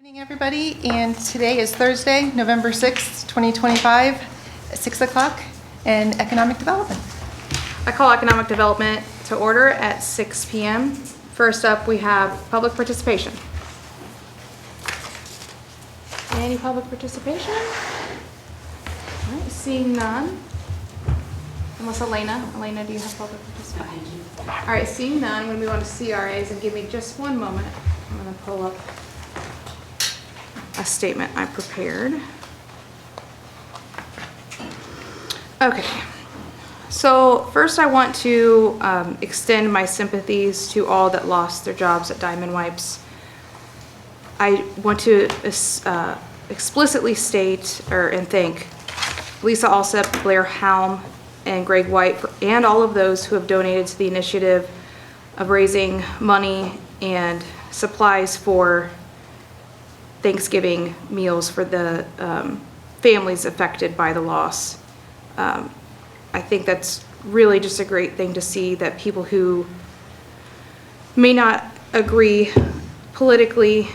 Evening, everybody, and today is Thursday, November 6th, 2025, at 6 o'clock, and Economic Development. I call Economic Development to order at 6 p.m. First up, we have public participation. Any public participation? All right, seeing none. Unless Elena, do you have public participation? All right, seeing none, I'm going to move on to CRAs, and give me just one moment. I'm going to pull up a statement I prepared. Okay, so first I want to extend my sympathies to all that lost their jobs at Diamond Wipes. I want to explicitly state and thank Lisa Alsep, Blair Halm, and Greg White and all of those who have donated to the initiative of raising money and supplies for Thanksgiving meals for the families affected by the loss. I think that's really just a great thing to see, that people who may not agree politically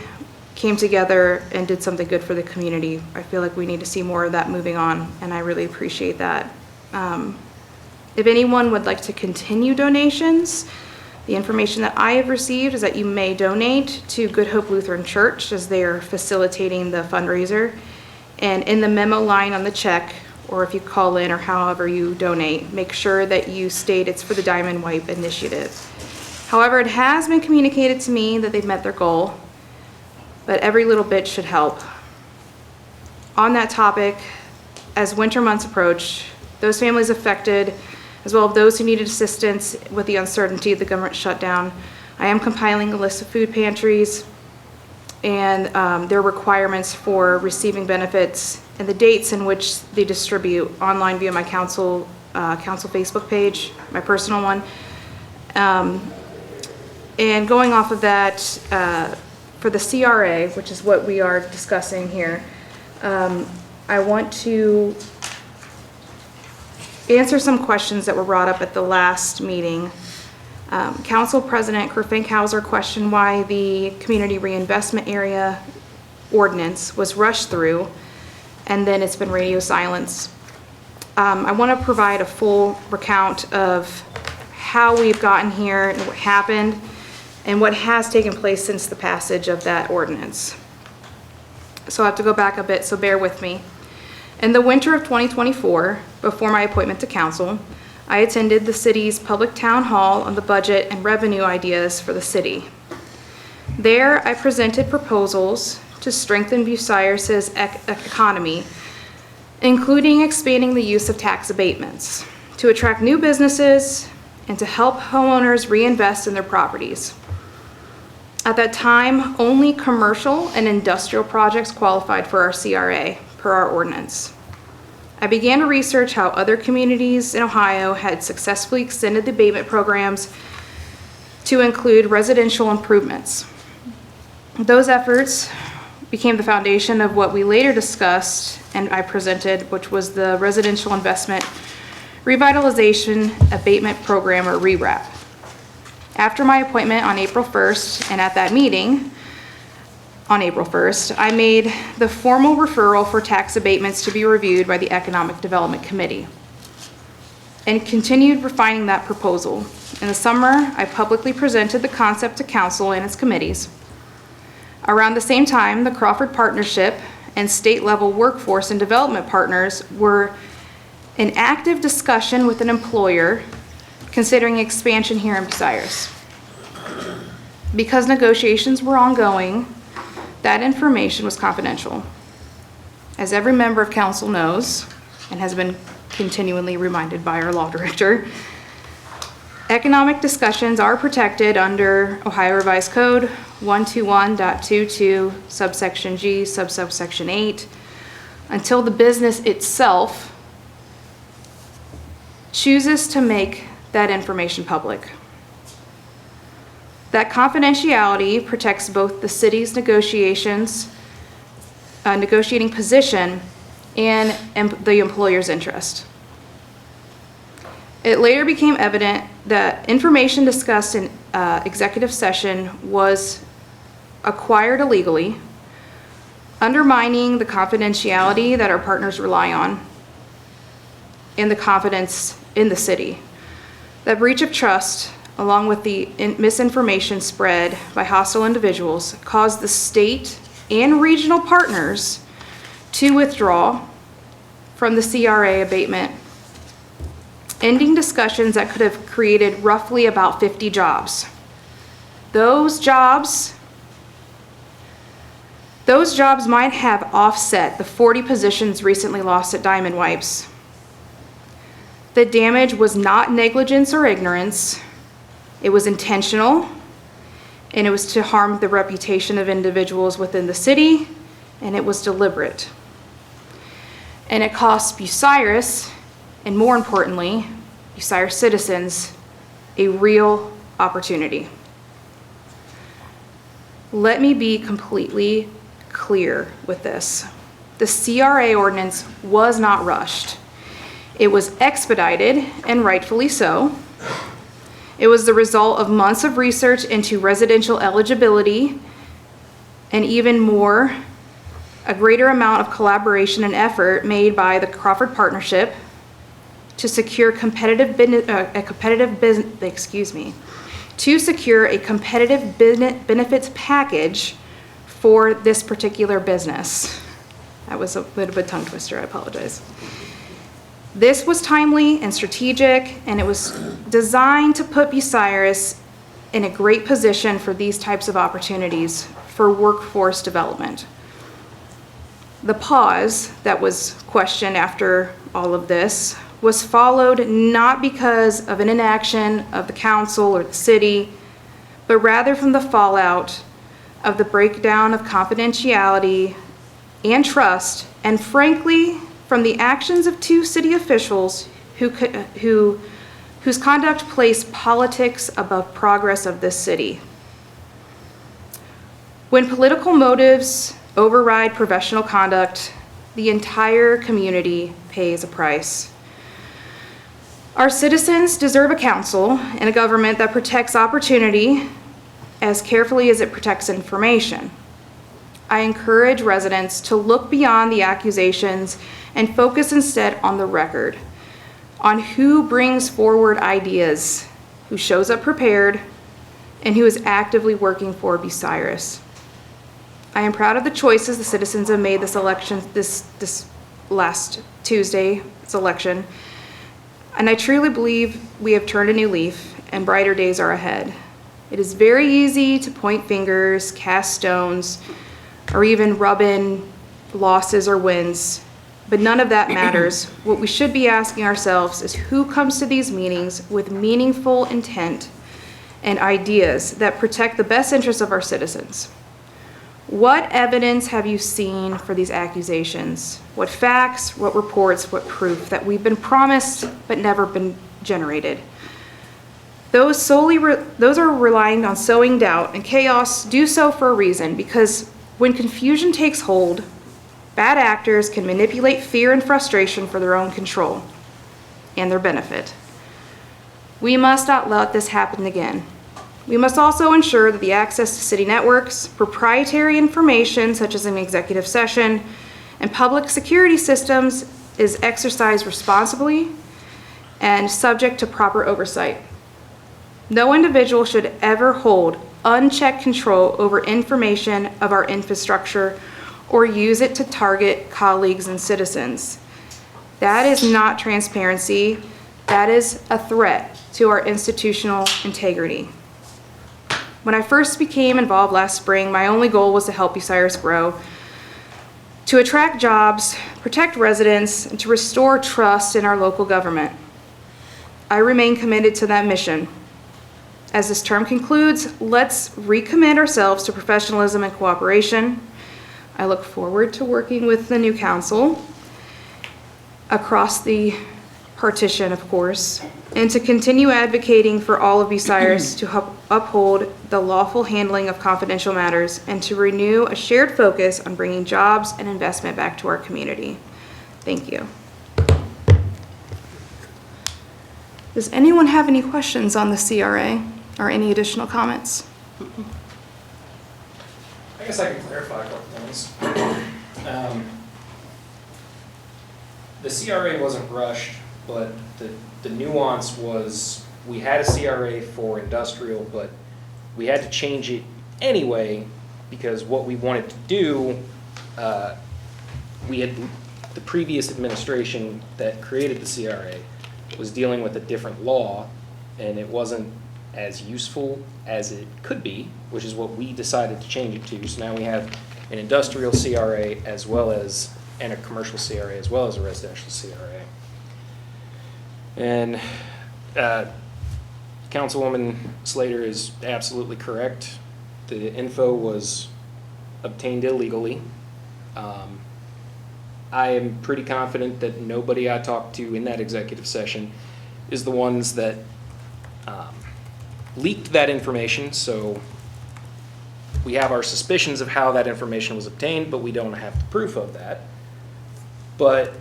came together and did something good for the community. I feel like we need to see more of that moving on, and I really appreciate that. If anyone would like to continue donations, the information that I have received is that you may donate to Good Hope Lutheran Church, as they are facilitating the fundraiser. And in the memo line on the check, or if you call in or however you donate, make sure that you state it's for the Diamond Wipe Initiative. However, it has been communicated to me that they've met their goal, but every little bit should help. On that topic, as winter months approach, those families affected, as well as those who needed assistance with the uncertainty of the government shutdown, I am compiling a list of food pantries and their requirements for receiving benefits and the dates in which they distribute online via my council Facebook page, my personal one. And going off of that, for the CRA, which is what we are discussing here, I want to answer some questions that were brought up at the last meeting. Council President Kerfinkhauser questioned why the community reinvestment area ordinance was rushed through and then it's been radio silence. I want to provide a full recount of how we've gotten here and what happened and what has taken place since the passage of that ordinance. So I have to go back a bit, so bear with me. In the winter of 2024, before my appointment to council, I attended the city's public town hall on the budget and revenue ideas for the city. There, I presented proposals to strengthen Bucyrus's economy, including expanding the use of tax abatements to attract new businesses and to help homeowners reinvest in their properties. At that time, only commercial and industrial projects qualified for our CRA per our ordinance. I began to research how other communities in Ohio had successfully extended the abatement programs to include residential improvements. Those efforts became the foundation of what we later discussed and I presented, which was the Residential Investment Revitalization Abatement Program, or RERAP. After my appointment on April 1st, and at that meeting on April 1st, I made the formal referral for tax abatements to be reviewed by the Economic Development Committee and continued refining that proposal. In the summer, I publicly presented the concept to council and its committees. Around the same time, the Crawford Partnership and state-level workforce and development partners were in active discussion with an employer considering expansion here in Bucyrus. Because negotiations were ongoing, that information was confidential. As every member of council knows, and has been continually reminded by our law director, economic discussions are protected under Ohio Revised Code 121.22 subsection G subsection 8 until the business itself chooses to make that information public. That confidentiality protects both the city's negotiating position and the employer's interest. It later became evident that information discussed in executive session was acquired illegally, undermining the confidentiality that our partners rely on and the confidence in the city. That breach of trust, along with the misinformation spread by hostile individuals, caused the state and regional partners to withdraw from the CRA abatement, ending discussions that could have created roughly about 50 jobs. Those jobs might have offset the 40 positions recently lost at Diamond Wipes. The damage was not negligence or ignorance. It was intentional, and it was to harm the reputation of individuals within the city, and it was deliberate. And it cost Bucyrus, and more importantly, Bucyrus citizens, a real opportunity. Let me be completely clear with this. The CRA ordinance was not rushed. It was expedited, and rightfully so. It was the result of months of research into residential eligibility, and even more, a greater amount of collaboration and effort made by the Crawford Partnership to secure a competitive benefits package for this particular business. That was a bit of a tongue twister, I apologize. This was timely and strategic, and it was designed to put Bucyrus in a great position for these types of opportunities for workforce development. The pause that was questioned after all of this was followed not because of an inaction of the council or the city, but rather from the fallout of the breakdown of confidentiality and trust, and frankly, from the actions of two city officials whose conduct placed politics above progress of this city. When political motives override professional conduct, the entire community pays a price. Our citizens deserve a council and a government that protects opportunity as carefully as it protects information. I encourage residents to look beyond the accusations and focus instead on the record, on who brings forward ideas, who shows up prepared, and who is actively working for Bucyrus. I am proud of the choices the citizens have made this election, this last Tuesday's election, and I truly believe we have turned a new leaf and brighter days are ahead. It is very easy to point fingers, cast stones, or even rub in losses or wins, but none of that matters. What we should be asking ourselves is who comes to these meetings with meaningful intent and ideas that protect the best interests of our citizens. What evidence have you seen for these accusations? What facts, what reports, what proof that we've been promised but never been generated? Those are relying on sowing doubt and chaos. Do so for a reason, because when confusion takes hold, bad actors can manipulate fear and frustration for their own control and their benefit. We must not let this happen again. We must also ensure that the access to city networks, proprietary information such as an executive session, and public security systems is exercised responsibly and subject to proper oversight. No individual should ever hold unchecked control over information of our infrastructure or use it to target colleagues and citizens. That is not transparency. That is a threat to our institutional integrity. When I first became involved last spring, my only goal was to help Bucyrus grow, to attract jobs, protect residents, and to restore trust in our local government. I remain committed to that mission. As this term concludes, let's recommit ourselves to professionalism and cooperation. I look forward to working with the new council across the partition, of course, and to continue advocating for all of Bucyrus to uphold the lawful handling of confidential matters and to renew a shared focus on bringing jobs and investment back to our community. Thank you. Does anyone have any questions on the CRA or any additional comments? I guess I can clarify a couple things. The CRA wasn't rushed, but the nuance was we had a CRA for industrial, but we had to change it anyway because what we wanted to do, we had the previous administration that created the CRA was dealing with a different law, and it wasn't as useful as it could be, which is what we decided to change it to. So now we have an industrial CRA as well as, and a commercial CRA as well as a residential CRA. And Councilwoman Slater is absolutely correct. The info was obtained illegally. I am pretty confident that nobody I talked to in that executive session is the ones that leaked that information, so we have our suspicions of how that information was obtained, but we don't have the proof of that. But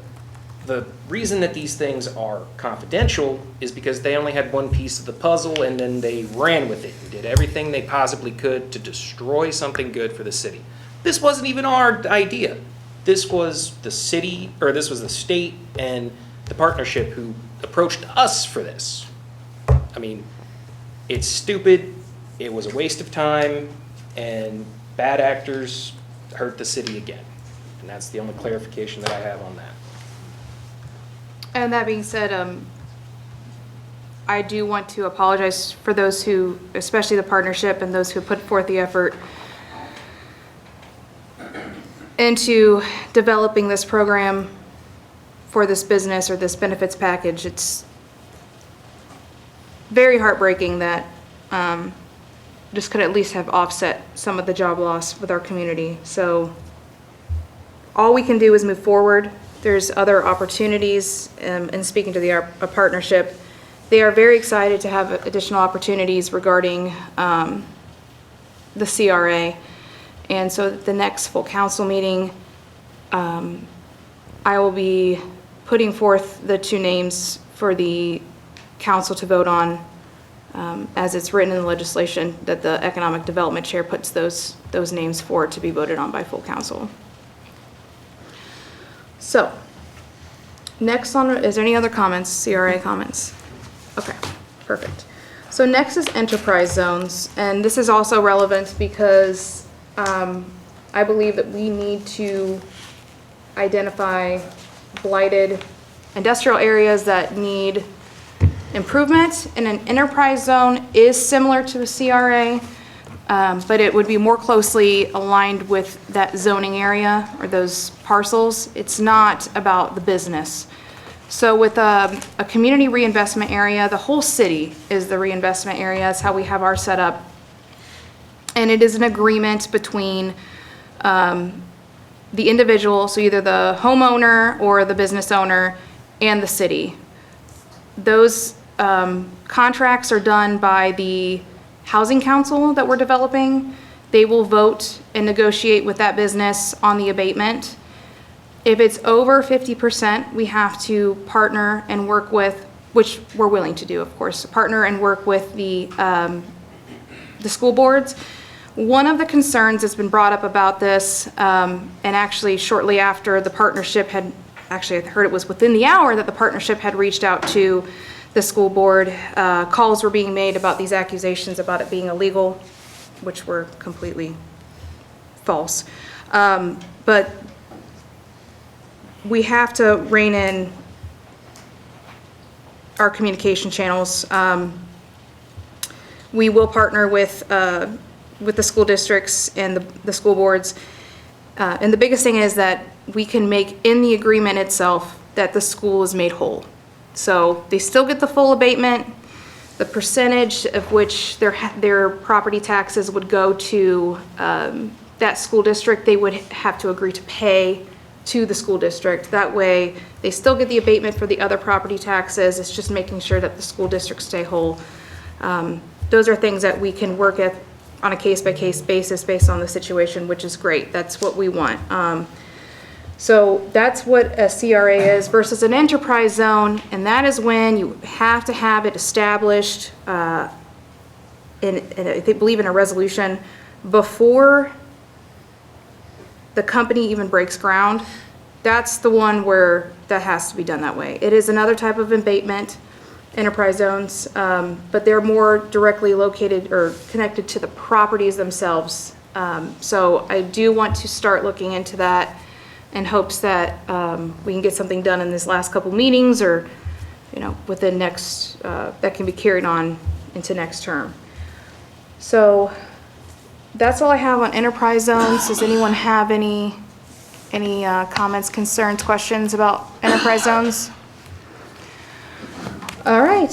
the reason that these things are confidential is because they only had one piece of the puzzle and then they ran with it and did everything they possibly could to destroy something good for the city. This wasn't even our idea. This was the city, or this was the state and the partnership who approached us for this. I mean, it's stupid, it was a waste of time, and bad actors hurt the city again. And that's the only clarification that I have on that. And that being said, I do want to apologize for those who, especially the partnership and those who put forth the effort into developing this program for this business or this benefits package. It's very heartbreaking that this could at least have offset some of the job loss with our community. So all we can do is move forward. There's other opportunities, and speaking to the partnership, they are very excited to have additional opportunities regarding the CRA. And so at the next full council meeting, I will be putting forth the 2 names for the council to vote on, as it's written in the legislation that the Economic Development Chair puts those names forward to be voted on by full council. So, next on, is there any other comments, CRA comments? Okay, perfect. So next is enterprise zones, and this is also relevant because I believe that we need to identify blighted industrial areas that need improvement. And an enterprise zone is similar to a CRA, but it would be more closely aligned with that zoning area or those parcels. It's not about the business. So with a community reinvestment area, the whole city is the reinvestment area. That's how we have our setup. And it is an agreement between the individual, so either the homeowner or the business owner, and the city. Those contracts are done by the housing council that we're developing. They will vote and negotiate with that business on the abatement. If it's over 50%, we have to partner and work with, which we're willing to do, of course, partner and work with the school boards. One of the concerns that's been brought up about this, and actually shortly after the partnership had, actually I heard it was within the hour that the partnership had reached out to the school board, calls were being made about these accusations about it being illegal, which were completely false. But we have to rein in our communication channels. We will partner with the school districts and the school boards. And the biggest thing is that we can make in the agreement itself that the school is made whole. So they still get the full abatement. The percentage of which their property taxes would go to that school district, they would have to agree to pay to the school district. That way, they still get the abatement for the other property taxes. It's just making sure that the school districts stay whole. Those are things that we can work at on a case-by-case basis based on the situation, which is great. That's what we want. So that's what a CRA is versus an enterprise zone, and that is when you have to have it established I believe in a resolution before the company even breaks ground, that's the one where that has to be done that way. It is another type of abatement, enterprise zones, but they're more directly located or connected to the properties themselves. So I do want to start looking into that in hopes that we can get something done in this last couple meetings, or, you know, within next, that can be carried on into next term. So that's all I have on enterprise zones. Does anyone have any comments, concerns, questions about enterprise zones? All right.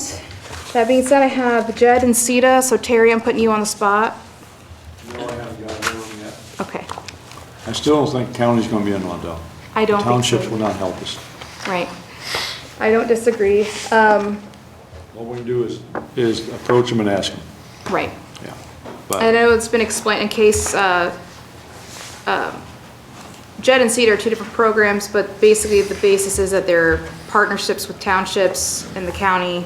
That being said, I have Jed and Sita. So Terry, I'm putting you on the spot. No, I haven't got one yet. Okay. I still don't think the county's gonna be in one though. I don't The think so. townships will not help us. Right. I don't disagree. What we can do is approach them and ask them, Right. yeah. I But, know it's been explained in case, Jed and Cedar are two different programs, but basically the basis is that they're partnerships with townships and the county,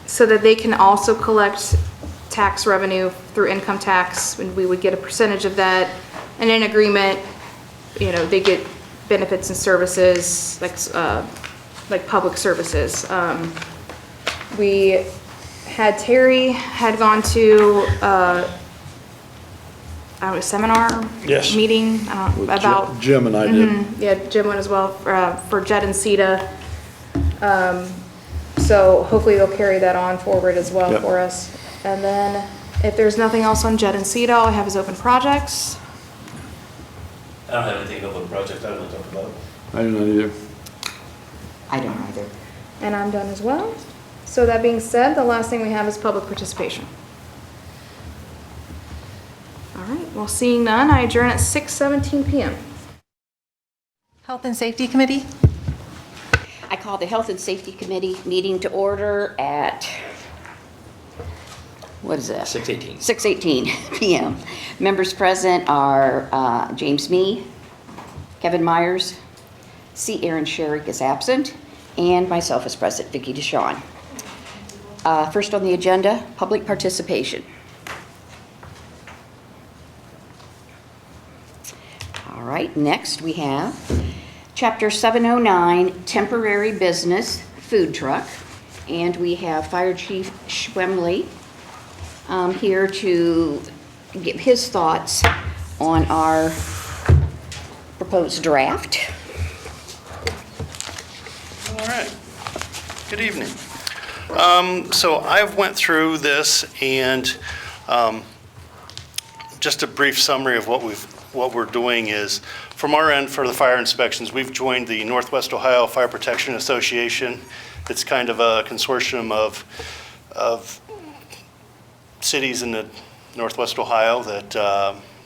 so that they can also collect tax revenue through income tax, and we would get a percentage of that. And in agreement, you know, they get benefits and services, like public services. We had Terry had gone to a seminar? Yes. Meeting with about, Jim and I did. yeah, Jim went as well for Jed and Sita. So hopefully they'll carry that on forward as well Yep. for us. And then if there's nothing else on Jed and Sita, all I have is open projects. I don't have anything up on the project I want to talk about. I didn't know either. I don't either. And I'm done as well. So that being said, the last thing we have is public participation. All right, well, seeing none, I adjourn at 6:17 PM. Health and Safety Committee? I call the Health and Safety Committee meeting to order at, what is this? 6:18. 6:18 PM. Members present are James Mee, Kevin Myers, C. Aaron Sherrick is absent, and myself is present, Vicki DeShawn. First on the agenda, public participation. All right, next we have Chapter 709, Temporary Business Food Truck. And we have Fire Chief Schwemley here to give his thoughts on our proposed draft. All right. Good evening. So I've went through this, and just a brief summary of what we're doing is, from our end for the fire inspections, we've joined the Northwest Ohio Fire Protection Association. It's kind of a consortium of cities in the Northwest Ohio that,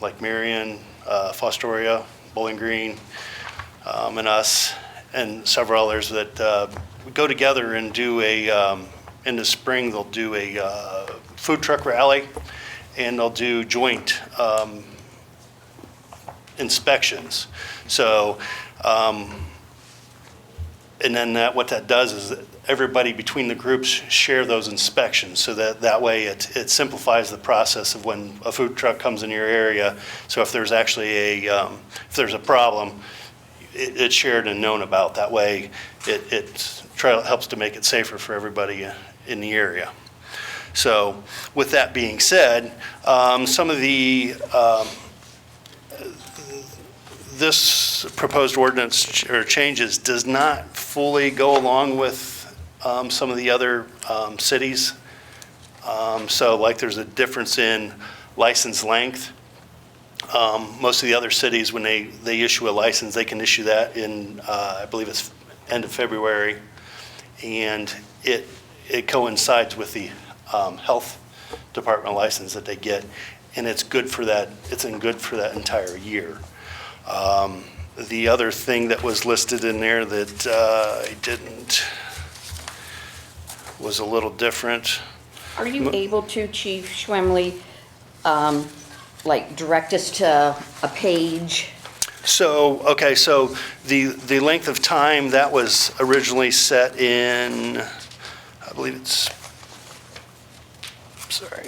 like Marion, Fostoria, Bowling Green, and us, and several others that go together and do in the spring, they'll do a food truck rally, and they'll do joint inspections. So, and then what that does is that everybody between the groups share those inspections, so that way it simplifies the process of when a food truck comes in your area. So if there's actually if there's a problem, it's shared and known about. That way it helps to make it safer for everybody in the area. So with that being said, some of the this proposed ordinance or changes does not fully go along with some of the other cities. So like there's a difference in license length. Most of the other cities, when they issue a license, they can issue that in, I believe it's end of February. And it coincides with the health department license that they get. And it's good for that, it's good for that entire year. The other thing that was listed in there that I didn't, was a little different. Are you able to, Chief Schwemley, like direct us to a page? So, okay, so the length of time that was originally set in, I believe it's, sorry,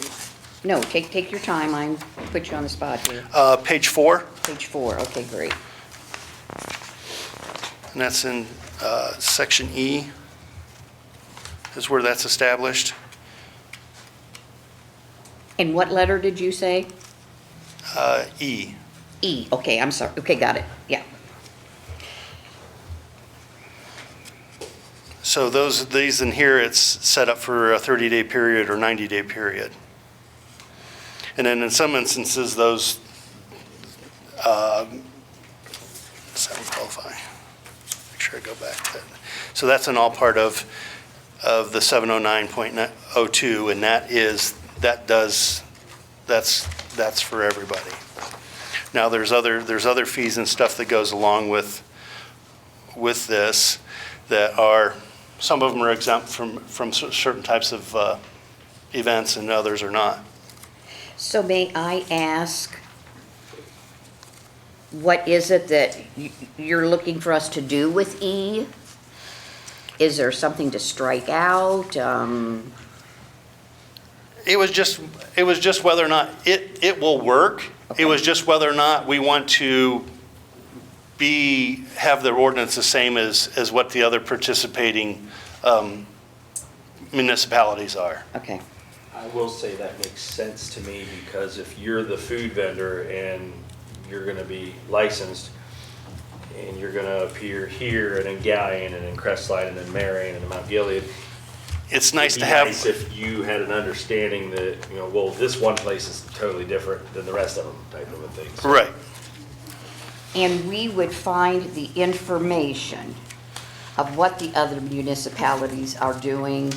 No, take your time. I put you on the spot here. Page 4, Page 4, okay, great. and that's in section E, is where that's established. And what letter did you say? E. E, okay, I'm sorry. Okay, got it, yeah. So these in here, it's set up for a 30-day period or 90-day period. And then in some instances, those, let's have them qualify. Make sure I go back to that. So that's an all part of the 709.02, and that's for everybody. Now, there's other fees and stuff that goes along with this that are, some of them are exempt from certain types of events and others are not. So may I ask, what is it that you're looking for us to do with E? Is there something to strike out? It was just whether or not it will work. Okay. It was just whether or not we want to have the ordinance the same as what the other participating municipalities are. Okay, I will say that makes sense to me, because if you're the food vendor and you're gonna be licensed, and you're gonna appear here and in Galleon and in Crestline and in Marion and in Mount Gilead, It's nice it'd to be have. nice if you had an understanding that, well, this one place is totally different than the rest of them, type of a thing. So Right. and we would find the information of what the other municipalities are doing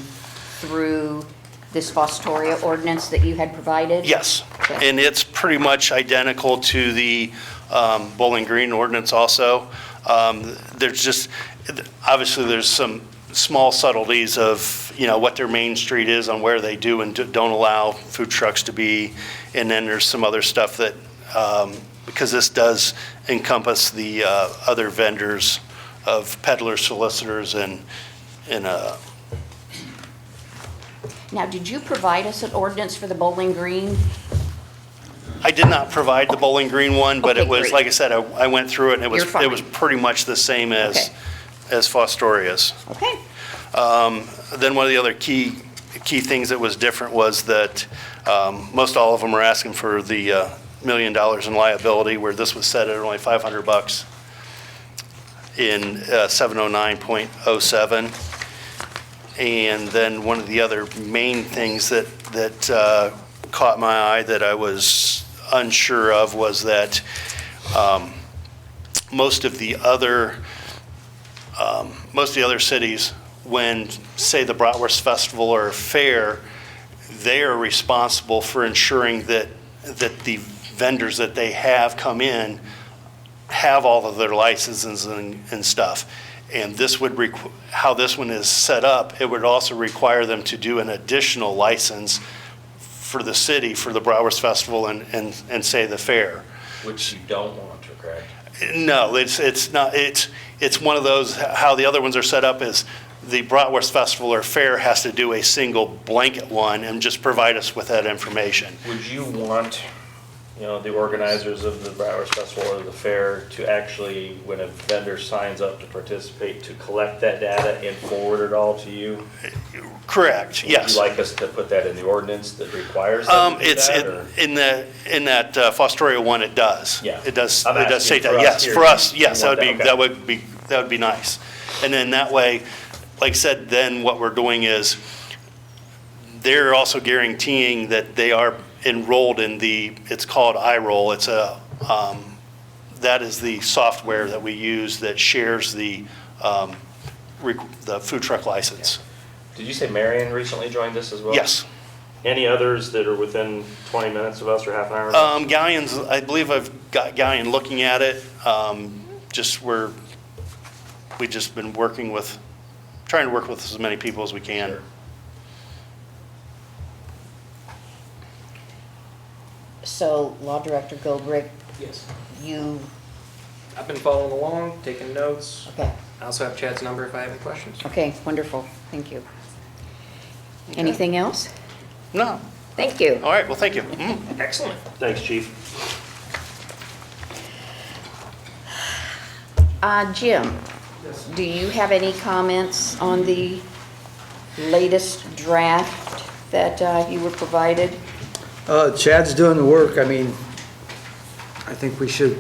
through this Fostoria ordinance that you had provided? Yes, Okay. and it's pretty much identical to the Bowling Green ordinance also. There's just, obviously, there's some small subtleties of, what their main street is on where they do and don't allow food trucks to be. And then there's some other stuff that, because this does encompass the other vendors of peddlers, solicitors, and Now, did you provide us an ordinance for the Bowling Green? I did not provide the Bowling Green one, but Okay, it was, great. like I said, I went through it, and You're fine. it was pretty much the same Okay. as Fostoria's. Okay, Then one of the other key things that was different was that most all of them are asking for the $1 million in liability, where this was set at only $500 in 709.07. And then one of the other main things that caught my eye that I was unsure of was that most of the other cities, when, say, the Bratwurst Festival or fair, they are responsible for ensuring that the vendors that they have come in have all of their licenses and stuff. And this would, how this one is set up, it would also require them to do an additional license for the city, for the Bratwurst Festival and say the fair. which you don't want to, correct? No, it's not, it's one of those, how the other ones are set up is the Bratwurst Festival or fair has to do a single blanket one and just provide us with that information. Would you want, the organizers of the Bratwurst Festival or the fair to actually, when a vendor signs up to participate, to collect that data and forward it all to you? Correct, yes. Would you like us to put that in the ordinance that requires them to do that, or? In that Fostoria one, it does. Yeah. It does I'm say asking that, for us yes, here. for us, You yes, want that, okay. that would be nice. And then that way, like I said, then what we're doing is, they're also guaranteeing that they are enrolled in it's called iRoll. It's that is the software that we use that shares the food truck license. Did you say Marion recently joined this as well? Yes. Any others that are within 20 minutes of us or half an hour? Galleon's, I believe I've got Galleon looking at it. We've just been trying to work with as many people as we can. Sure. so Law Director Goldrick, Yes. you, I've been following along, taking notes. okay, I also have Chad's number if I have any questions. okay, wonderful, thank you. Anything else? No, Thank you. All right, well, thank you. Mhm. Excellent. Thanks, chief. Jim, do you have any comments on the latest draft that you were provided? Chad's doing the work. I mean, I think we should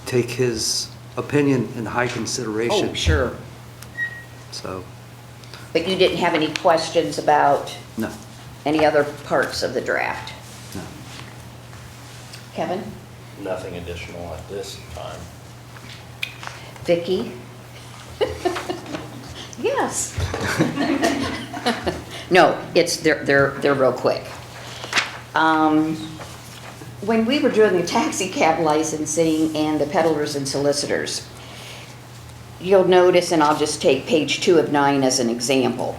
take his opinion in high consideration. Oh, sure. So, But you didn't have any questions about no, any other parts of the draft? no. Kevin? Nothing additional at this time. Vicki? Yes. No, they're real quick. When we were doing the taxi cab licensing and the peddlers and solicitors, you'll notice, and I'll just take page 2 of 9 as an example.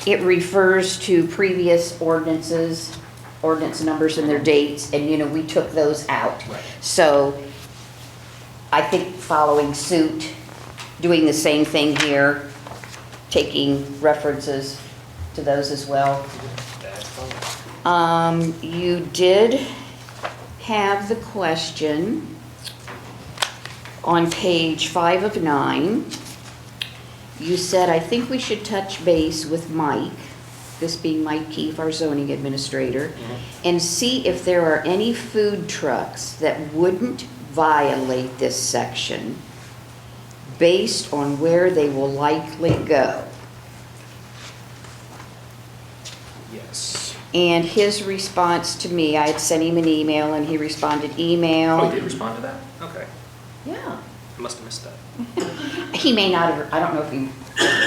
It refers to previous ordinances, ordinance numbers and their dates, and we took those out. Right. So I think following suit, doing the same thing here, taking references to those as well. That's fine. You did have the question on page 5 of 9. You said, I think we should touch base with Mike, this being Mike Keefe, our zoning administrator, and see if there are any food trucks that wouldn't violate this section based on where they will likely go. Yes. And his response to me, I had sent him an email and he responded, email. Oh, you did respond to that? Okay. Yeah. I must have missed that. He may not have, I don't know if he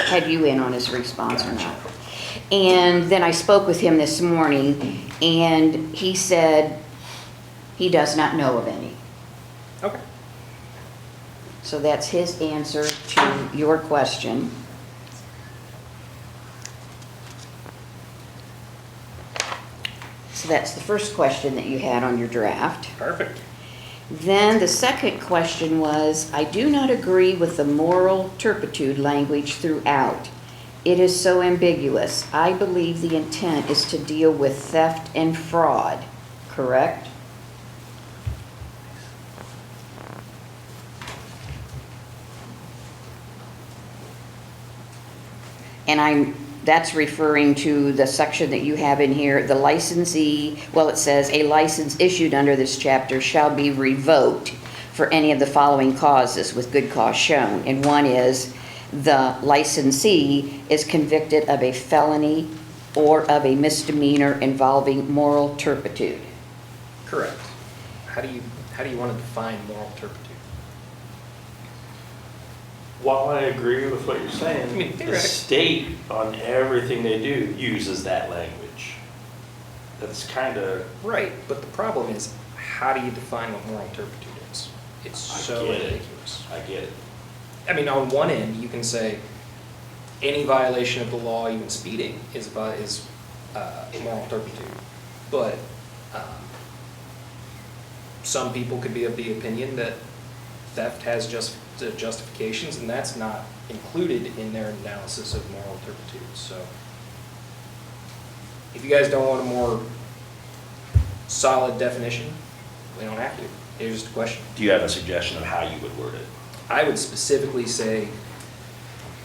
had you in on his response or not. And then I spoke with him this morning and he said he does not know of any. Okay. So that's his answer to your question. So that's the first question that you had on your draft. Perfect. Then the second question was, I do not agree with the moral turpitude language throughout. It is so ambiguous. I believe the intent is to deal with theft and fraud, correct? And that's referring to the section that you have in here, the licensee, well, it says, a license issued under this chapter shall be revoked for any of the following causes with good cause shown. And one is the licensee is convicted of a felony or of a misdemeanor involving moral turpitude. Correct. How do you want to define moral turpitude? While I agree with what you're I saying, mean, the theoretically. state, on everything they do, uses that language. That's kind of, Right, but the problem is, how do you define what moral turpitude is? It's I so get it. ridiculous. I get it. I mean, on one end, you can say any violation of the law, even speeding, is moral turpitude. But some people could be of the opinion that theft has just justifications, and that's not included in their analysis of moral turpitude. So if you guys don't want a more solid definition, we don't have to. It's just a question. Do you have a suggestion of how you would word it? I would specifically say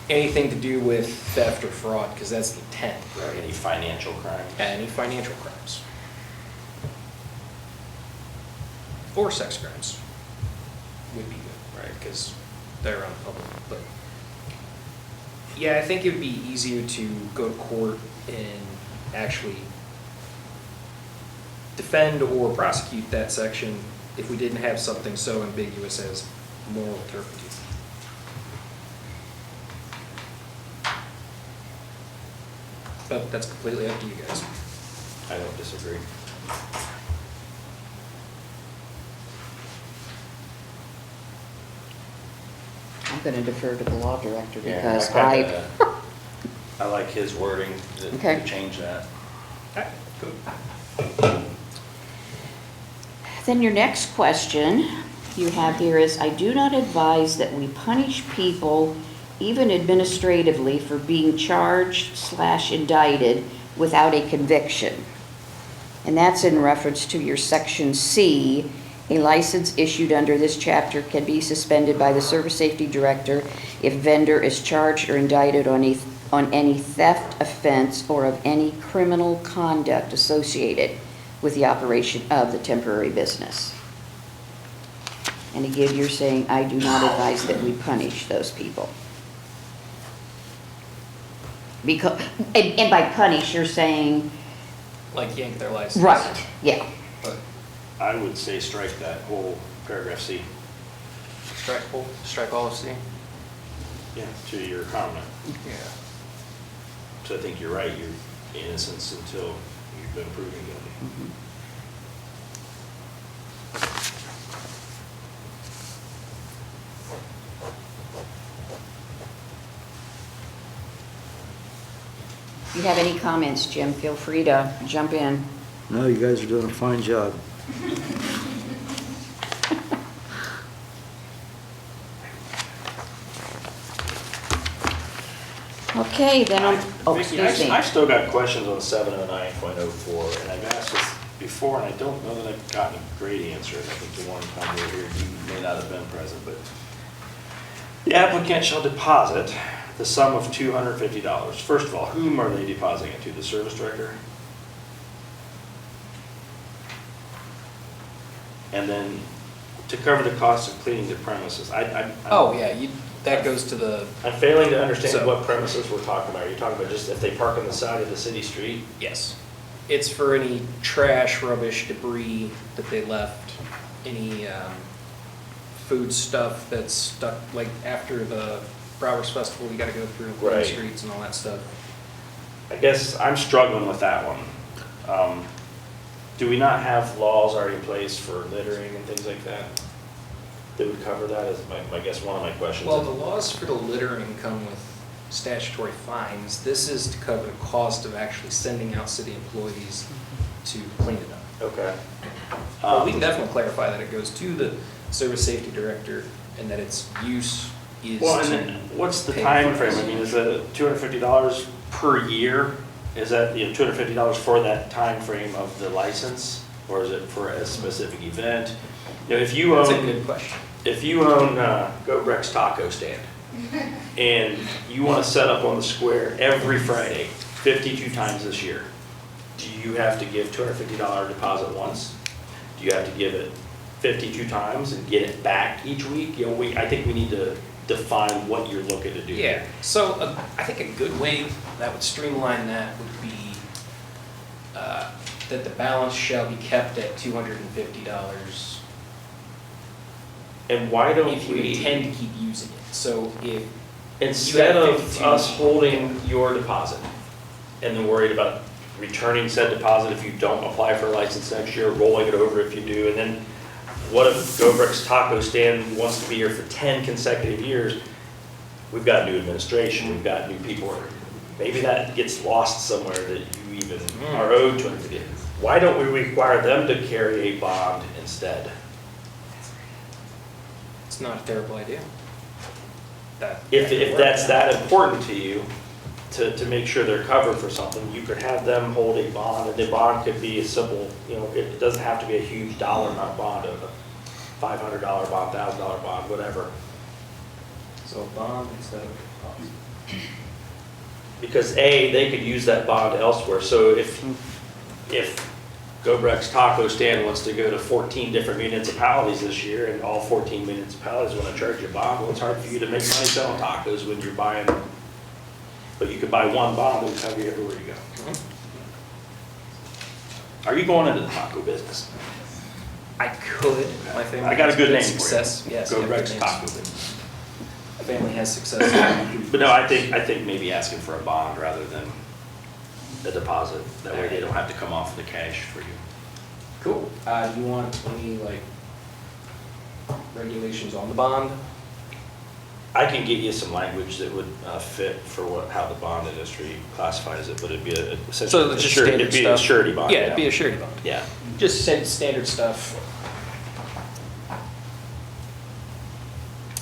anything to do with theft or fraud, because that's the intent. Right, any financial crimes? Any financial crimes. Or sex crimes would be good, right? Because they're on public. But yeah, I think it would be easier to go to court and actually defend or prosecute that section if we didn't have something so ambiguous as moral turpitude. But that's completely up to you guys. I don't disagree. I'm going to defer to the law director Yeah, because I like his wording Okay. to change that. Alright, cool. Then your next question you have here is, I do not advise that we punish people, even administratively, for being charged/indicted without a conviction. And that's in reference to your section C. A license issued under this chapter can be suspended by the service safety director if vendor is charged or indicted on any theft offense or of any criminal conduct associated with the operation of the temporary business. And again, you're saying, I do not advise that we punish those people. Because, and by punish, you're saying, Like yank their license. right, yeah. But I would say strike that whole paragraph C. strike all of C. Yeah. To your comment. Yeah. So I think you're right, you're innocent until you've been proven guilty. If you have any comments, Jim, feel free to jump in. No, you guys are doing a fine job. Okay, then on, oh, Vicki, excuse me. I've still got questions on 709.04, and I've asked this before, and I don't know that I've gotten a great answer. I think the one time we were here, you may not have been present, but the applicant shall deposit the sum of $250. First of all, whom are they depositing it to? The service director? And then to cover the cost of cleaning the premises. Oh, yeah, that goes to the, I'm failing to understand So- what premises we're talking about. Are you talking about just if they park on the side of the city street? yes. It's for any trash, rubbish, debris that they left, any food stuff that's stuck, like after the Browers Festival, you gotta go through and clean the Right. streets and all that stuff. I guess I'm struggling with that one. Do we not have laws already in place for littering and things like that? That would cover that is I guess one of my questions. Well, the laws for the littering come with statutory fines. This is to cover the cost of actually sending out city employees to clean it up. Okay. But we can definitely clarify that it goes to the service safety director and that its use is Well, and to then what's the pay time for frame? this. I mean, is it $250 per year? Is that, $250 for that time frame of the license? Or is it for a specific event? If you That's a own, good question. if you own Go Rex Taco Stand and you want to set up on the square every Friday, 52 times this year, do you have to give $250 deposit once? Do you have to give it 52 times and get it back each week? I think we need to define what you're looking to do. Yeah, so I think a good way that would streamline that would be that the balance shall be kept at $250 And why don't if you we, intend to keep using it. So if instead you have of 52 us holding your deposit and then worried about returning said deposit if you don't apply for a license next year, rolling it over if you do, and then what if Go Rex Taco Stand wants to be here for 10 consecutive years? We've got new administration, we've got new people. Maybe that gets lost somewhere that you even are owed $250. Why don't we require them to carry a bond instead? it's not a terrible idea. If that's that important to you, to make sure they're covered for something, you could have them hold a bond, and the bond could be a simple, it doesn't have to be a huge dollar amount bond, a $500 bond, $1,000 bond, whatever. So a bond instead of a deposit. Because they could use that bond elsewhere, so if Go Rex Taco Stand wants to go to 14 different municipalities this year, and all 14 municipalities want to charge you a bond, well, it's hard for you to make money selling tacos when you're buying, but you could buy one bond and cover you everywhere you go. Are you going into the taco business? I could. My family I got a has good name success. for you. Yes, Go I have Rex good Taco names. Business. My family has success. But no, I think maybe asking for a bond rather than a deposit. That way they don't have to come off the cash for you. Cool. Do you want any regulations on the bond? I can get you some language that would fit for how the bond industry classifies it, but it'd be essentially it's just it'd be a stuff. surety bond. Yeah, it'd be a surety bond. Yeah. Just standard stuff.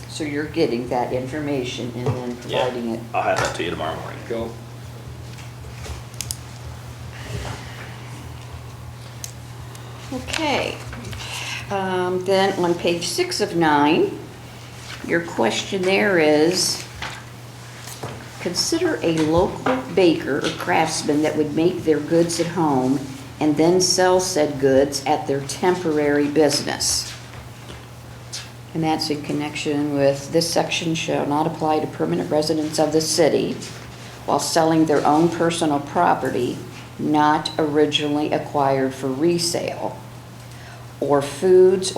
So you're getting that information and then providing it. I'll have that to you tomorrow morning. Cool. Okay. Then on page 6 of 9, your question there is, consider a local baker or craftsman that would make their goods at home and then sell said goods at their temporary business. And that's in connection with this section shall not apply to permanent residents of the city while selling their own personal property not originally acquired for resale, or foods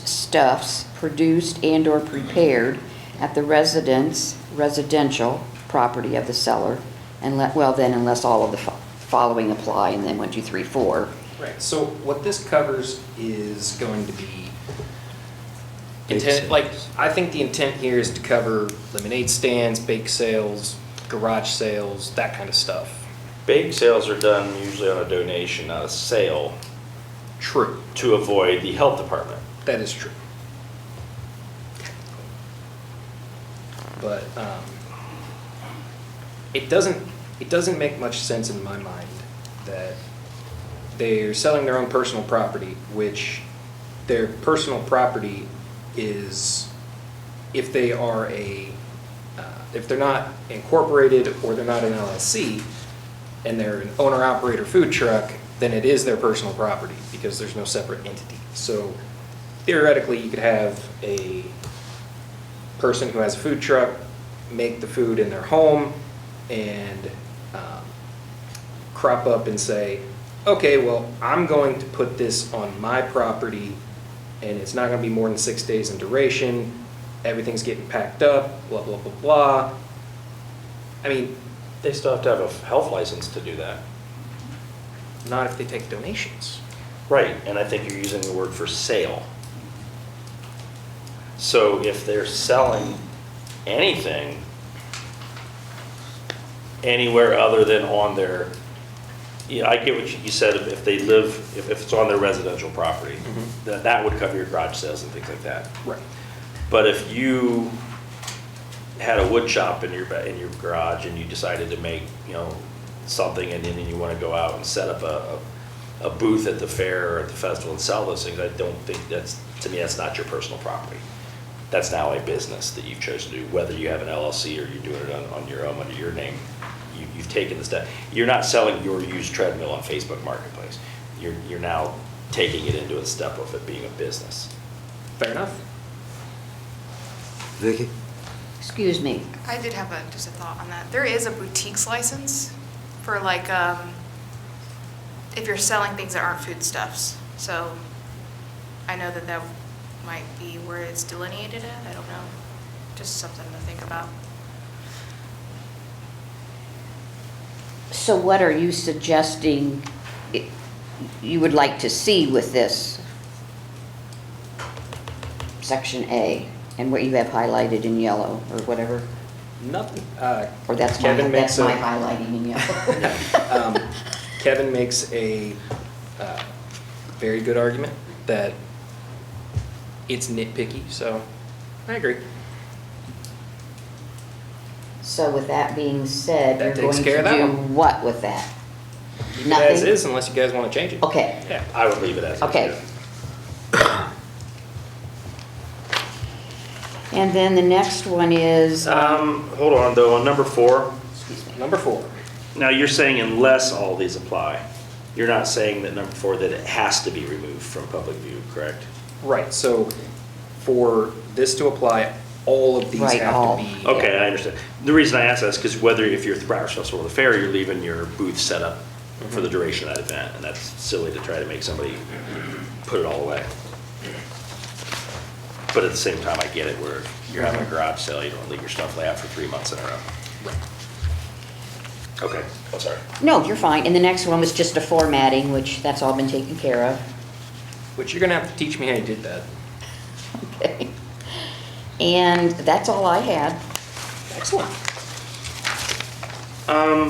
stuffs produced and or prepared at the residential property of the seller, and unless all of the following apply, and then 1, 2, 3, 4. Right, so what this covers is going to be intent, sales. like, I think the intent here is to cover lemonade stands, bake sales, garage sales, that kind of stuff. Bake sales are done usually on a donation, not a sale, True, to avoid the health department. that is true. But it doesn't make much sense in my mind that they're selling their own personal property, which their personal property is, if they are if they're not incorporated or they're not an LLC and they're an owner-operator food truck, then it is their personal property because there's no separate entity. So theoretically, you could have a person who has a food truck make the food in their home and crop up and say, okay, well, I'm going to put this on my property and it's not going to be more than 6 days in duration. Everything's getting packed up, blah, blah, blah, blah. I mean, They still have to have a health license to do that. not if they take donations. Right, and I think you're using the word for sale. So if they're selling anything anywhere other than on their, I get what you said, if they live, if it's on their residential property, then that would cover your garage sales and things like that. Right. But if you had a wood shop in your garage and you decided to make, something, and then you want to go out and set up a booth at the fair or at the festival and sell those things, I don't think to me, that's not your personal property. That's now a business that you've chosen to do, whether you have an LLC or you're doing it on your own, under your name. You've taken the step. You're not selling your used treadmill on Facebook Marketplace. You're now taking it into a step of it being a business. Fair enough. Vicky? Excuse me. I did have just a thought on that. There is a boutiques license for like, if you're selling things that aren't foodstuffs. So I know that might be where it's delineated at. I don't know. Just something to think about. So what are you suggesting you would like to see with this section A, and what you have highlighted in yellow or whatever? Nothing. Or that's my highlighting in yellow. Kevin makes a very good argument that it's nitpicky, so I agree. So with that being said, That you're takes going care of to that do one. what with that? Leave it Nothing? as is unless you guys want to change it. Okay. Yeah. I would leave it as is. Okay. And then the next one is, Hold on, though, on number 4, excuse me. Number 4. now you're saying unless all these apply. You're not saying that number 4, that it has to be removed from public view, correct? Right, so for this to apply, all of these Right, all. have to be. Okay, I understand. The reason I ask that is because whether, if you're at the Browers Festival or the fair, you're leaving your booth set up for the duration of that event, and that's silly to try to make somebody put it all away. But at the same time, I get it, where you're having a garage sale, you don't leave your stuff lay out for 3 months in a row. Okay, oh, sorry. No, you're fine. And the next one was just a formatting, which that's all been taken care of. Which you're gonna have to teach me how you did that. Okay. And that's all I had. Excellent. On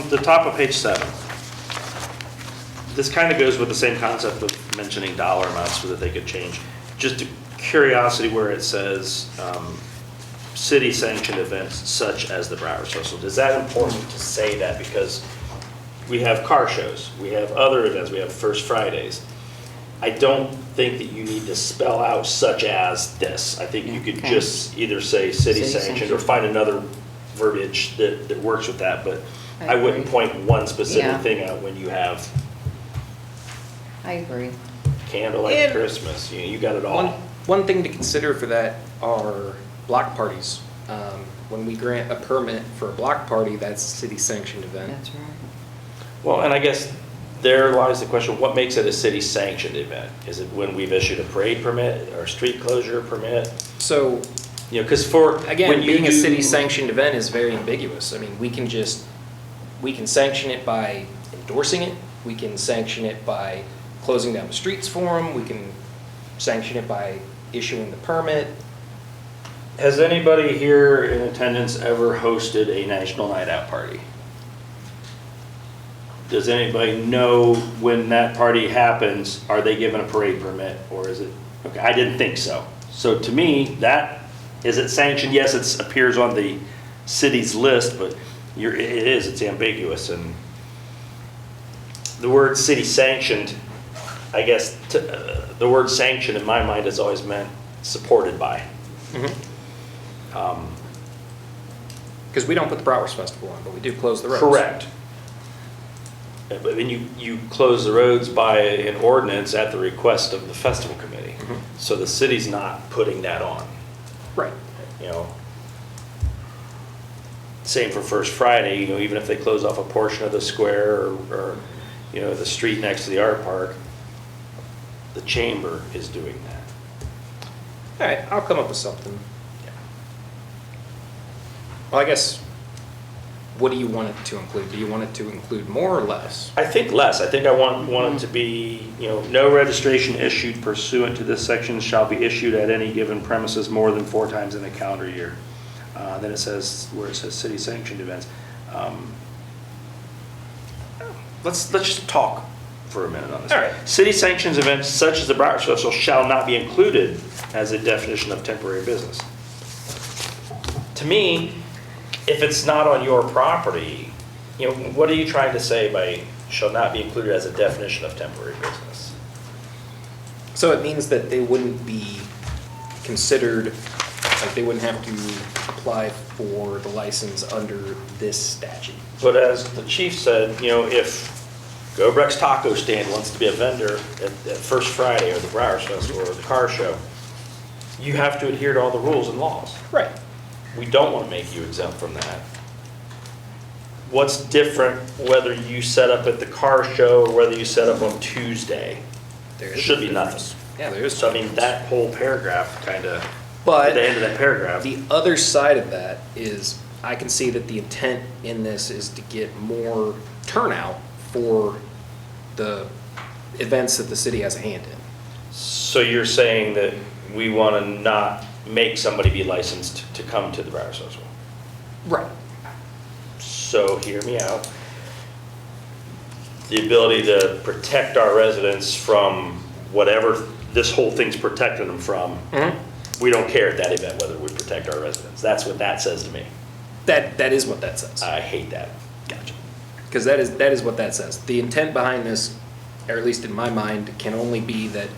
the top of page 7, this kind of goes with the same concept of mentioning dollar amounts so that they could change. Just a curiosity where it says, city-sanctioned events such as the Browers Festival. Is that important to say that? Because we have car shows, we have other events, we have First Fridays. I don't think that you need to spell out such as this. I think you could Okay. just either say city City sanctioned or sanctioned. find another verbiage that works with that, but I I wouldn't agree. point one specific Yeah. thing out when you have I agree. candlelight And- Christmas, you got it all. One thing to consider for that are block parties. When we grant a permit for a block party, that's a city-sanctioned event. That's right. Well, and I guess there lies the question, what makes it a city sanctioned event? Is it when we've issued a parade permit or street closure permit? So, You know, because for. again, when you being a do- city-sanctioned event is very ambiguous. I mean, we can sanction it by endorsing it, we can sanction it by closing down the streets for them, we can sanction it by issuing the permit. Has anybody here in attendance ever hosted a national night out party? Does anybody know when that party happens, are they given a parade permit or is it, okay, I didn't think so. So to me, is it sanctioned? Yes, it appears on the city's list, but it's ambiguous. And the word city sanctioned, I guess, the word sanctioned in my mind has always meant supported by. Because we don't put the Bratwurst Festival on, but we do close the roads. Correct. But then you close the roads by an ordinance at the request of the festival committee. So the city's not putting that on, Right. you know. Same for First Friday, you know, even if they close off a portion of the square or, you know, the street next to the art park, the chamber is doing that. All right, I'll come up with something. Well, I guess, what do you want it to include? Do you want it to include more or less? I think less. I think I want it to be, you know, no registration issued pursuant to this section shall be issued at any given premises more than 4 times in a calendar year. Then it says, where it says city sanctioned events. Let's just talk for a minute on this. All right. City sanctions events such as the Bratwurst Festival shall not be included as a definition of temporary business. To me, if it's not on your property, you know, what are you trying to say by shall not be included as a definition of temporary business? So it means that they wouldn't be considered, like they wouldn't have to apply for the license under this statute. But as the chief said, you know, if Go Breck's Taco Stand wants to be a vendor at First Friday or the Bratwurst Festival or the car show, you have to adhere to all the rules and laws. Right. We don't want to make you exempt from that. What's different whether you set up at the car show or whether you set up on Tuesday? There Should be nothing. Yeah, there is. So I mean, that whole paragraph kind of, But at the end of that paragraph. the other side of that is, I can see that the intent in this is to get more turnout for the events that the city has a hand in. So you're saying that we want to not make somebody be licensed to come to the Bratwurst Festival? Right. So hear me out. The ability to protect our residents from whatever this whole thing's protecting them from, we don't care at that event whether we protect our residents. That's what that says to me. That is what that says. I hate that. Gotcha. Because that is what that says. The intent behind this, or at least in my mind, can only be that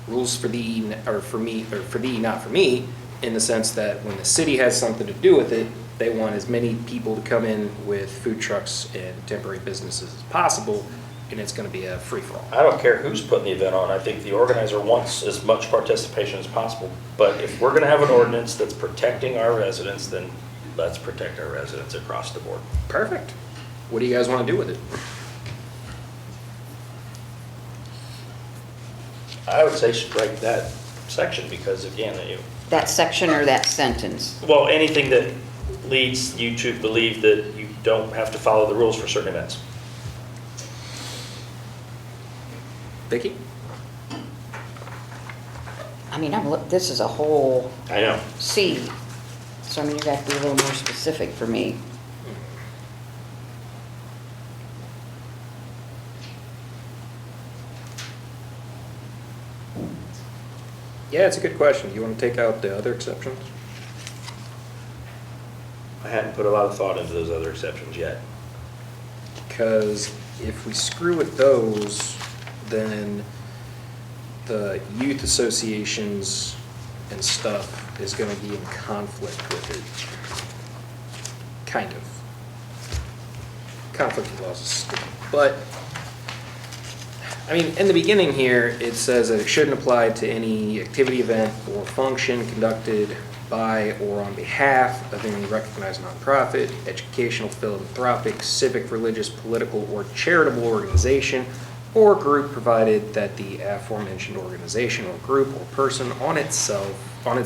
rules for thee, or for me, or for thee, not for me, in the sense that when the city has something to do with it, they want as many people to come in with food trucks and temporary businesses as possible, and it's going to be a free-for-all. I don't care who's putting the event on. I think the organizer wants as much participation as possible. But if we're going to have an ordinance that's protecting our residents, then let's protect our residents across the board. Perfect. What do you guys want to do with it? I would say strike that section because again, That section or that sentence? well, anything that leads you to believe that you don't have to follow the rules for certain events. Vicki? I mean, this is a whole I know. C, so I mean, you got to be a little more specific for me. Yeah, it's a good question. Do you want to take out the other exceptions? I hadn't put a lot of thought into those other exceptions yet. because if we screw with those, then the youth associations and stuff is gonna be in conflict with it. Kind of. Conflict of laws is stupid, but, I mean, in the beginning here, it says that it shouldn't apply to any activity, event, or function conducted by or on behalf of any recognized nonprofit, educational, philanthropic, civic, religious, political, or charitable organization or group, provided that the aforementioned organization or group or person on its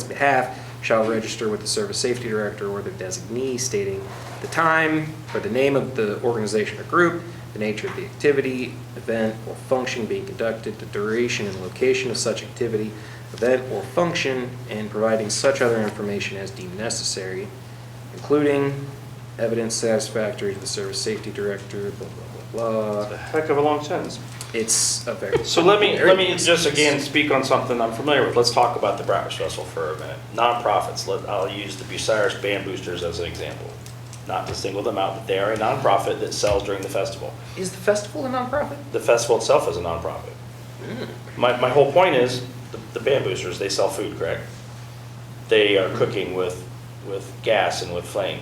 behalf shall register with the Service Safety Director or their designee, stating the time or the name of the organization or group, the nature of the activity, event, or function being conducted, the duration and location of such activity, event, or function, and providing such other information as deemed necessary, including evidence satisfactory to the Service Safety Director, blah, blah, blah, A blah. heck of a long sentence. It's a very... So let me very just again speak on something I'm familiar with. Let's talk about the Bucyrus Festival for a minute. Nonprofits, I'll use the Bucyrus Band Boosters as an example. Not to single them out, but they are a nonprofit that sells during the festival. Is the festival a nonprofit? The festival itself is a nonprofit. My whole point is, the Band Boosters, they sell food, correct? They are cooking with gas and with flame.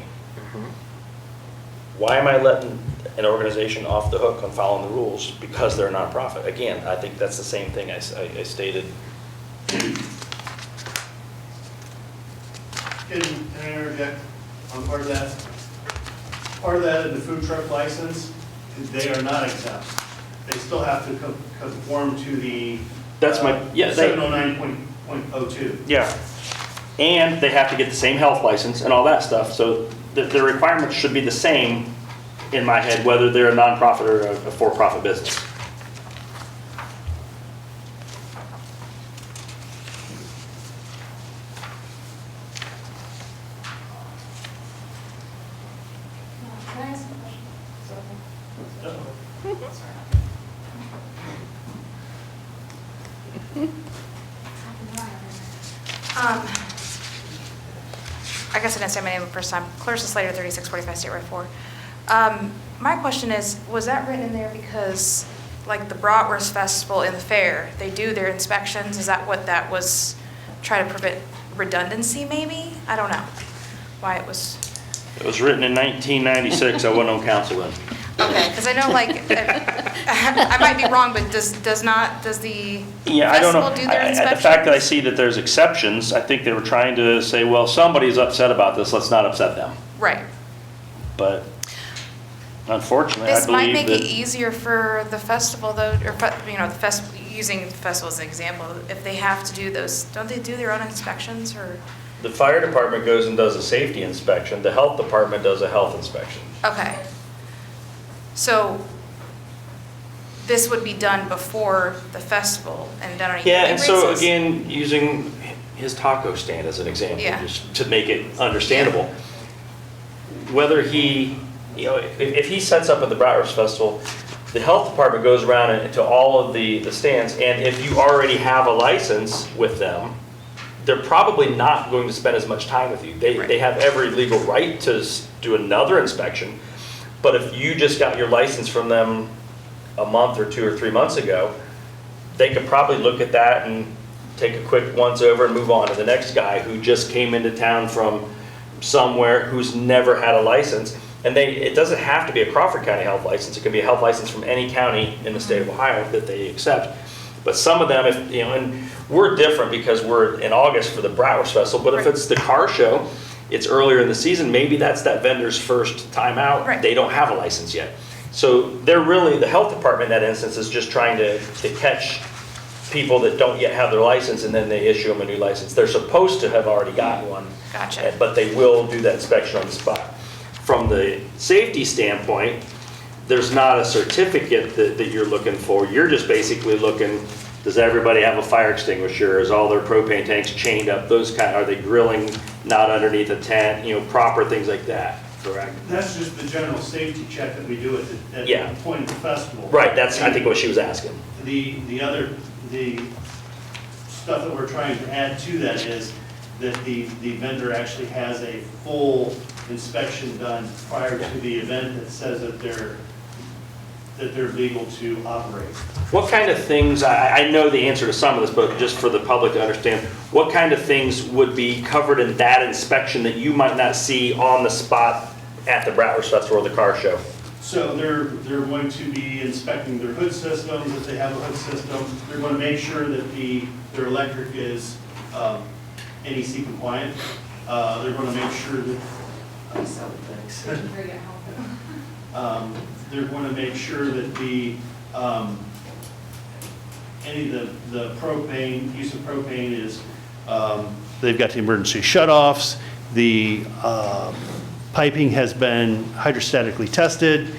Why am I letting an organization off the hook on following the rules? Because they're a nonprofit. Again, I think that's the same thing I stated. Can I interject on part of that? Part of that in the food truck license, they are not exempt. They still have to conform to the That's my, yeah. 709.02. Yeah. And they have to get the same health license and all that stuff. So the requirements should be the same in my head, whether they're a nonprofit or a for-profit business. Can I ask a question? I guess I didn't say my name the first time. Clarissa Slater, 3645 State Road 4. My question is, was that written in there because, like the Bratwurst Festival and the fair, they do their inspections? Is that what that was, try to prevent redundancy maybe? I don't know why it was. It was written in 1996. I wasn't on council then. Okay, because I know like, I might be wrong, but does the Yeah, I don't know. festival do their The inspections? fact that I see that there's exceptions, I think they were trying to say, well, somebody's upset about this, let's not upset them. Right. But unfortunately, I This might believe make it that, easier for the festival though, or, the festival, using the festival as an example, if they have to do those, don't they do their own inspections or? the fire department goes and does a safety inspection, the health department does a health inspection. Okay. So this would be done before the festival and done on a yearly Yeah, and so basis? again, using his taco stand as an example, Yeah. just to make it understandable. Whether he, if he sets up at the Bratwurst Festival, the health department goes around and to all of the stands, and if you already have a license with them, they're probably not going to spend as much time with you. They have every legal right to do another inspection, but if you just got your license from them a month or 2 or 3 months ago, they could probably look at that and take a quick once over and move on to the next guy who just came into town from somewhere who's never had a license. And it doesn't have to be a Crawford County health license. It can be a health license from any county in the state of Ohio that they accept. But some of them, and we're different because we're in August for the Bratwurst Festival, but if it's the car show, it's earlier in the season, maybe that's that vendor's first time out. Right. They don't have a license yet. So they're really, the health department in that instance is just trying to catch people that don't yet have their license, and then they issue them a new license. They're supposed to have already gotten one. Gotcha. But they will do that inspection on the spot. From the safety standpoint, there's not a certificate that you're looking for. You're just basically looking, does everybody have a fire extinguisher? Is all their propane tanks chained up? Are they grilling not underneath a tent? Proper things like that, correct? That's just the general safety check that we do at Yeah. the point of the festival. Right, that's, I think, what she was asking. The stuff that we're trying to add to that is that the vendor actually has a full inspection done prior to the event that says that they're that they're legal to operate. What kind of things, I know the answer to some of this, but just for the public to understand, what kind of things would be covered in that inspection that you might not see on the spot at the Bratwurst Festival or the car show? So they're going to be inspecting their hood systems, if they have a hood system. They're going to make sure that their electric is NEC compliant. They're going to make sure that, thanks. They're going to make sure that any of the propane, use of propane is, they've got the emergency shutoffs, the piping has been hydrostatically tested,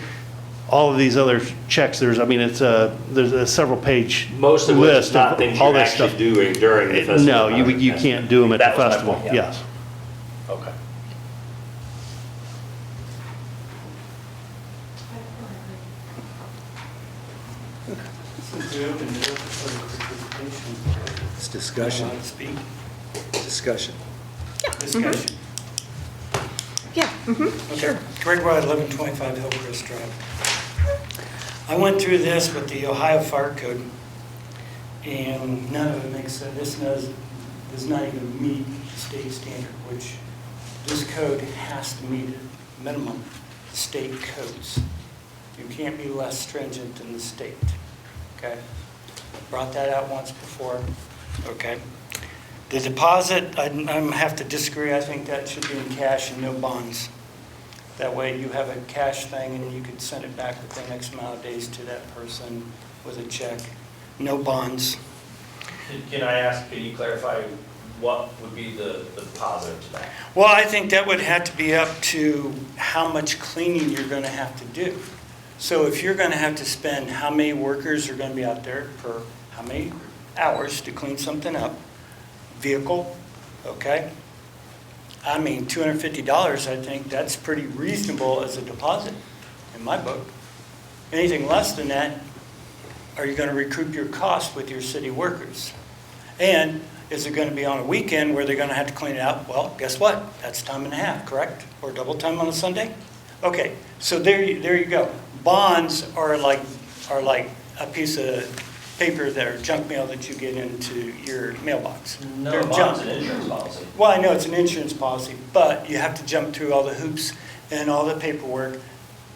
all of these other checks, there's a several page list. Most of which is not things all you're this stuff. actually doing during the festival. No, you can't do them at the That was my festival, point, yeah. yes. Okay. It's discussion. Discussion. Discussion. Yeah, Sure. Greg White, 1125 Hillcrest Drive. I went through this with the Ohio Fire Code, and none of it makes sense. This does not even meet state standard, which this code has to meet minimum state codes. You can't be less stringent than the state, okay? Brought that out once before, okay? The deposit, I have to disagree. I think that should be in cash and no bonds. That way you have a cash thing and you can send it back within X amount of days to that person with a check. No bonds. Can I ask, can you clarify what would be the positive to that? Well, I think that would have to be up to how much cleaning you're going to have to do. So if you're going to have to spend how many workers are going to be out there per how many hours to clean something up, vehicle, okay? I mean, $250, I think that's pretty reasonable as a deposit in my book. Anything less than that, are you going to recoup your cost with your city workers? And is it going to be on a weekend where they're going to have to clean it out? Well, guess what? That's time and a half, correct? Or double time on a Sunday? Okay, so there you go. Bonds are like a piece of paper that are junk mail that you get into your mailbox. No, They're bond's junk. an insurance policy. Well, I know it's an insurance policy, but you have to jump through all the hoops and all the paperwork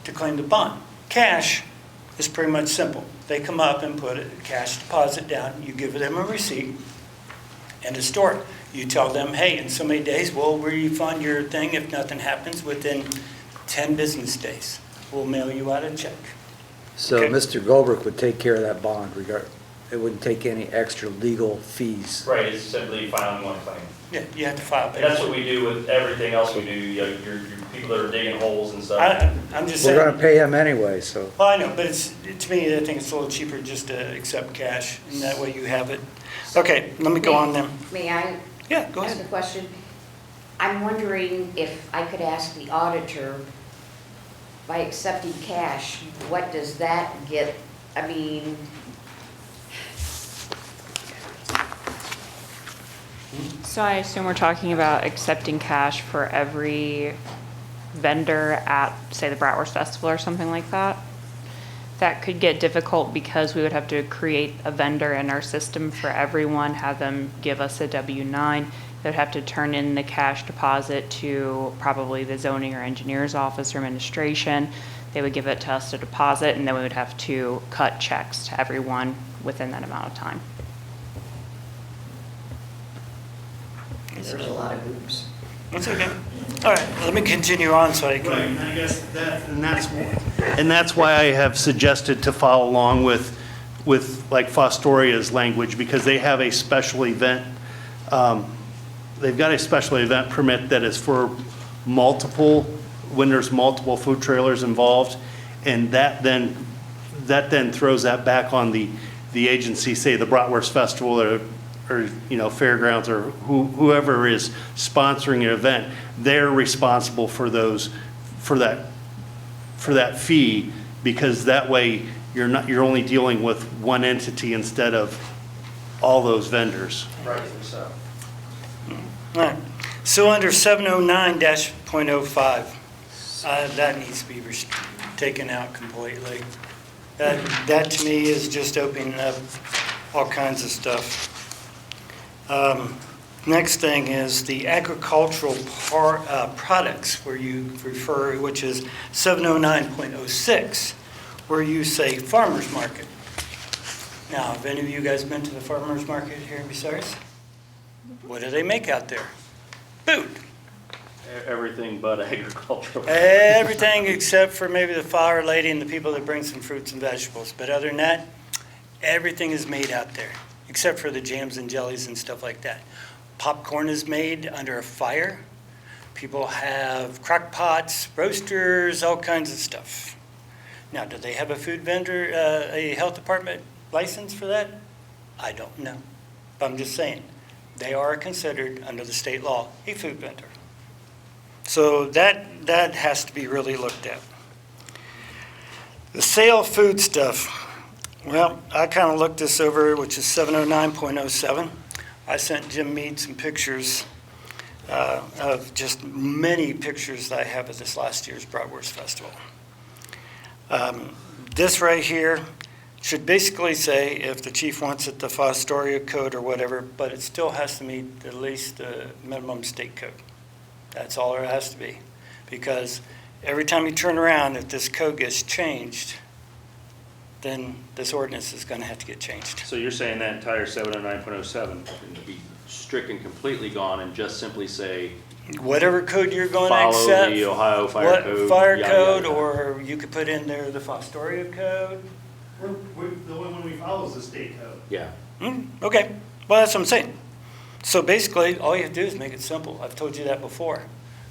to claim the bond. Cash is pretty much simple. They come up and put a cash deposit down. You give them a receipt and a story. You tell them, hey, in so many days, we'll refund your thing if nothing happens within 10 business days. We'll mail you out a check. So Okay. Mr. Goldberg would take care of that bond, it wouldn't take any extra legal fees. Right, it's simply filing one claim. Yeah, you have to file And that's paperwork. what we do with everything else we do, you know, your people that are digging holes and stuff. I'm just We're saying. gonna pay him anyway, so. Well, I know, but to me, I think it's a little cheaper just to accept cash, and that way you have it. Okay, let me go on then. May I Yeah, go ask ahead. a question? I'm wondering if I could ask the auditor, by accepting cash, what does that get? I mean, So I assume we're talking about accepting cash for every vendor at, say, the Bratwurst Festival or something like that? That could get difficult because we would have to create a vendor in our system for everyone, have them give us a W-9. They'd have to turn in the cash deposit to probably the zoning or engineer's office or administration. They would give it to us to deposit, and then we would have to cut checks to everyone within that amount of time. there's a lot of hoops. That's okay. All right, let me continue on so I Right, can, and I guess that's why I have suggested to follow along with like Fostoria's language, because they have a special event, they've got a special event permit that is for multiple, when there's multiple food trailers involved, and that then throws that back on the agency, say the Bratwurst Festival or you know, fairgrounds or whoever is sponsoring an event. They're responsible for that fee, because that way you're only dealing with one entity instead of all those vendors. Right, so. all right. So under 709-.05, that needs to be taken out completely. That to me is just opening up all kinds of stuff. Next thing is the agricultural products where you refer, which is 709.06, where you say farmer's market. Now, have any of you guys been to the farmer's market here in Bucyrus? What do they make out there? Food. Everything but agricultural. Everything except for maybe the flower lady and the people that bring some fruits and vegetables. But other than that, everything is made out there, except for the jams and jellies and stuff like that. Popcorn is made under a fire. People have crock pots, roasters, all kinds of stuff. Now, do they have a food vendor, a health department license for that? I don't know. But I'm just saying, they are considered, under the state law, a food vendor. So that has to be really looked at. The sale of food stuff. Well, I kind of looked this over, which is 709.07. I sent Jim Mead some pictures of just many pictures that I have of this last year's Bratwurst Festival. This right here should basically say, if the chief wants it, the Fostoria code or whatever, but it still has to meet at least the minimum state code. That's all there has to be. Because every time you turn around, if this code gets changed, then this ordinance is going to have to get changed. So you're saying that entire 709.07 can be stricken completely gone and just simply say, whatever code you're going to follow accept. the Ohio Fire Code. Fire yada, code, yada, yada. or you could put in there the Fostoria code. The only one we follow is the state code. Yeah. Okay, well, that's what I'm saying. So basically, all you have to do is make it simple. I've told you that before.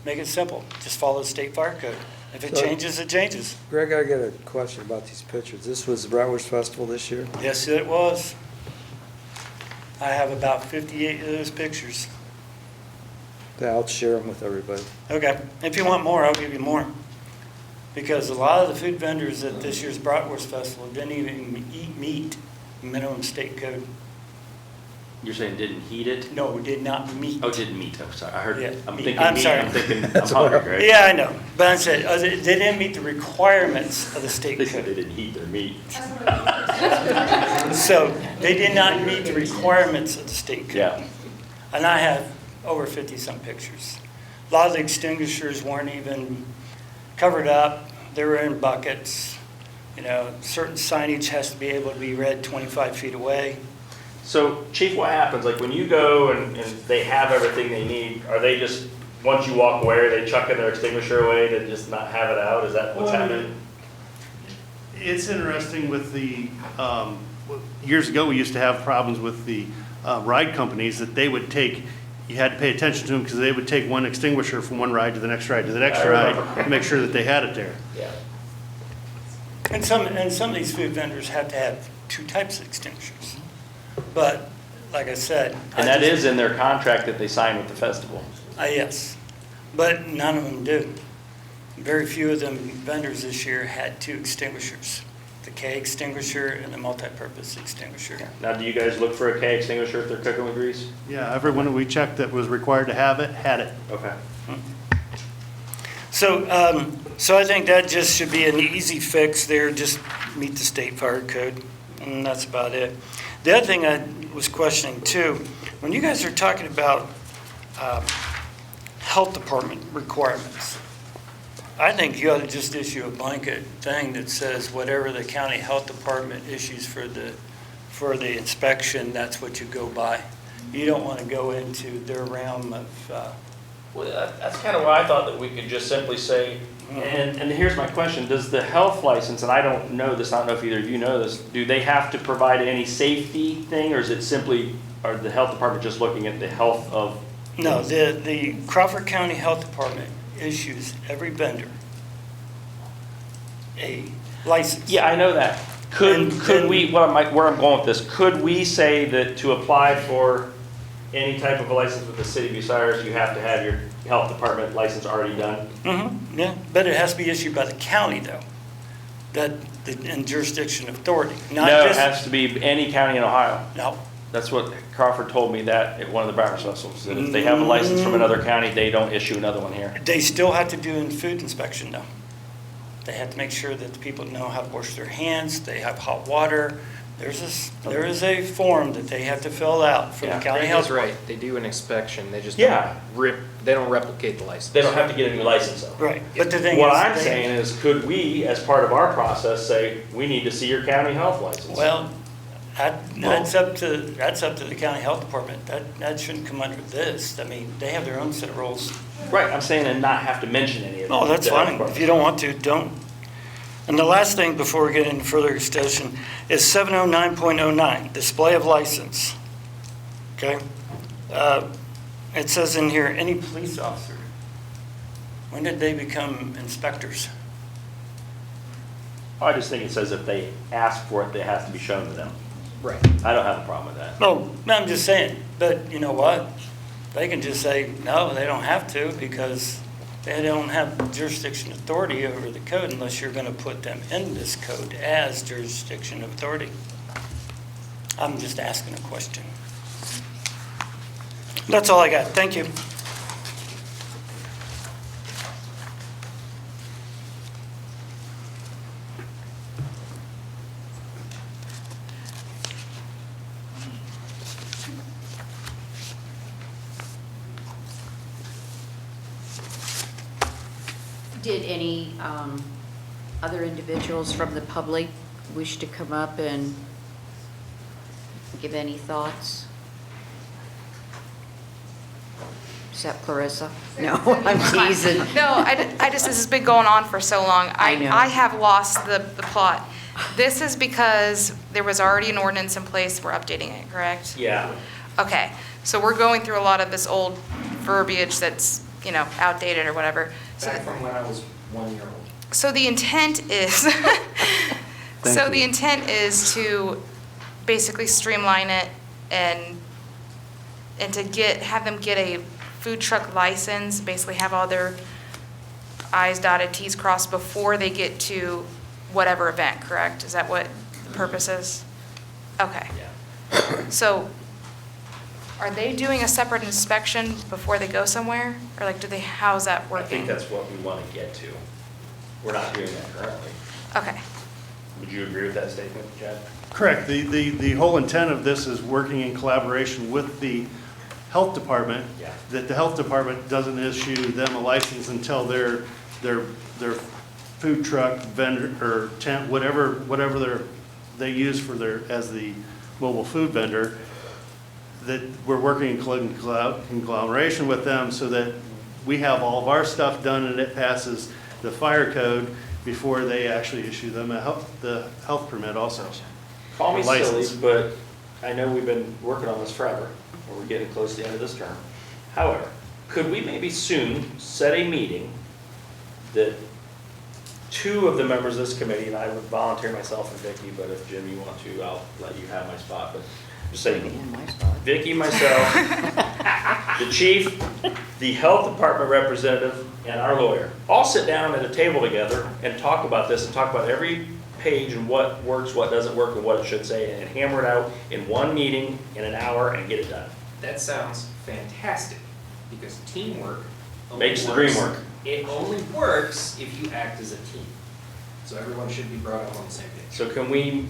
Make it simple. Just follow the state fire code. If it changes, it changes. Greg, I got a question about these pictures. This was the Bratwurst Festival this year? Yes, it was. I have about 58 of those pictures. I'll share them with everybody. Okay, if you want more, I'll give you more. Because a lot of the food vendors at this year's Bratwurst Festival didn't even meet minimum state code. You're saying didn't heat it? No, did not meet. Oh, didn't meet. I'm sorry. I heard. Yeah, I'm meat. thinking I'm meat. sorry. I'm thinking. I'm hungry, right? Yeah, I know. But I said, they didn't meet the requirements of the state They said they code. didn't heat their meat. So they did not meet the requirements of the state code. Yeah. And I have over 50-some pictures. A lot of the extinguishers weren't even covered up. They were in buckets. You know, certain signage has to be able to be read 25 feet away. So, Chief, what happens? Like when you go and they have everything they need, are they just, once you walk away, are they chucking their extinguisher away to just not have it out? Is that what's happening? It's interesting with the, years ago, we used to have problems with the ride companies that they would take, you had to pay attention to them because they would take one extinguisher from one ride to the next ride to the next ride to make sure that they had it there. Yeah. And some of these food vendors have to have two types of extinguishers. But, like I said. And that is in their contract that they sign with the festival. Yes, but none of them do. Very few of them vendors this year had two extinguishers. The K extinguisher and the multi-purpose extinguisher. Now, do you guys look for a K extinguisher if they're cooking with grease? Yeah, everyone that we checked that was required to have it, had it. Okay. So I think that just should be an easy fix there, just meet the state fire code, and that's about it. The other thing I was questioning too, when you guys are talking about health department requirements, I think you ought to just issue a blanket thing that says whatever the county health department issues for the inspection, that's what you go by. You don't want to go into their realm of. Well, that's kind of why I thought that we could just simply say, and here's my question, does the health license, and I don't know this, I don't know if either of you know this, do they have to provide any safety thing, or is it simply, are the health department just looking at the health of? No, the Crawford County Health Department issues every vendor a license. Yeah, I know that. Could we, where I'm going with this, could we say that to apply for any type of a license with the city of Bucyrus, you have to have your health department license already done? Mm-hmm, yeah, but it has to be issued by the county though, in jurisdiction authority, not No, it just. has to be any county in Ohio. No, That's what Crawford told me that at one of the Bratwurst festivals, that if they have a license from another county, they don't issue another one here. they still have to do a food inspection though. They have to make sure that the people know how to wash their hands, they have hot water. There is a form that they have to fill out for the county Randy health. is right. They do an inspection. They just Yeah. they don't replicate the license. They don't have to get a new license though. Right, but the thing is. What I'm they- saying is, could we, as part of our process, say, we need to see your county health license? Well, that's up to the county health department. That shouldn't come under this. I mean, they have their own set of rules. Right, I'm saying and not have to mention any of that. Oh, that's fine. If you don't want to, don't. And the last thing before we get into further discussion is 709.09, display of license. Okay? It says in here, any police officer. When did they become inspectors? I just think it says if they ask for it, it has to be shown to them. Right. I don't have a problem with that. No, I'm just saying, but you know what? They can just say, no, they don't have to because they don't have jurisdiction authority over the code unless you're going to put them in this code as jurisdiction authority. I'm just asking a question. That's all I got. Thank you. Did any other individuals from the public wish to come up and give any thoughts? Except Clarissa? No, I'm teasing. No, I just, this has been going on for so long. I know. I have lost the plot. This is because there was already an ordinance in place, we're updating it, correct? Yeah. Okay, so we're going through a lot of this old verbiage that's, outdated or whatever. So Back from when I was 1 year old. So the intent is, the intent is to basically streamline it and to have them get a food truck license, basically have all their I's dotted, T's crossed before they get to whatever event, correct? Is that what the purpose is? Okay. Yeah. So are they doing a separate inspection before they go somewhere? Or how's that I working? think that's what we want to get to. We're not doing that currently. Okay. Would you agree with that statement, Chad? Correct. The whole intent of this is working in collaboration with the health department. Yeah. That the health department doesn't issue them a license until their food truck vendor or tent, whatever they use for as the mobile food vendor, that we're working in conglomeration with them so that we have all of our stuff done and it passes the fire code before they actually issue them the health permit also. Call me Or license. silly, but I know we've been working on this forever, or we're getting close to the end of this term. However, could we maybe soon set a meeting that 2 of the members of this committee, and I would volunteer myself and Vicki, but if Jim, you want to, I'll let you have my spot, but just say, Vicki, myself, the chief, the health department representative, and our lawyer, all sit down at a table together and talk about this and talk about every page and what works, what doesn't work, and what it should say, and hammer it out in one meeting in an hour and get it done. That sounds fantastic, because teamwork only Makes the dream works- work. It only works if you act as a team. So everyone should be brought up on the same page. So can we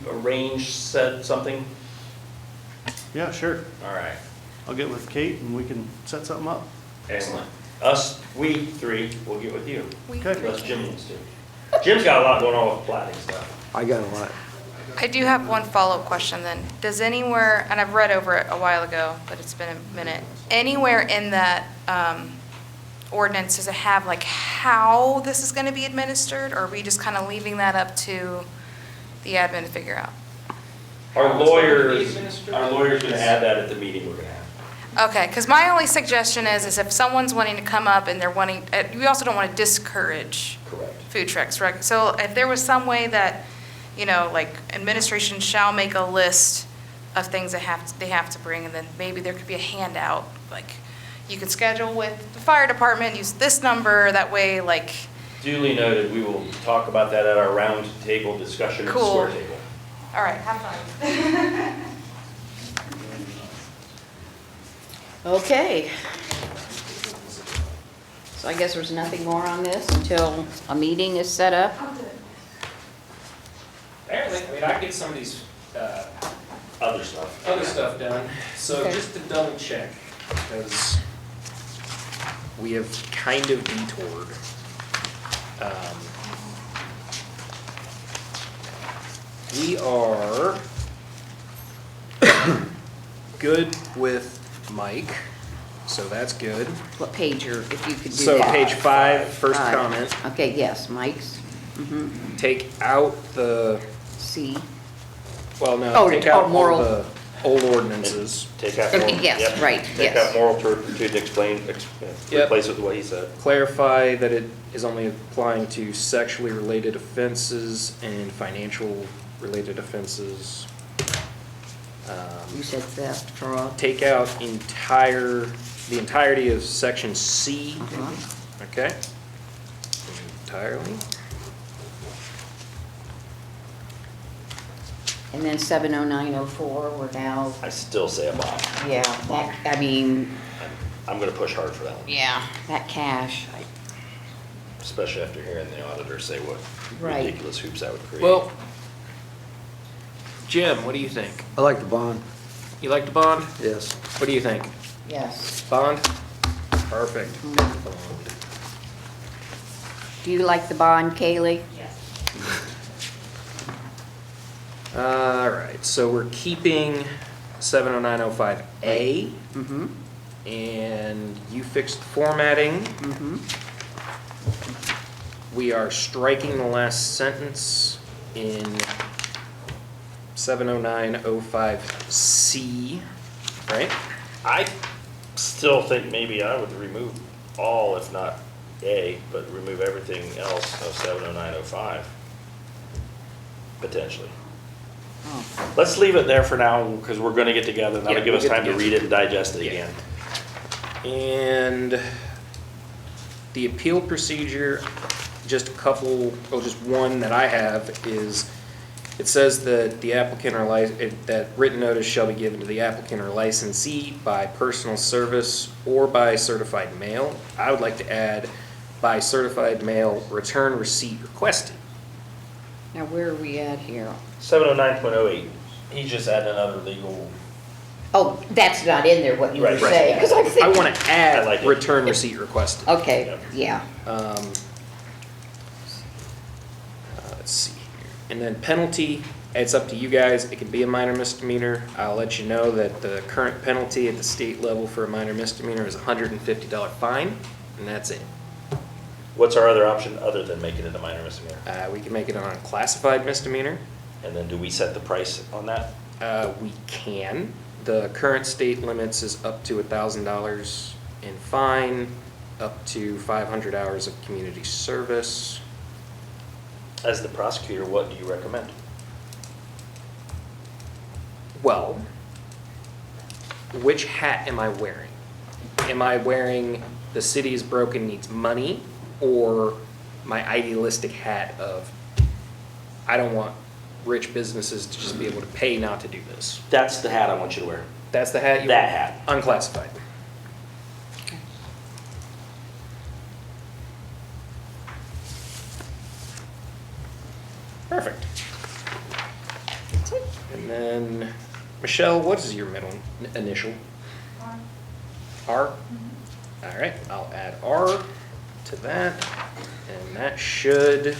set something? Yeah, sure. All right. I'll get with Kate and we can set something up. Excellent. We 3 will get with you. Okay. Unless Jim wants to. Jim's got a lot going on with platting stuff. I got a lot. I do have one follow-up question then. Does anywhere, and I've read over it a while ago, but it's been a minute, anywhere in that ordinance, does it have how this is going to be administered? Or are we just kind of leaving that up to the admin to figure out? Our lawyer's gonna add that at the meeting we're gonna have. Okay, because my only suggestion is if someone's wanting to come up and they're wanting, we also don't want to discourage Correct. food trucks, right? So if there was some way that, administration shall make a list of things they have to bring, and then maybe there could be a handout, you can schedule with the fire department, use this number, that way, Duly noted, we will talk about that at our round table discussion at the Cool. square table. all right, have fun. Okay. So I guess there's nothing more on this until a meeting is set up. Apparently, I mean, I get some of these, Other stuff. other stuff done. So Okay. just to double check, because we have kind of detoured. We are good with Mike, so that's good. What page if you could do So that. page 5, first Five. comment, Okay, yes, Mike's. take out the, C. well, no, Oh, take oh, out all moral. the old ordinances. Take out Okay, moral. yes, yep. right, Take yes. out moral turpitude, explain, Yep. replace it with what he said. Clarify that it is only applying to sexually related offenses and financial related offenses. You said theft, fraud. Take out the entirety of section C, okay? Entirely. And then 70904, we're now, I still say a bond. yeah, that, I mean, I'm gonna push hard for that one, yeah, that cash. especially after hearing the auditor say what Right. ridiculous hoops that would create. Well, Jim, what do you think? I like the bond, You like the bond? yes. What do you think? Yes. Bond? Perfect. Bond. Do you like the bond, Kaylee? All right, so we're keeping 70905A, Mm-hmm, and you fixed the formatting. mm-hmm. We are striking the last sentence in 70905C, right? I still think maybe I would remove all, if not A, but remove everything else of 70905, potentially. Oh, Let's leave it there for now, because we're gonna get together, and that'll Yeah, give we'll us get time to together. read it and digest it Yeah. again. And the appeal procedure, just one that I have is, it says that the applicant or that written notice shall be given to the applicant or licensee by personal service or by certified mail. I would like to add by certified mail, return receipt requested. now where are we at here? 709.08, he's just adding another legal, Oh, that's not in there, what you were Right, right. saying, because I'm I thinking. want to add like it. return receipt requested. Okay, yeah. Let's see here. And then penalty, it's up to you guys. It can be a minor misdemeanor. I'll let you know that the current penalty at the state level for a minor misdemeanor is a $150 fine, and that's it. what's our other option other than making it a minor misdemeanor? We can make it an unclassified misdemeanor. And then do we set the price on that? We can. The current state limits is up to $1,000 in fine, up to 500 hours of community service. As the prosecutor, what do you recommend? Well, which hat am I wearing? Am I wearing the city is broken needs money, or my idealistic hat of I don't want rich businesses to just be able to pay not to do this? That's the hat I want you to wear. That's the hat you That want? hat. Unclassified. Perfect. And then, Michelle, what is your middle initial? R? All right, I'll add R to that, and that should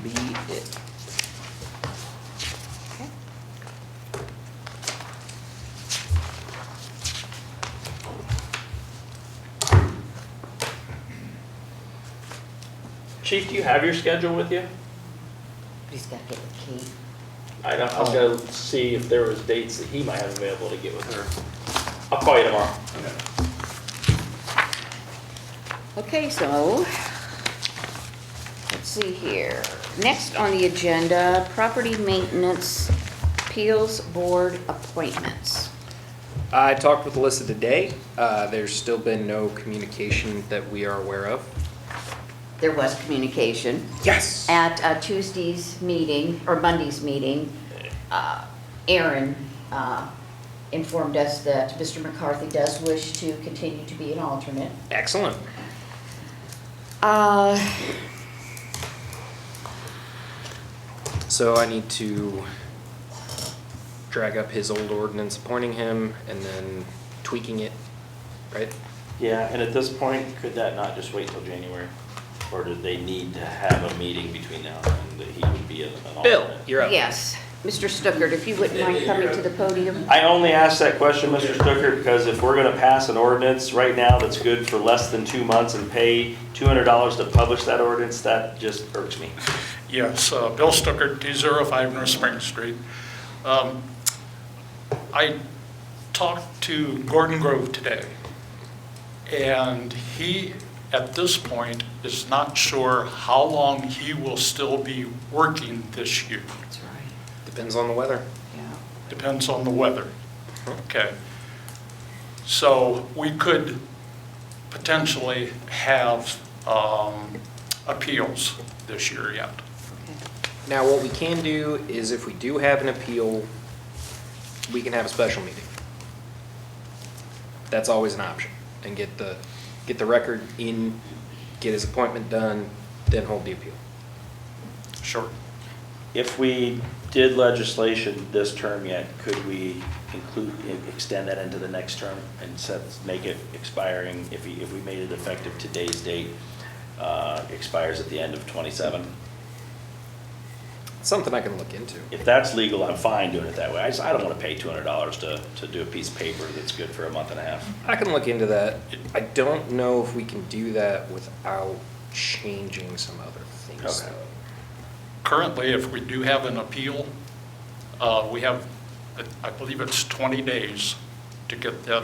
be it. Chief, do you have your schedule with you? He's got to get the key. I was gonna see if there was dates that he might have available to get with her. I'll call you tomorrow. Okay, so, let's see here. Next on the agenda, property maintenance appeals board appointments. I talked with Alyssa today. There's still been no communication that we are aware of. There was communication. Yes. At Tuesday's meeting, or Monday's meeting, Aaron informed us that Mr. McCarthy does wish to continue to be an alternate. Excellent. So I need to drag up his old ordinance appointing him and then tweaking it, right? Yeah, and at this point, could that not just wait till January? Or do they need to have a meeting between now and then that he would be an alternate? Bill, you're up. Yes. Mr. Stuckert, if you wouldn't mind coming to the podium. I only asked that question, Mr. Stuckert, because if we're gonna pass an ordinance right now that's good for less than 2 months and pay $200 to publish that ordinance, that just irks me. Yes, Bill Stuckert, 205 North Spring Street. I talked to Gordon Grove today, and he, at this point, is not sure how long he will still be working this year. That's right. Depends on the weather. Yeah. Depends on the weather. Okay. So we could potentially have appeals this year yet. Now, what we can do is if we do have an appeal, we can have a special meeting. That's always an option. And get the record in, get his appointment done, then hold the appeal. Sure. If we did legislation this term yet, could we extend that into the next term and make it expiring, if we made it effective today's date, expires at the end of '27? Something I can look into. If that's legal, I'm fine doing it that way. I don't want to pay $200 to do a piece of paper that's good for a month and a half. I can look into that. I don't know if we can do that without changing some other things. Okay. Currently, if we do have an appeal, we have, I believe it's 20 days to get that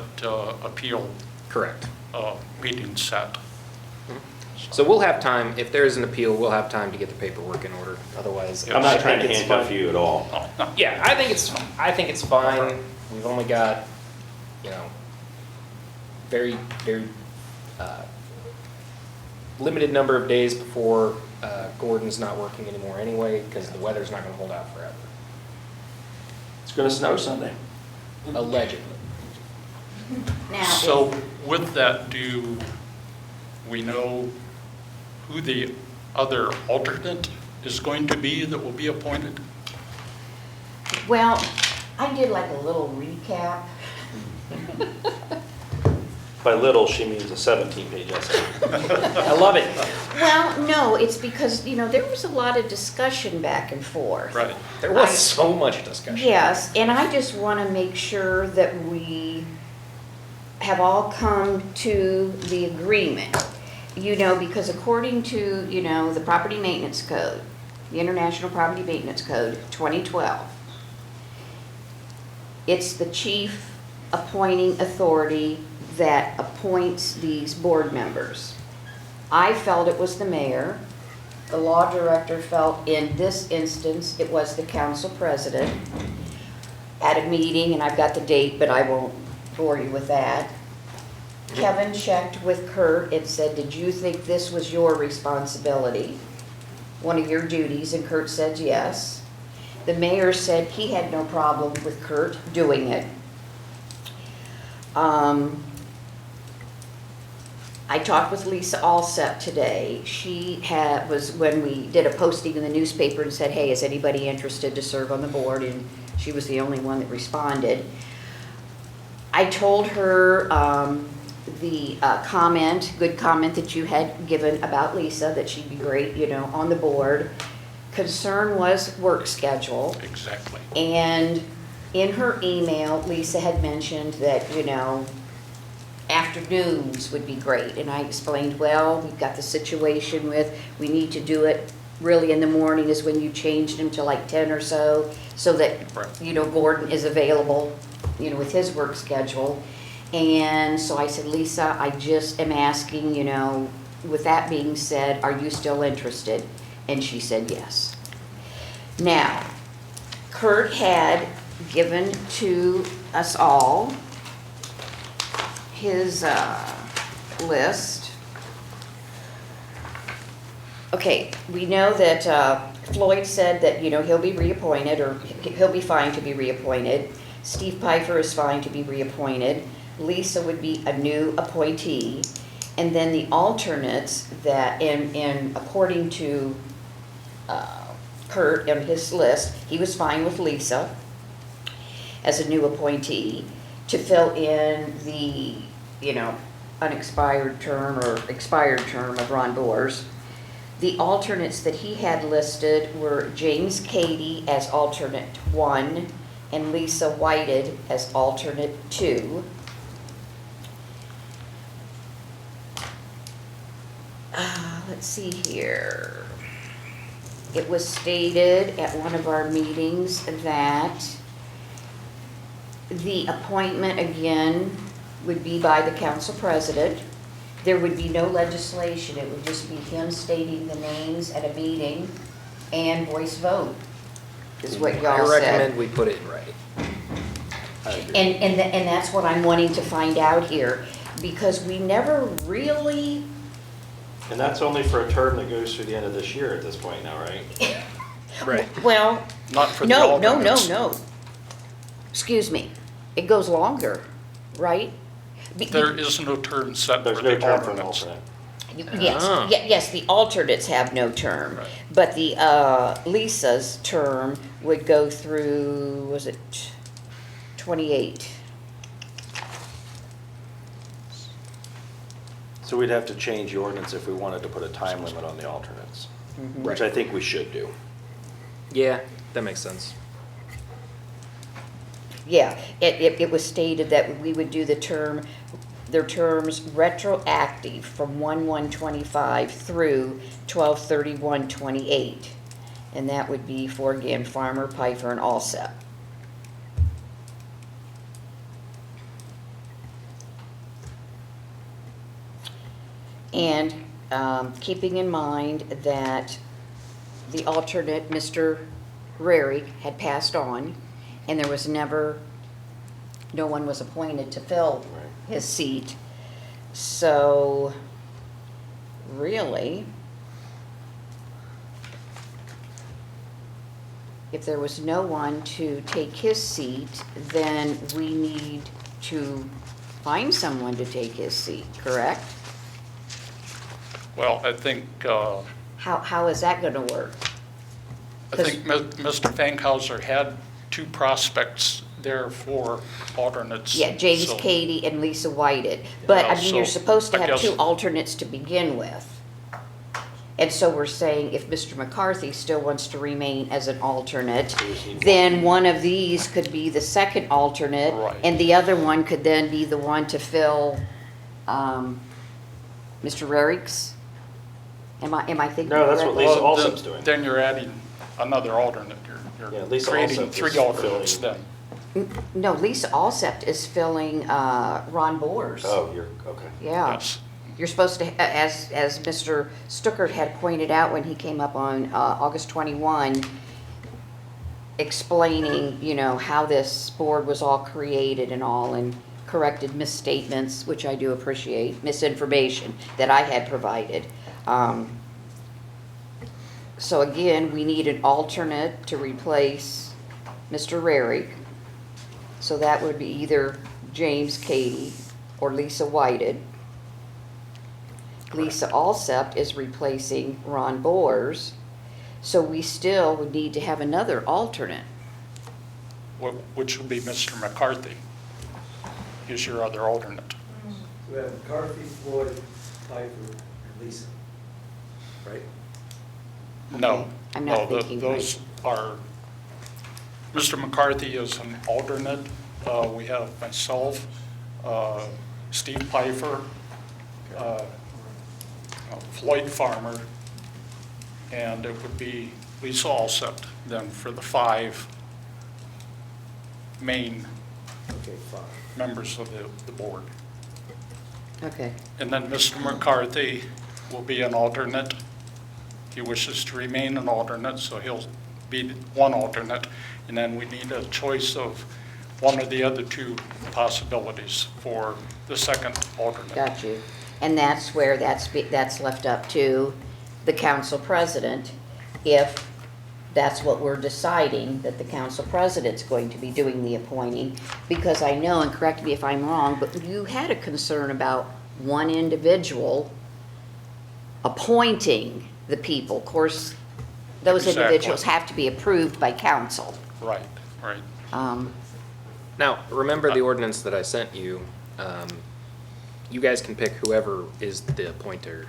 appeal Correct. Meeting set. So we'll have time, if there is an appeal, we'll have time to get the paperwork in order. Otherwise, I'm not trying to it's handcuff fine. you at all. Oh, no. Yeah, I think it's fine. We've only got, very, very limited number of days before Gordon's not working anymore anyway, because the weather's not gonna hold out forever. It's gonna snow Sunday. Allegedly. Now, So with that, do we know who the other alternate is going to be that will be appointed? well, I did like a little recap. By little, she means a 17-page essay. I love it. Well, no, it's because, there was a lot of discussion back and forth. Right. There was so much discussion. Yes, and I just want to make sure that we have all come to the agreement, because according to, the Property Maintenance Code, the International Property Maintenance Code, 2012, it's the chief appointing authority that appoints these board members. I felt it was the mayor. The law director felt in this instance it was the council president at a meeting, and I've got the date, but I won't bore you with that. Kevin checked with Kurt and said, did you think this was your responsibility, one of your duties? And Kurt said yes. The mayor said he had no problem with Kurt doing it. I talked with Lisa Allsep today. She was, when we did a posting in the newspaper and said, hey, is anybody interested to serve on the board? And she was the only one that responded. I told her the good comment that you had given about Lisa, that she'd be great, on the board. Concern was work schedule. Exactly. And in her email, Lisa had mentioned that, afternoons would be great. And I explained, well, we've got the situation with, we need to do it really in the morning is when you changed him to like 10 or so that, Right. Gordon is available, with his work schedule. And so I said, Lisa, I just am asking, with that being said, are you still interested? And she said yes. Now, Kurt had given to us all his list. Okay, we know that Floyd said that, he'll be reappointed, or he'll be fine to be reappointed. Steve Pfeiffer is fine to be reappointed. Lisa would be a new appointee. And then the alternates that, and according to Kurt on his list, he was fine with Lisa as a new appointee to fill in the, unexpired term or expired term of Ron Boers. The alternates that he had listed were James Cady as alternate 1 and Lisa Whited as alternate 2. Let's see here. It was stated at one of our meetings that the appointment again would be by the council president. There would be no legislation. It would just be him stating the names at a meeting and voice vote, is what y'all I said. recommend we put it in writing. And that's what I'm wanting to find out here, because we never really, And that's only for a term that goes through the end of this year at this point now, right? Right. well, Not for the no. alternates. Excuse me, it goes longer, right? There is no term set for There's no the term for an alternates. alternate. Yes, Ah. yes, the alternates have no term, Right. but the, Lisa's term would go through, was it 28? So we'd have to change the ordinance if we wanted to put a time limit on the alternates, which I think we should do. Yeah, that makes sense. Yeah, it was stated that we would do their terms retroactive from 1/1/25 through 12/31/28. And that would be for, again, Farmer, Pfeiffer, and Alsep. And keeping in mind that the alternate, Mr. Rarick, had passed on, and there was no one was appointed to fill his seat. So, really, if there was no one to take his seat, then we need to find someone to take his seat, correct? Well, I think How is that gonna work? Mr. Fankhauser had 2 prospects there for alternates. Yeah, James so- Cady and Lisa Whited. But, I Yeah, mean, you're so supposed to I have guess- 2 alternates to begin with. And so we're saying if Mr. McCarthy still wants to remain as an alternate, then one of these could be the second alternate. Right. And the other one could then be the one to fill, Mr. Rarick's? Am I thinking No, that's what correctly? Lisa Well, Alsop's then- doing. Then you're adding another alternate. Yeah, You're Lisa creating Alsop is 3 alternates filling- then. No, Lisa Alsept is filling, Ron Boers. Oh, you're, okay. Yeah. Yes. You're supposed to, as Mr. Stuckert had pointed out when he came up on August 21, explaining, how this board was all created and all, and corrected misstatements, which I do appreciate, misinformation that I had provided. So again, we need an alternate to replace Mr. Rarick. So that would be either James Cady or Lisa Whited. Lisa Alsept is replacing Ron Boers, so we still would need to have another alternate. Which would be Mr. McCarthy. Is your other alternate. We have McCarthy, Floyd, Pfeiffer, and Lisa, right? No. I'm not no, thinking those are, Mr. McCarthy is an alternate. We have myself, Steve Pfeiffer, Floyd Farmer, and it would be Lisa Alsept then for the 5 main Okay, fine. members of the board. Okay. And then Mr. McCarthy will be an alternate. He wishes to remain an alternate, so he'll be one alternate. And then we need a choice of one of the other 2 possibilities for the second alternate. Got you. And that's where that's left up to the council president, if that's what we're deciding, that the council president's going to be doing the appointing. Because I know, and correct me if I'm wrong, but you had a concern about one individual appointing the people. Of course, those Exactly. individuals have to be approved by council. Right, right. Now, remember the ordinance that I sent you. You guys can pick whoever is the appointer.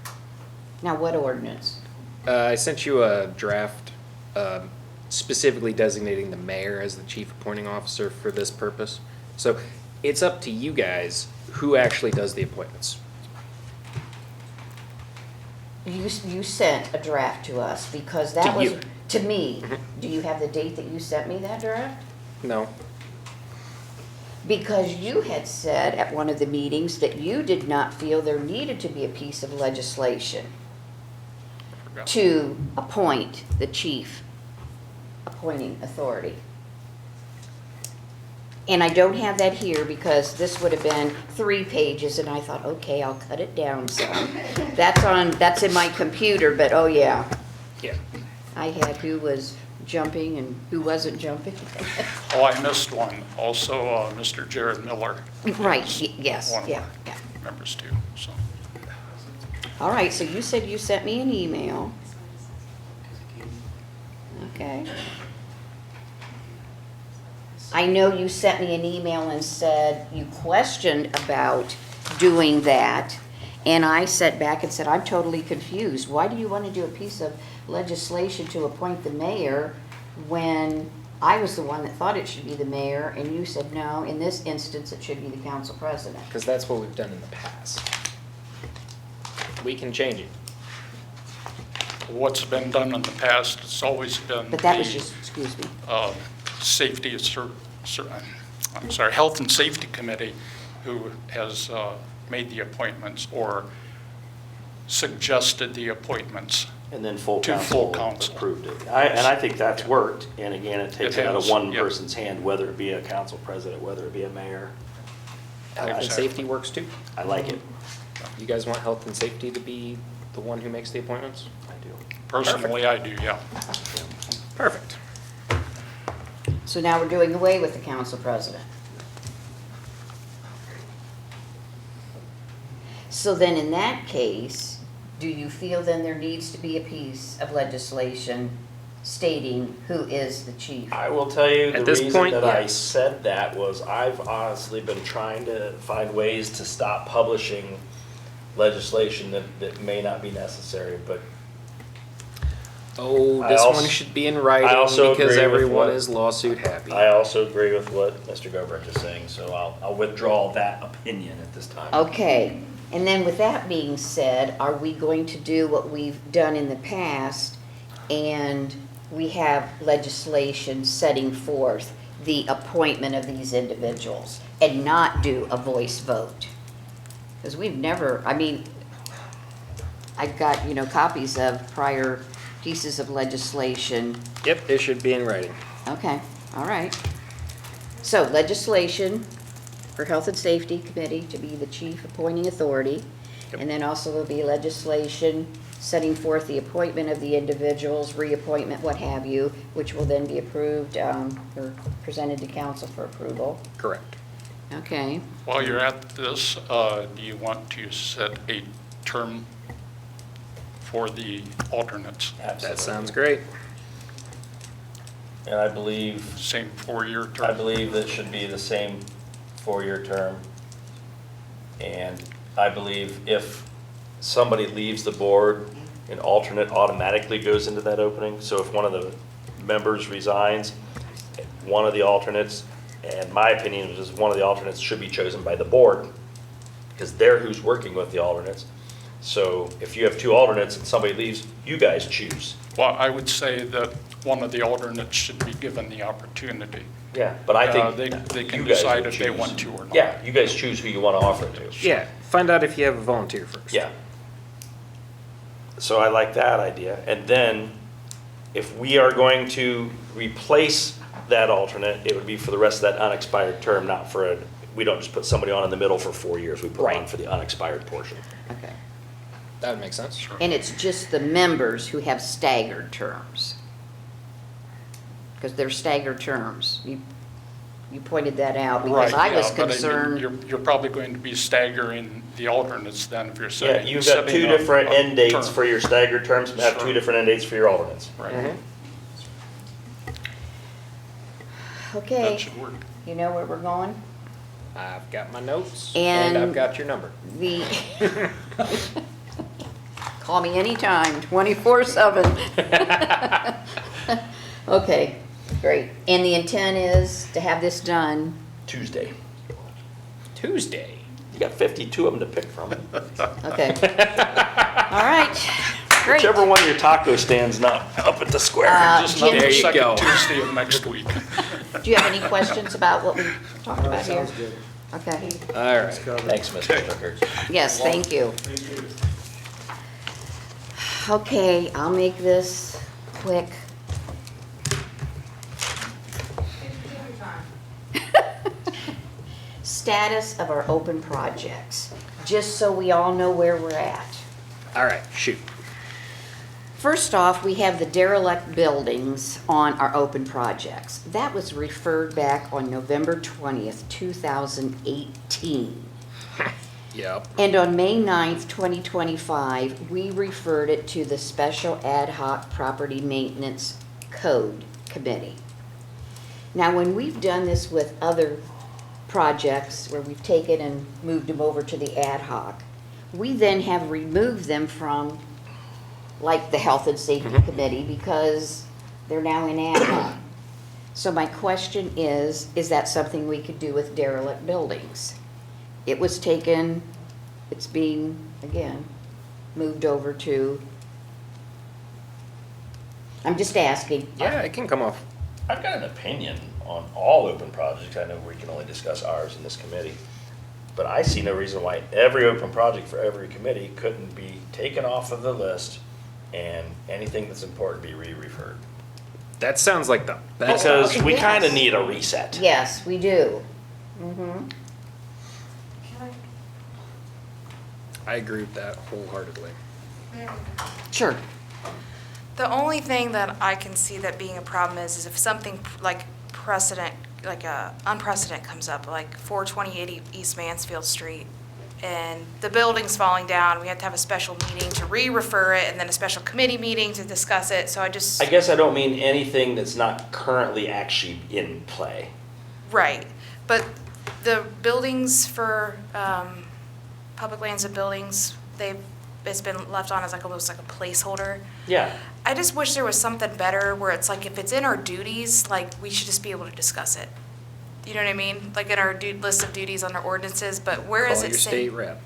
Now, what ordinance? I sent you a draft specifically designating the mayor as the chief appointing officer for this purpose. So it's up to you guys who actually does the appointments. You sent a draft to us because that To was, you. to me. Do you have the date that you sent me that draft? No. Because you had said at one of the meetings that you did not feel there needed to be a piece of legislation to appoint the chief appointing authority. And I don't have that here because this would have been 3 pages, and I thought, okay, I'll cut it down some. That's in my computer, but oh yeah. Yeah. I had who was jumping and who wasn't jumping. Oh, I missed one. Also, Mr. Jared Miller. Right, yes, One of yeah, our yeah. members too, so. All right, so you said you sent me an email. Okay. I know you sent me an email and said you questioned about doing that, and I sat back and said, I'm totally confused. Why do you want to do a piece of legislation to appoint the mayor when I was the one that thought it should be the mayor, and you said, no, in this instance, it should be the council president? Because that's what we've done in the past. We can change it. What's been done in the past, it's always been But that was the, just, excuse me. safety, I'm sorry, Health and Safety Committee who has made the appointments or suggested the appointments. And then full To full council council. approved it. And I think that's worked. And again, it takes It it out of has, one yeah. person's hand, whether it be a council president, whether it be a mayor. Health and Exactly. safety works too. I like it. You guys want health and safety to be the one who makes the appointments? I do. Personally, I do, yeah. Perfect. So now we're doing away with the council president. So then in that case, do you feel then there needs to be a piece of legislation stating who is the chief? I will tell you, the At this reason point, that I yes. said that was I've honestly been trying to find ways to stop publishing legislation that may not be necessary, but Oh, I this also- one should be in writing I also because agree with everyone what- is lawsuit happy. I also agree with what Mr. Gobrich is saying, so I'll withdraw that opinion at this time. Okay, and then with that being said, are we going to do what we've done in the past and we have legislation setting forth the appointment of these individuals and not do a voice vote? Because we've never, I mean, I've got, copies of prior pieces of legislation. Yep, it should be in writing. Okay, all right. So legislation for Health and Safety Committee to be the chief appointing authority. Yep. And then also there'll be legislation setting forth the appointment of the individuals, reappointment, what have you, which will then be approved or presented to council for approval. Correct. Okay. While you're at this, do you want to set a term for the alternates? That sounds great. And I believe, Same 4-year term? I believe that should be the same 4-year term. And I believe if somebody leaves the board, an alternate automatically goes into that opening. So if one of the members resigns, one of the alternates, and my opinion is one of the alternates should be chosen by the board, because they're who's working with the alternates. So if you have 2 alternates and somebody leaves, you guys choose. Well, I would say that one of the alternates should be given the opportunity. Yeah, but I think They can you guys decide would if they choose. want to or not. Yeah, you guys choose who you want to offer it to. Yeah, find out if you have a volunteer first. Yeah. So I like that idea. And then if we are going to replace that alternate, it would be for the rest of that unexpired term, not for we don't just put somebody on in the middle for 4 years. We put on for the unexpired portion. Okay. That would make sense. And it's just the members who have staggered terms. Because they're staggered terms. you pointed that out, Right, because I was yeah, but I mean, concerned. You're probably going to be staggering the alternates then if you're Yeah, setting. you've got two setting a- different a end dates term. for your staggered terms, and have Sure. two different end dates for your alternates. Right, Okay, that should work. you know where we're going? I've got my notes And- and I've got your number. The, call me anytime, 24/7. Okay, great. And the intent is to have this done, Tuesday. Tuesday. You got 52 of them to pick from. okay. All right, great. Whichever one of your taco stands not up at the square. Just not Jim- the There you second go. Tuesday of next week. Do you have any questions about what we talked about here? Sounds good. Okay, All right. Thanks, Mr. Stuckert. yes, thank you. Okay, I'll make this quick. Status of our open projects, just so we all know where we're at. All right, shoot. First off, we have the derelict buildings on our open projects. That was referred back on November 20th, 2018. Yep. And on May 9th, 2025, we referred it to the Special Ad Hoc Property Maintenance Code Committee. Now, when we've done this with other projects where we've taken and moved them over to the ad hoc, we then have removed them from, like, the Health and Safety Committee because they're now in ad hoc. So my question is that something we could do with derelict buildings? It was taken, it's being, again, moved over to, I'm just asking. Yeah, it can come off. I've got an opinion on all open projects. I know we can only discuss ours in this committee. But I see no reason why every open project for every committee couldn't be taken off of the list and anything that's important be re-referred. That sounds like the best. Because we Yes. kind of need a reset. Yes, we do. Mm-hmm. I agree with that wholeheartedly. Sure. The only thing that I can see that being a problem is if something like precedent, like unprecedented comes up, like 42080 East Mansfield Street, and the building's falling down, we have to have a special meeting to re-refer it, and then a special committee meeting to discuss it, so I just. I guess I don't mean anything that's not currently actually in play. Right, but the buildings for public lands and buildings, it's been left on as like almost like a placeholder. Yeah. I just wish there was something better where it's like if it's in our duties, like we should just be able to discuss it. You know what I mean? Like in our list of duties on our ordinances, but where is Call it your saying? state rep.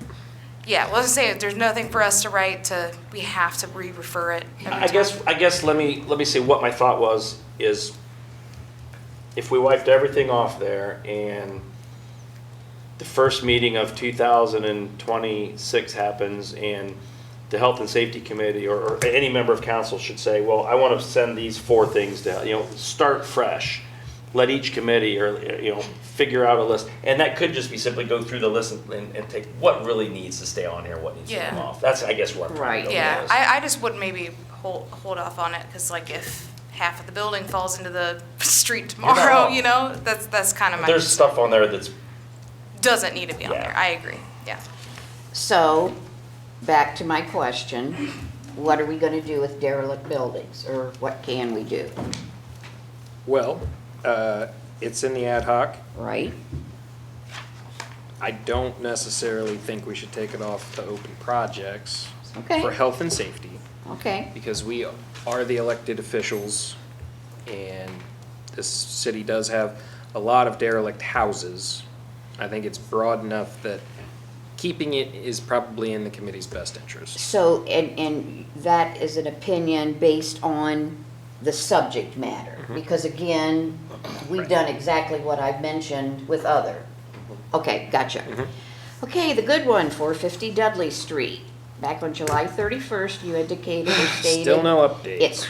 Yeah, well, I was saying, there's nothing for us to write to, we have to re-refer it every I time. guess let me say what my thought was is if we wiped everything off there and the first meeting of 2026 happens and the Health and Safety Committee or any member of council should say, well, I want to send these 4 things to, start fresh. Let each committee or, figure out a list. And that could just be simply go through the list and take what really needs to stay on here, what needs to come Yeah. off. That's, I guess, where I'm trying to go with Yeah, this. I just would maybe hold off on it, because like if half of the building falls into the street tomorrow, wrong. that's kind of my. There's stuff on there that's, Doesn't need to be on Yeah. there, I agree, yeah. So, back to my question, what are we gonna do with derelict buildings, or what can we do, Well, it's in the ad hoc. right? I don't necessarily think we should take it off the open projects Okay. for health and safety, Okay, because we are the elected officials, and this city does have a lot of derelict houses. I think it's broad enough that keeping it is probably in the committee's best interest. so, and that is an opinion based on the subject matter, because again, we've Right. done exactly what I've mentioned with other. Okay, gotcha. Okay, the good one, 450 Dudley Street. Back on July 31st, you indicated or stated. Still no updates.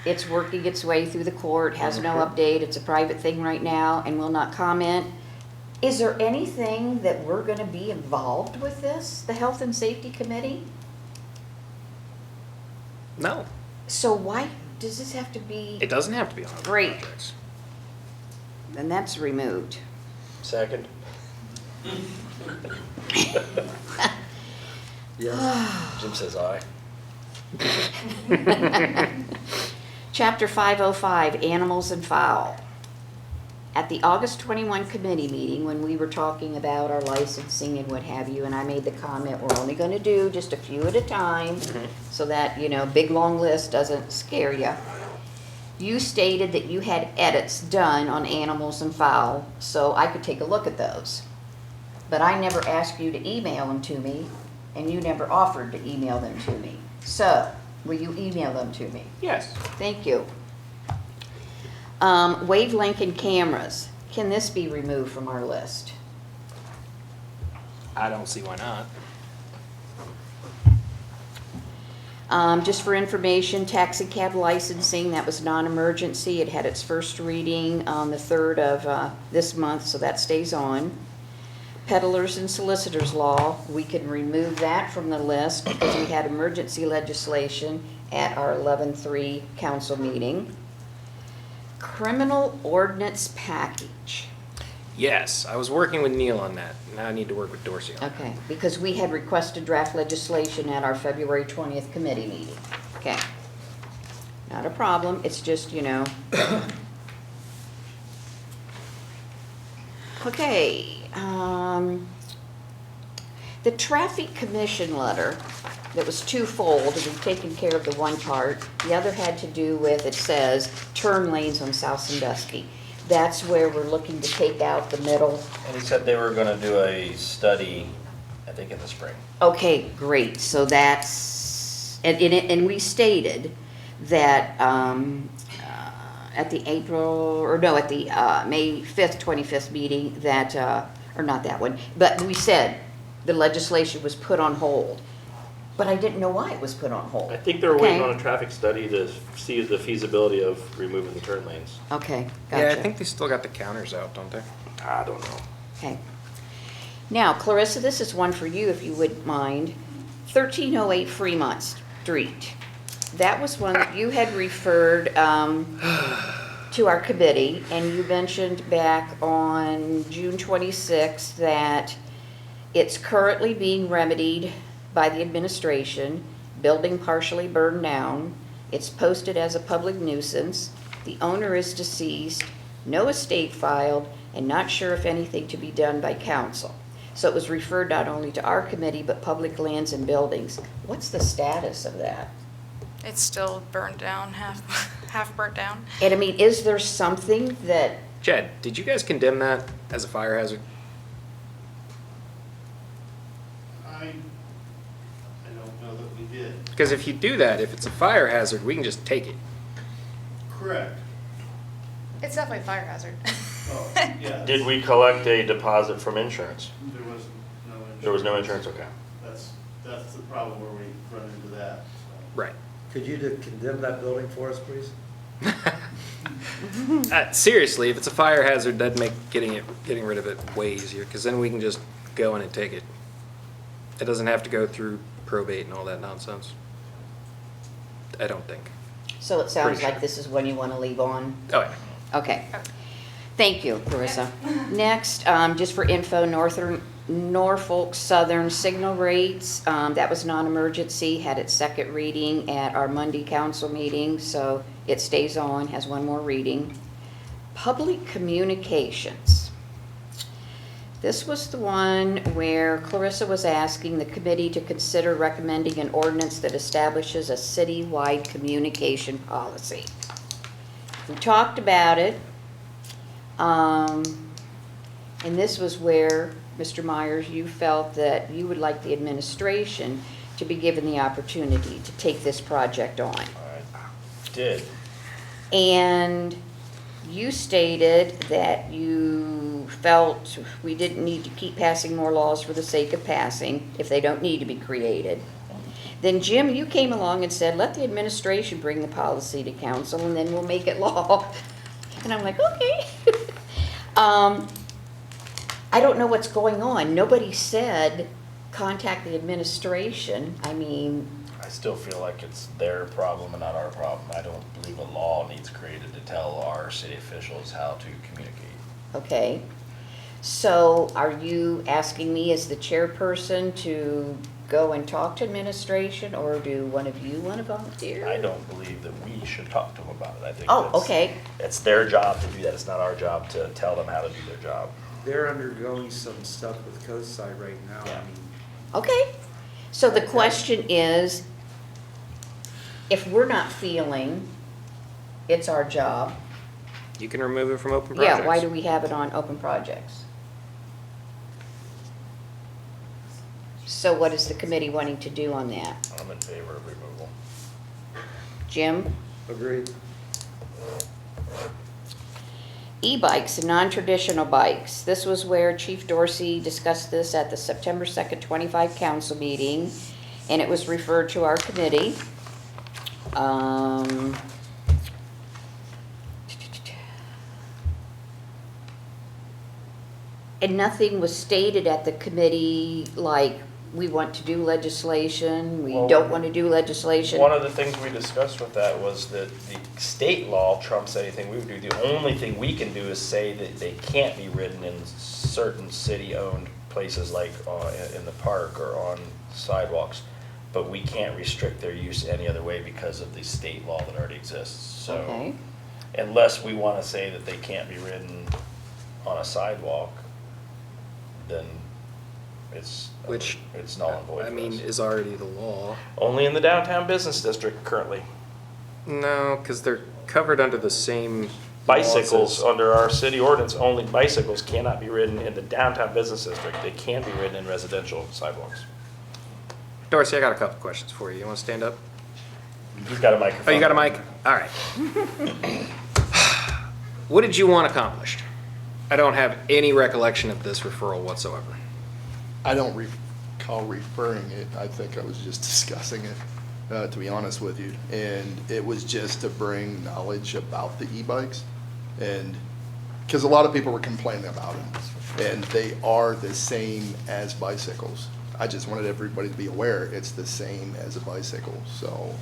It's working its way through the court, has no update, it's a private thing right now, and will not comment. Is there anything that we're gonna be involved with this, the Health and Safety Committee? No, So why does this have to be? it doesn't have to be on other Great. projects. then that's removed. Second? Jim says aye. Chapter 505, Animals and Fowl. At the August 21 committee meeting, when we were talking about our licensing and what have you, and I made the comment, we're only going to do just a few at a time, so that, you know, big long list doesn't scare you. You stated that you had edits done on animals and fowl, so I could take a look at those. But I never asked you to email them to me, and you never offered to email them to me. So, will you email them to me? Yes. Thank you. Wavelength and cameras. Can this be removed from our list? I don't see why not. Just for information, taxi cab licensing, that was non-emergency. It had its first reading on the 3rd of this month, so that stays on. Peddlers and solicitors law, we can remove that from the list because we had emergency legislation at our 11/3 council meeting. Criminal ordinance package. Yes, I was working with Neil on that. Now I need to work with Dorsey on that. Okay, because we had requested draft legislation at our February 20th committee meeting. Okay. Not a problem, it's just, you know. Okay, the traffic commission letter that was twofold, we've taken care of the one part. The other had to do with, it says, turn lanes on South Sandusky. That's where we're looking to take out the middle. And he said they were gonna do a study, I think in the spring. Okay, great, so that's, and we stated that at the at the May 5th, 25th meeting that, or not that one, but we said the legislation was put on hold. But I didn't know why it was put on hold. I think they were waiting Okay. on a traffic study to see the feasibility of removing the turn lanes. Okay, gotcha. Yeah, I think they still got the counters out, don't they? I don't know. Okay. Now, Clarissa, this is one for you, if you wouldn't mind. 1308 Fremont Street. That was one that you had referred to our committee, and you mentioned back on June 26th that it's currently being remedied by the administration, building partially burned down. It's posted as a public nuisance. The owner is deceased, no estate filed, and not sure if anything to be done by council. So it was referred not only to our committee, but Public Lands and Buildings. What's the status of that? It's still burned down, half burnt down. And I mean, is there something that, Chad, did you guys condemn that as a fire hazard? I don't know that we did. Because if you do that, if it's a fire hazard, we can just take it. Correct. It's definitely a fire hazard. Oh, yeah. Did we collect a deposit from insurance? There was no insurance. There was no insurance, okay. That's the problem where we run into that. so. Right. Could you condemn that building for us, please? Seriously, if it's a fire hazard, that'd make getting rid of it way easier, because then we can just go in and take it. It doesn't have to go through probate and all that nonsense. I don't think. so it sounds Pretty like sure. this is one you want to leave on? Oh, yeah. Okay. Thank you, Clarissa. Next, just for info, Norfolk Southern signal rates, that was non-emergency, had its second reading at our Monday council meeting, so it stays on, has one more reading. Public communications. This was the one where Clarissa was asking the committee to consider recommending an ordinance that establishes a citywide communication policy. We talked about it. And this was where, Mr. Myers, you felt that you would like the administration to be given the opportunity to take this project on. I did. And you stated that you felt we didn't need to keep passing more laws for the sake of passing if they don't need to be created. Then Jim, you came along and said, let the administration bring the policy to council and then we'll make it law. And I'm like, okay. I don't know what's going on. Nobody said contact the administration. I mean, I still feel like it's their problem and not our problem. I don't believe a law needs created to tell our city officials how to communicate. Okay. So are you asking me as the chairperson to go and talk to administration, or do one of you want to volunteer? I don't believe that we should talk to them about it. I think Oh, that's- okay. It's their job to do that. It's not our job to tell them how to do their job. They're undergoing some stuff with Coastside right now. Yeah. I mean, Okay. So the question is, if we're not feeling it's our job, You can remove it from open projects. yeah, why do we have it on open projects? So what is the committee wanting to do on that? I'm in favor of removal. Jim? agreed. E-bikes and non-traditional bikes. This was where Chief Dorsey discussed this at the September 2nd, 25 council meeting, and it was referred to our committee. And nothing was stated at the committee like, we want to do legislation, we Well, don't want to do legislation. One of the things we discussed with that was that the state law trumps anything we would do. The only thing we can do is say that they can't be ridden in certain city-owned places like in the park or on sidewalks. But we can't restrict their use any other way because of the state law that already exists. So Okay. unless we want to say that they can't be ridden on a sidewalk, then it's null and void I for mean, us. is already the law. Only in the downtown business district currently. No, because they're covered under the same laws Bicycles, as- under our city ordinance, only bicycles cannot be ridden in the downtown business district. They can be ridden in residential sidewalks. Dorsey, I got a couple questions for you. You want to stand up? He's got a microphone. Oh, you got a mic? All right. What did you want accomplished? I don't have any recollection of this referral whatsoever. I don't recall referring it. I think I was just discussing it, to be honest with you. And it was just to bring knowledge about the e-bikes. And, because a lot of people were complaining about them. And they are the same as bicycles. I just wanted everybody to be aware it's the same as a bicycle. So,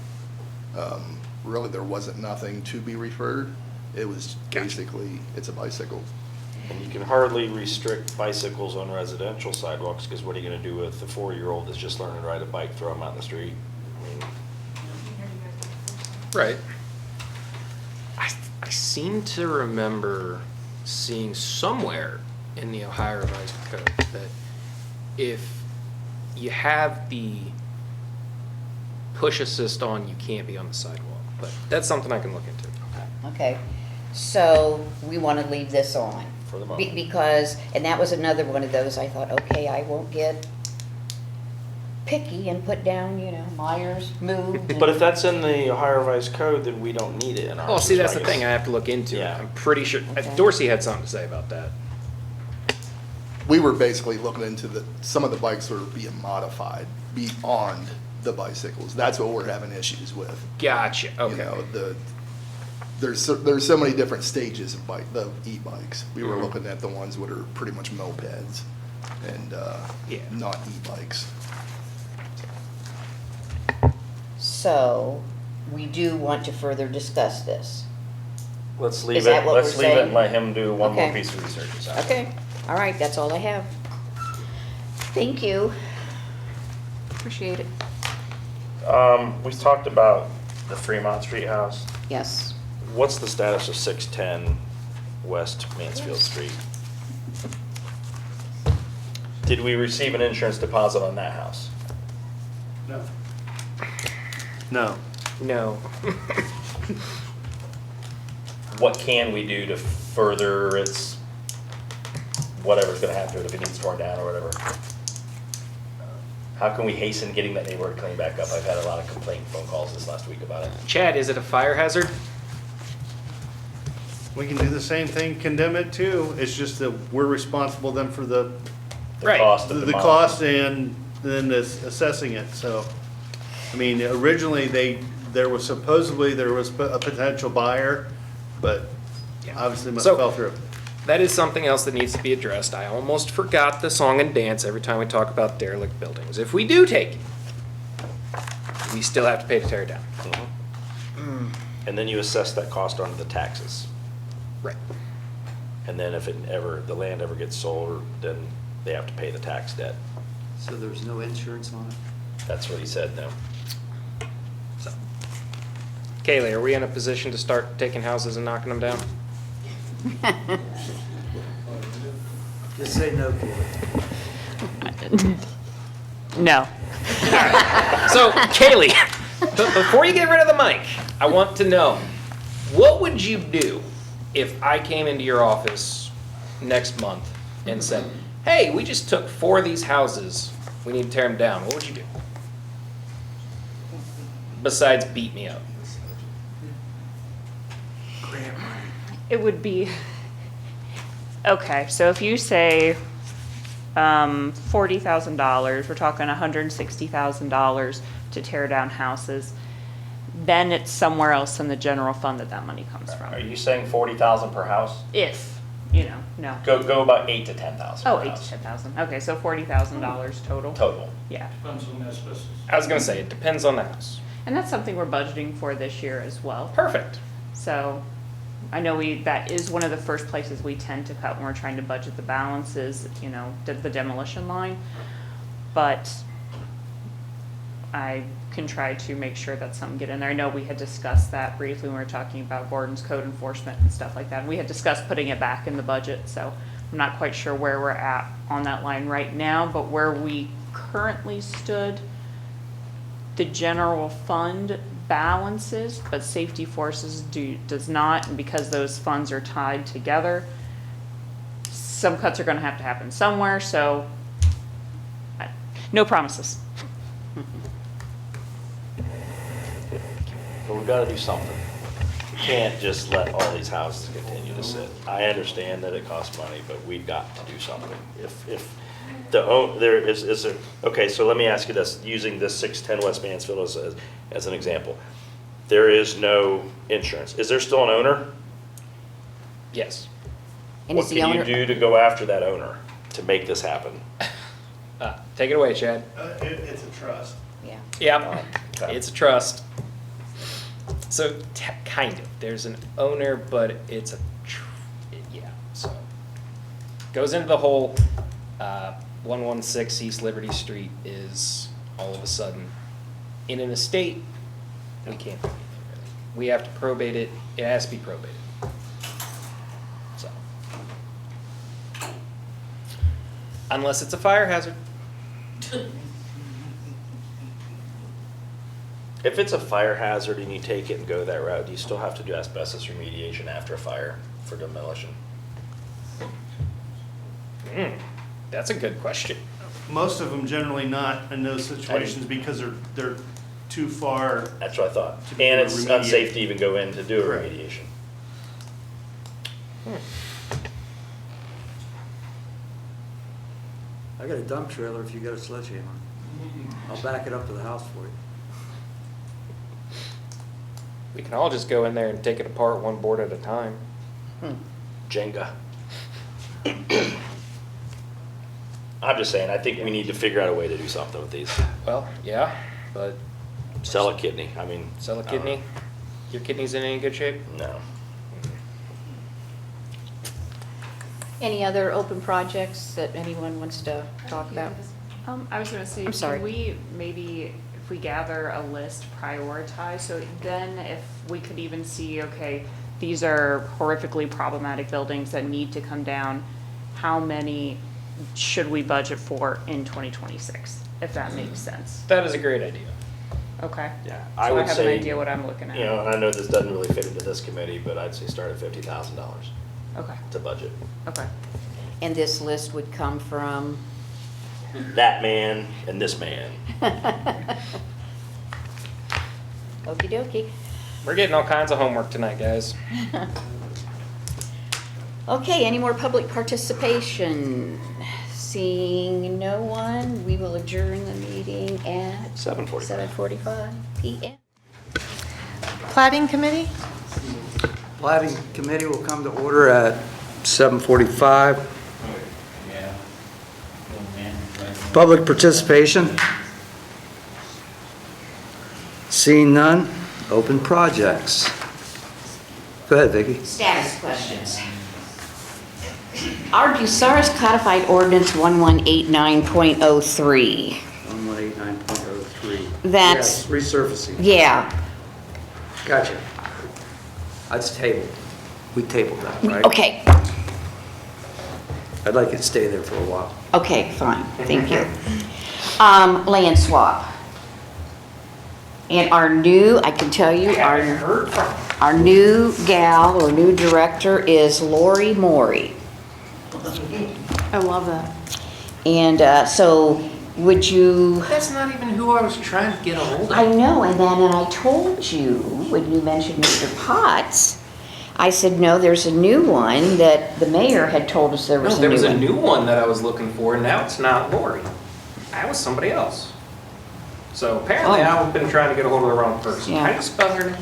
really, there wasn't nothing to be referred. It was basically, it's a bicycle. And you can hardly restrict bicycles on residential sidewalks, because what are you gonna do with the 4-year-old that's just learning to ride a bike, throw him out in the street? I mean, Right. I seem to remember seeing somewhere in the Ohio Revised Code that if you have the push assist on, you can't be on the sidewalk. But that's something I can look into. Okay, so we want to leave this on. For the moment. Because, and that was another one of those, I thought, okay, I won't get picky and put down, Myers, moved. But if that's in the Ohio Revised Code, then we don't need it in ours. Oh, see, that's so the I guess- thing I have to look into. Yeah. I'm pretty sure, Dorsey had something to say about that. We were basically looking into some of the bikes that are being modified beyond the bicycles. That's what we're having issues with. Gotcha, You okay. know, there's so many different stages of the e-bikes. We were Mhm. looking at the ones that are pretty much mopeds and Yeah. not e-bikes. So, we do want to further discuss this. Let's leave Is that it, what let's we're leave it saying? and let him do one more Okay. piece of research. So. Okay, all right, that's all I have. Thank you. Appreciate it. We talked about the Fremont Street house. Yes. What's the status of 610 West Mansfield Street? Did we receive an insurance deposit on that house? No. No. No. What can we do to further its, whatever's gonna happen to it if it needs torn down or whatever? How can we hasten getting that neighborhood cleaned back up? I've had a lot of complaint phone calls this last week about it. Chad, is it a fire hazard? We can do the same thing, condemn it too. It's just that we're responsible then for the Right. Cost of the demolition. cost and then assessing it, so. I mean, originally there was a potential buyer, but obviously must So- fell through. That is something else that needs to be addressed. I almost forgot the song and dance every time we talk about derelict buildings. If we do take it, we still have to pay to tear it down. And then you assess that cost onto the taxes. Right. And then if the land ever gets sold, then they have to pay the tax debt. So there's no insurance on it? That's what he said, no. So, Kaylee, are we in a position to start taking houses and knocking them down? Just say no, Kaylee. No. So, Kaylee, before you get rid of the mic, I want to know, what would you do if I came into your office next month and said, hey, we just took 4 of these houses, we need to tear them down? What would you do? Besides beat me up. It would be, okay, so if you say $40,000, we're talking $160,000 to tear down houses, then it's somewhere else in the general fund that money comes from. Are you saying 40,000 per house? If, no. Go about 8 to 10,000. Oh, per 8 house. to 10,000, okay, so $40,000 total? Total. Yeah. Depends on the asbestos. I was gonna say, it depends on the house. And that's something we're budgeting for this year as well. Perfect. So I know that is one of the first places we tend to cut when we're trying to budget the balances, the demolition line. But I can try to make sure that some get in there. I know we had discussed that briefly when we were talking about Gordon's code enforcement and stuff like that. And we had discussed putting it back in the budget, so I'm not quite sure where we're at on that line right now, but where we currently stood, the general fund balances, but safety forces does not, and because those funds are tied together, some cuts are gonna have to happen somewhere, so no promises. But we've got to do something. We can't just let all these houses continue to sit. I understand that it costs money, but we've got to do something. If there is there, okay, so let me ask you this, using this 610 West Mansfield as an example. There is no insurance. Is there still an owner? Yes. And What is the can owner? you do to go after that owner to make this happen? Take it away, Chad. It's a trust. Yeah. Yeah, it's a trust. So, kind of. There's an owner, but it's yeah, so. Goes into the whole, 116 East Liberty Street is all of a sudden in an estate. We can't do anything really. We have to probate it. It has to be probated. So. Unless it's a fire hazard. If it's a fire hazard and you take it and go that route, do you still have to do asbestos remediation after a fire for demolition? That's a good question. Most of them generally not in those situations because they're too far. That's what I thought. To be And able to it's remediate. unsafe to even go in to do a Correct. remediation. I got a dump trailer if you got a sledgehammer. I'll back it up to the house for you. We can all just go in there and take it apart one board at a time. Jenga. I'm just saying, I think we need to figure out a way to do something with these. Well, yeah, but Sell a kidney, I mean. sell a kidney? Your kidney's in any good shape? No. Any other open projects that anyone wants to talk about? I was gonna say, I'm sorry. can we maybe, if we gather a list, prioritize, so then if we could even see, okay, these are horrifically problematic buildings that need to come down, how many should we budget for in 2026, if that makes sense? That is a great idea. Okay. Yeah, So I would have an say, idea what I'm looking at. you know, and I know this doesn't really fit into this committee, but I'd say start at $50,000 Okay, to budget. okay. And this list would come from? That man and this man. Okey dokey. We're getting all kinds of homework tonight, guys. Okay, any more public participation? Seeing no one, we will adjourn the meeting at 7:45. 7:45 PM. Platting Committee? Platting Committee will come to order at 7:45. Public participation? Seeing none, open projects. Go ahead, Vicki. Status questions. Our Bucyrus codified ordinance 1189.03. 1189.03. That's- Yes, resurfacing. Yeah, Gotcha. That's tabled. We tabled that, right? okay, I'd like it to stay there for a while. okay, fine, thank you. Land swap. And our new, I can tell you, our new gal or new director is Lori Maury. I love that. And so would you, That's not even who I was trying to get a hold of. I know, and I told you, when you mentioned Mr. Potts, I said, no, there's a new one that the mayor had told us there was No, a there new was one. a new one that I was looking for, and now it's not Lori. That was somebody else. So apparently Oh. I've been trying to get a hold of the wrong person. Yeah. How do you spell her name?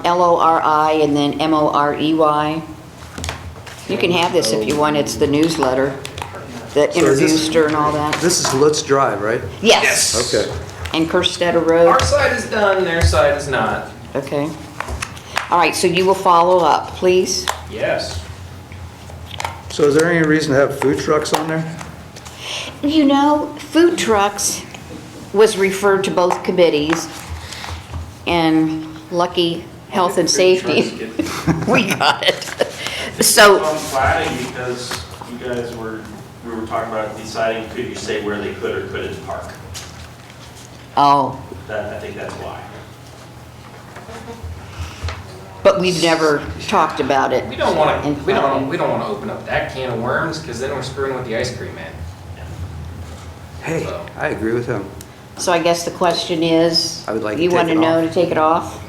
Lori and then Morey. You can have this if you want, it's the newsletter that So is this- introduced her and all that. This is Lutz Drive, right? Yes. Okay. And Kerstetter Road. Our side is done, their side is not. Okay. All right, so you will follow up, please? Yes. So is there any reason to have food trucks on there? You know, food trucks was referred to both committees, and lucky health and safety, we got it. So, On platting, because you guys we were talking about deciding, could you say where they could or couldn't park? oh, I think that's why. but we've never talked about it. We don't want to, in planning. we don't want to open up that can of worms, because then we're screwing with the ice cream man. Hey, I agree with him. So I guess the question is, I would like to you take want to it know off. to take it off?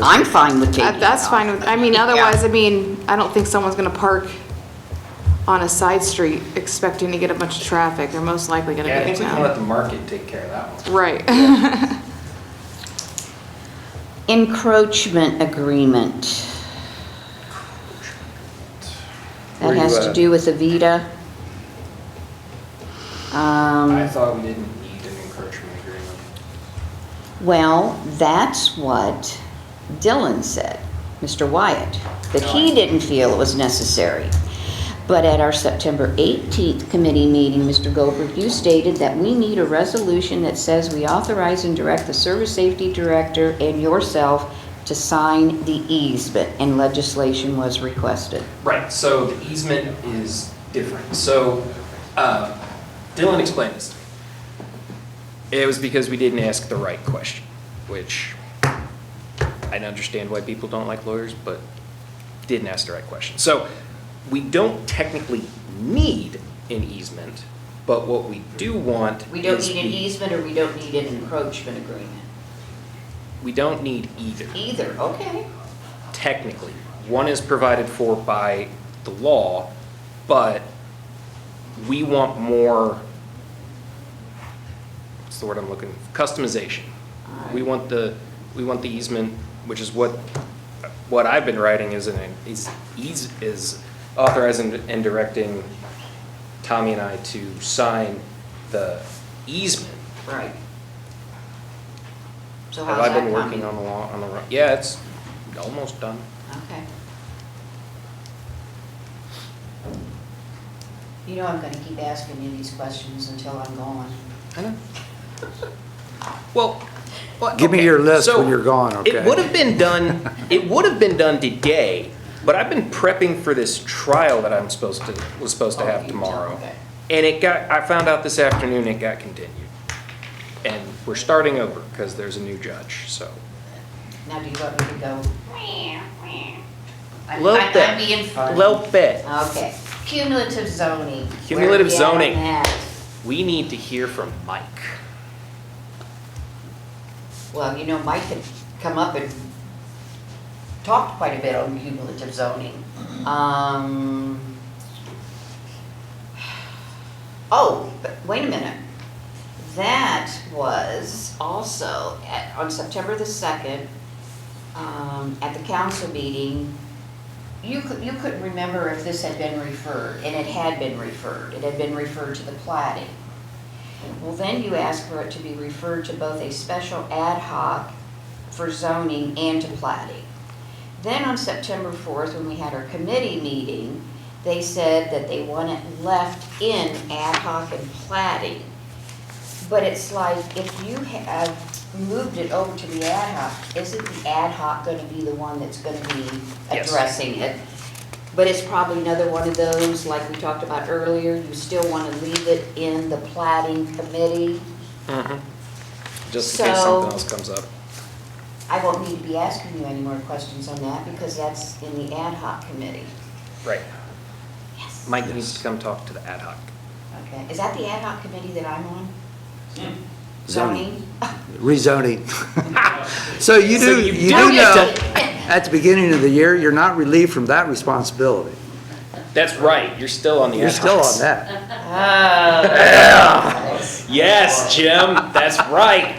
I'm fine with taking it off. That's fine with, I mean, otherwise, I mean, I don't think someone's gonna park on a side street expecting to get a bunch of traffic. They're most likely gonna Yeah, I be in think we can let town. the market take care of that one. Right. Encroachment agreement. That Where you has to at? do with Avita. I thought we didn't need an encroachment agreement. Well, that's what Dylan said, Mr. Wyatt, that he didn't feel it was necessary. But at our September 18th committee meeting, Mr. Goldberg, you stated that we need a resolution that says we authorize and direct the service safety director and yourself to sign the easement, and legislation was requested. Right, so the easement is different. So Dylan explained this. It was because we didn't ask the right question, which I understand why people don't like lawyers, but didn't ask the right question. So we don't technically need an easement, but what we do want We don't is need an easement, or we don't need an encroachment agreement? we don't need either. Either, okay. Technically. One is provided for by the law, but we want more, what's the word I'm looking, customization. We want the easement, which is what I've been writing is authorizing and directing Tommy and I to sign the easement. Right. So Have how's I that been working coming? on the, yeah, it's almost done. Okay. You know I'm gonna keep asking you these questions until I'm gone. I know. Well, Give me okay, your list so when you're gone, okay? It would have been done today, but I've been prepping for this trial that was supposed to have tomorrow. Okay. And I found out this afternoon it got continued. And we're starting over because there's a new judge, so. Now, do you want me to go? Little I'm bit. being funny. Little bit. Okay. Cumulative zoning. Cumulative Where we at on zoning. that? We need to hear from Mike. Well, you know, Mike had come up and talked quite a bit on cumulative zoning. Oh, but wait a minute. That was also on September the 2nd, at the council meeting. You couldn't remember if this had been referred, and it had been referred. It had been referred to the platting. Well, then you asked for it to be referred to both a special ad hoc for zoning and to platting. Then on September 4th, when we had our committee meeting, they said that they want it left in ad hoc and platting. But it's like, if you have moved it over to the ad hoc, isn't the ad hoc gonna be the one that's gonna be Yes. addressing it? But it's probably another one of those, like we talked about earlier, you still wanna leave it in the Platting Committee. Just in case So- something else comes up. I won't need to be asking you any more questions on that, because that's in the ad hoc committee. Right. Yes. Mike needs to come talk to the ad hoc. Okay, is that the ad hoc committee that I'm on? Zoning. Zoning? Rezoning. So you So do, you you do do get know, at the beginning of the year, you're not relieved from that responsibility. That's right, you're still on the You're ad still hocs. on that. Yes, Jim, that's right.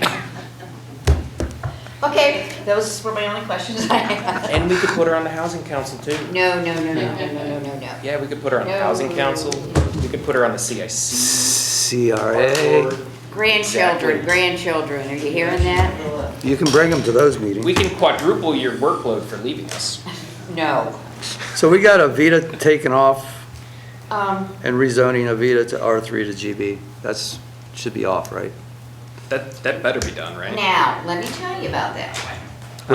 Okay, those were my only questions I had. And we could put her on the housing council too. No. Yeah, we could put her on the No. housing council. We could put her on the CIC. CRA, Grandchildren, Exactly. grandchildren, are you hearing that? you can bring them to those meetings. We can quadruple your workload for leaving us. No. So we got Avita taken off Um, and rezoning Avita to R3 to GB. That's, should be off, right? That better be done, right? now, let me tell you about that one.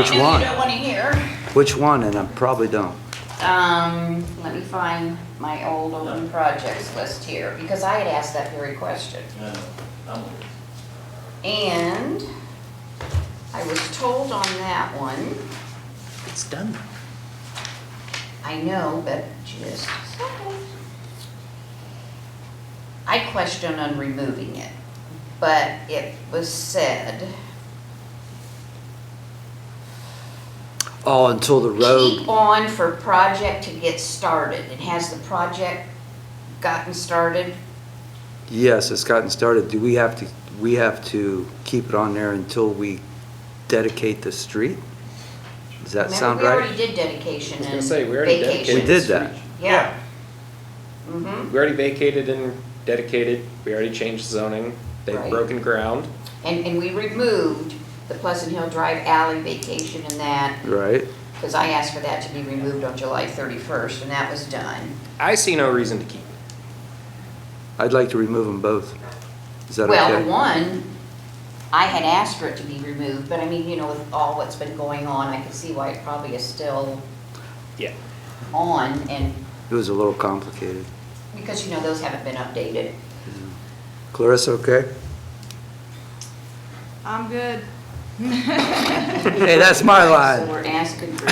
Which I know one? you don't wanna hear. Which one? And I probably don't. Let me find my old open projects list here, because I had asked that very question. And I was told on that one, It's done. I know, but just a second. I questioned on removing it, but it was said, Oh, until the road, keep on for project to get started. And has the project gotten started? yes, it's gotten started. Do we have to keep it on there until we dedicate the street? Does that sound Remember, we right? already did dedication I was and gonna say, we already vacation. We did that. Yeah. Mm-hmm. We already vacated and dedicated. We already changed zoning. They've Right. broken ground. And we removed the Pleasant Hill Drive alley vacation and that, Right? because I asked for that to be removed on July 31st, and that was done. I see no reason to keep it. I'd like to remove them both. Is that Well, okay? the one, I had asked for it to be removed, but I mean, you know, with all what's been going on, I could see why it probably is still Yeah. on, and It was a little complicated. because, you know, those haven't been updated. Clarissa, okay? I'm good. Hey, that's my So line. we're asking for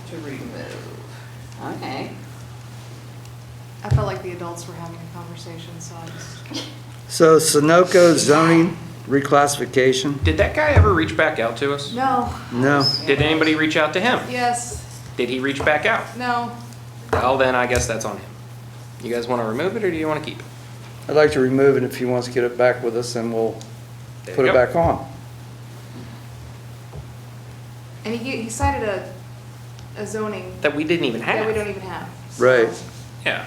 to remove. Okay. I felt like the adults were having a conversation, so I just. So Sunoco zoning reclassification? Did that guy ever reach back out to us? No, No. Did anybody reach out to him? yes, Did he reach back out? no. Well, then I guess that's on him. You guys want to remove it or do you want to keep it? I'd like to remove it. If he wants to get it back with us, then we'll There put you it go. back on. And he cited a zoning That we didn't even have. that we don't even have. so, Right. Yeah.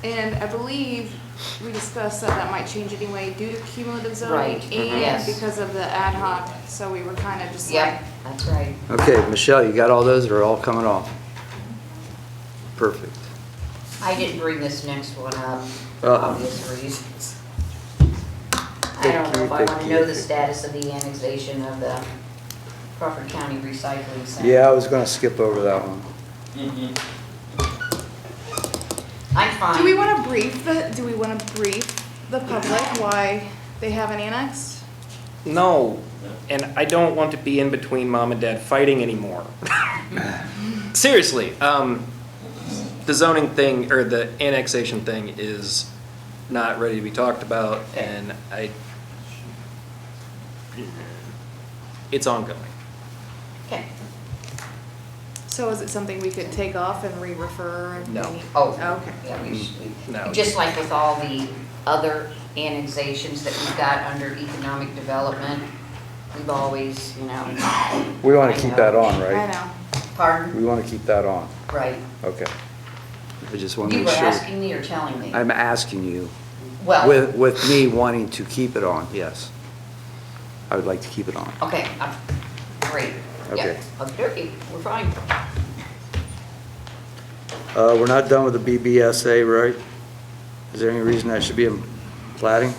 And I believe we discussed that that might change anyway due to cumulative zoning Right, and yes. because of the ad hoc, so we were kind of just like, Yep, that's right. Okay, Michelle, you got all those? They're all coming off. Perfect. I didn't bring this next one up for Uh-oh. obvious reasons. I don't know if I want to know the status of the annexation of the Crawford County Recycling Center. Yeah, I was gonna skip over that one. I'm fine. do we want to brief the public why they haven't annexed? No, and I don't want to be in between mom and dad fighting anymore. Seriously, the zoning thing, or the annexation thing is not ready to be talked about, and it's ongoing. Okay. So is it something we could take off and re-refer? And No. maybe- Oh, Okay. yeah, we should. No. Just like with all the other annexations that we've got under economic development, we've always, you know. We wanna keep that on, I right? know. Pardon? We wanna keep that on. Right. Okay. I just wanna You make were sure. asking me or telling me? I'm asking you. Well, With me wanting to keep it on, yes. I would like to keep it on. okay, Great. Okay. Yeah, okey-dokey, we're fine. We're not done with the BBSA, right? Is there any reason that should be in plating?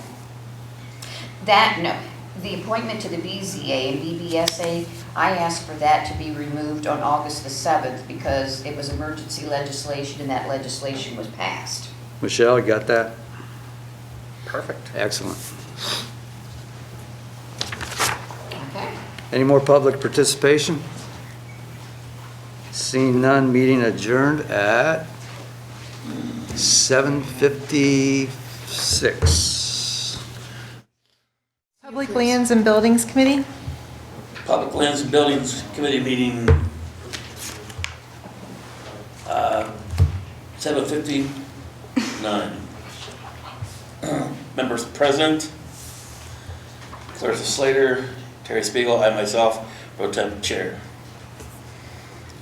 That, no. The appointment to the BZA and BBSA, I asked for that to be removed on August the 7th because it was emergency legislation and that legislation was passed. Michelle, you got that? Perfect. Excellent. Okay. Any more public participation? Seeing none, meeting adjourned at 7:56. Public Lands and Buildings Committee? Public Lands and Buildings Committee meeting, 7:59. Members present, Clarissa Slater, Terry Spiegel, I myself, pro temp chair.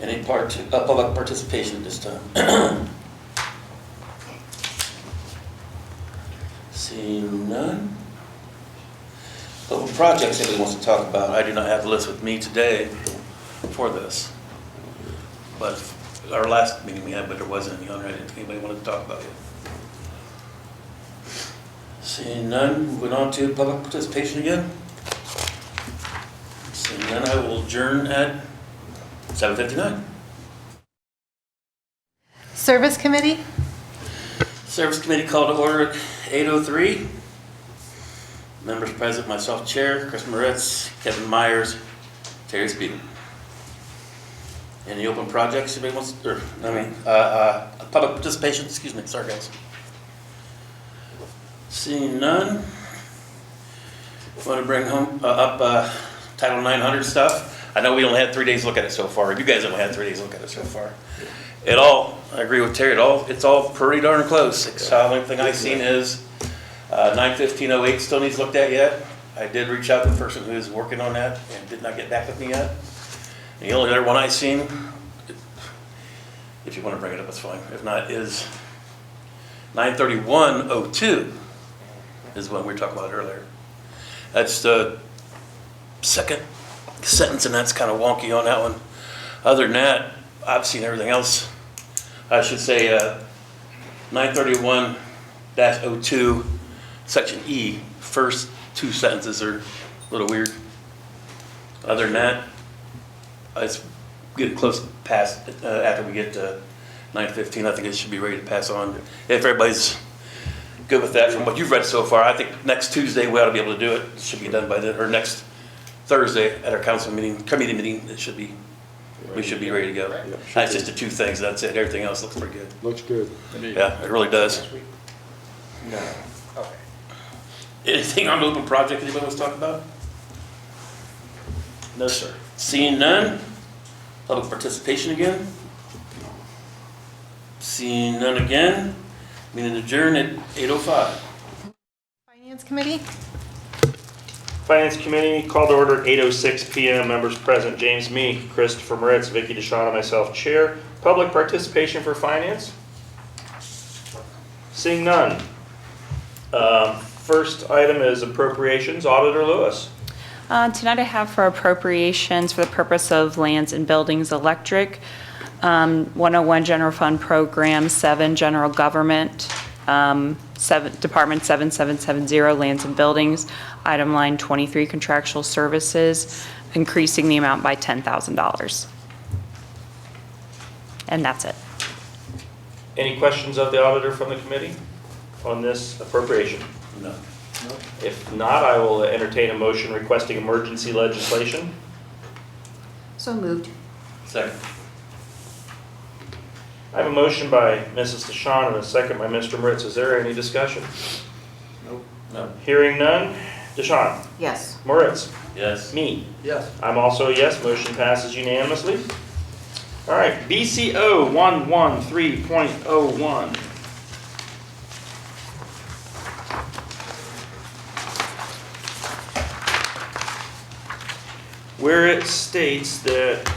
Any public participation at this time? Seeing none. Open projects anybody wants to talk about. I do not have the list with me today for this. But our last meeting we had, but there wasn't any on it. I didn't think anybody wanted to talk about it. Seeing none, moving on to public participation again. Seeing none, I will adjourn at 7:59. Service Committee? Service Committee called to order at 8:03. Members present, myself chair, Chris Moritz, Kevin Myers, Terry Spiegel. Any open projects anybody wants, public participation, excuse me, sorry guys. Seeing none. Want to bring up Title 900 stuff. I know we only had 3 days to look at it so far. You guys only had 3 days to look at it so far. I agree with Terry, it's all pretty darn close. The only thing I've seen is 9/15/08 still needs looked at yet. I did reach out to the person who is working on that and did not get back with me yet. And the only other one I've seen, if you want to bring it up, it's fine. If not, is 9/31/02 is what we were talking about earlier. That's the second sentence, and that's kind of wonky on that one. Other than that, I've seen everything else. I should say 931-02, section E, first two sentences are a little weird. Other than that, it's getting close past, after we get to 9:15, I think it should be ready to pass on. If everybody's good with that from what you've read so far, I think next Tuesday we ought to be able to do it. It should be done by then, or next Thursday at our council meeting, committee meeting, we should be ready to go. That's just the two things, that's it. Everything else looks pretty good. Looks good. Yeah, it really does. No. Okay. Anything on the open project anybody wants to talk about? No, sir. Seeing none, public participation again. Seeing none again, meeting adjourned at 8:05. Finance Committee? Finance Committee called to order at 8:06 PM. Members present, James Mee, Christopher Moritz, Vicky DeShawn, and myself, Chair. Public participation for finance? Seeing none. First item is appropriations. Auditor Lewis. Tonight I have for appropriations for the purpose of Lands and Buildings Electric, 101 General Fund Program, 7 General Government, Department 7770 Lands and Buildings, item line 23 Contractual Services, increasing the amount by $10,000. And that's it. Any questions of the auditor from the committee on this appropriation? No. If not, I will entertain a motion requesting emergency legislation. So moved. Second. I have a motion by Mrs. DeShawn and a second by Mr. Moritz. Is there any discussion? Nope. No. Hearing none. DeShawn. Yes. Moritz. Yes. Me. Yes. I'm also a yes. Motion passes unanimously. All right. BCO 113.01. Where it states that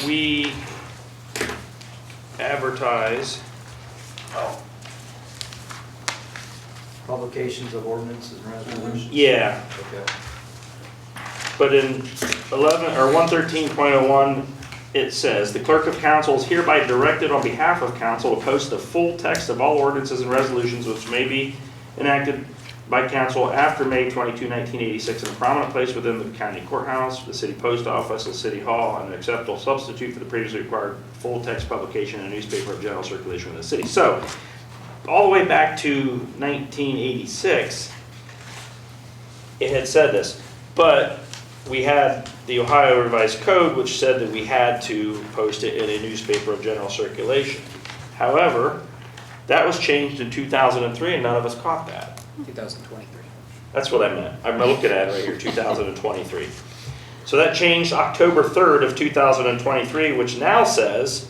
we advertise. Publications of ordinances and resolutions? Yeah. Okay. But in 113.01, it says, "The clerk of council is hereby directed on behalf of council to post the full text of all ordinances and resolutions which may be enacted by council after May 22, 1986 in a prominent place within the county courthouse, the city post office, the city hall, and an acceptable substitute for the previously required full text publication in a newspaper of general circulation in the city." So, all the way back to 1986, it had said this, but we had the Ohio Revised Code, which said that we had to post it in a newspaper of general circulation. However, that was changed in 2003, and none of us caught that. 2023. That's what I meant. I'm looking at it right here, 2023. So that changed October 3rd of 2023, which now says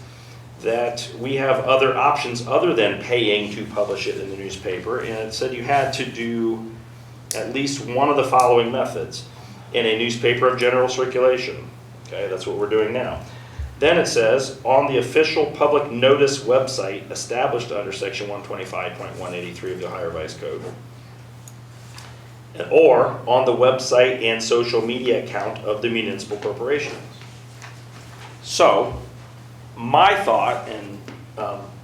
that we have other options other than paying to publish it in the newspaper, and it said you had to do at least one of the following methods in a newspaper of general circulation. Okay, that's what we're doing now. Then it says, on the official public notice website established under section 125.183 of the Ohio Revised Code, or on the website and social media account of the municipal corporation. So, my thought, and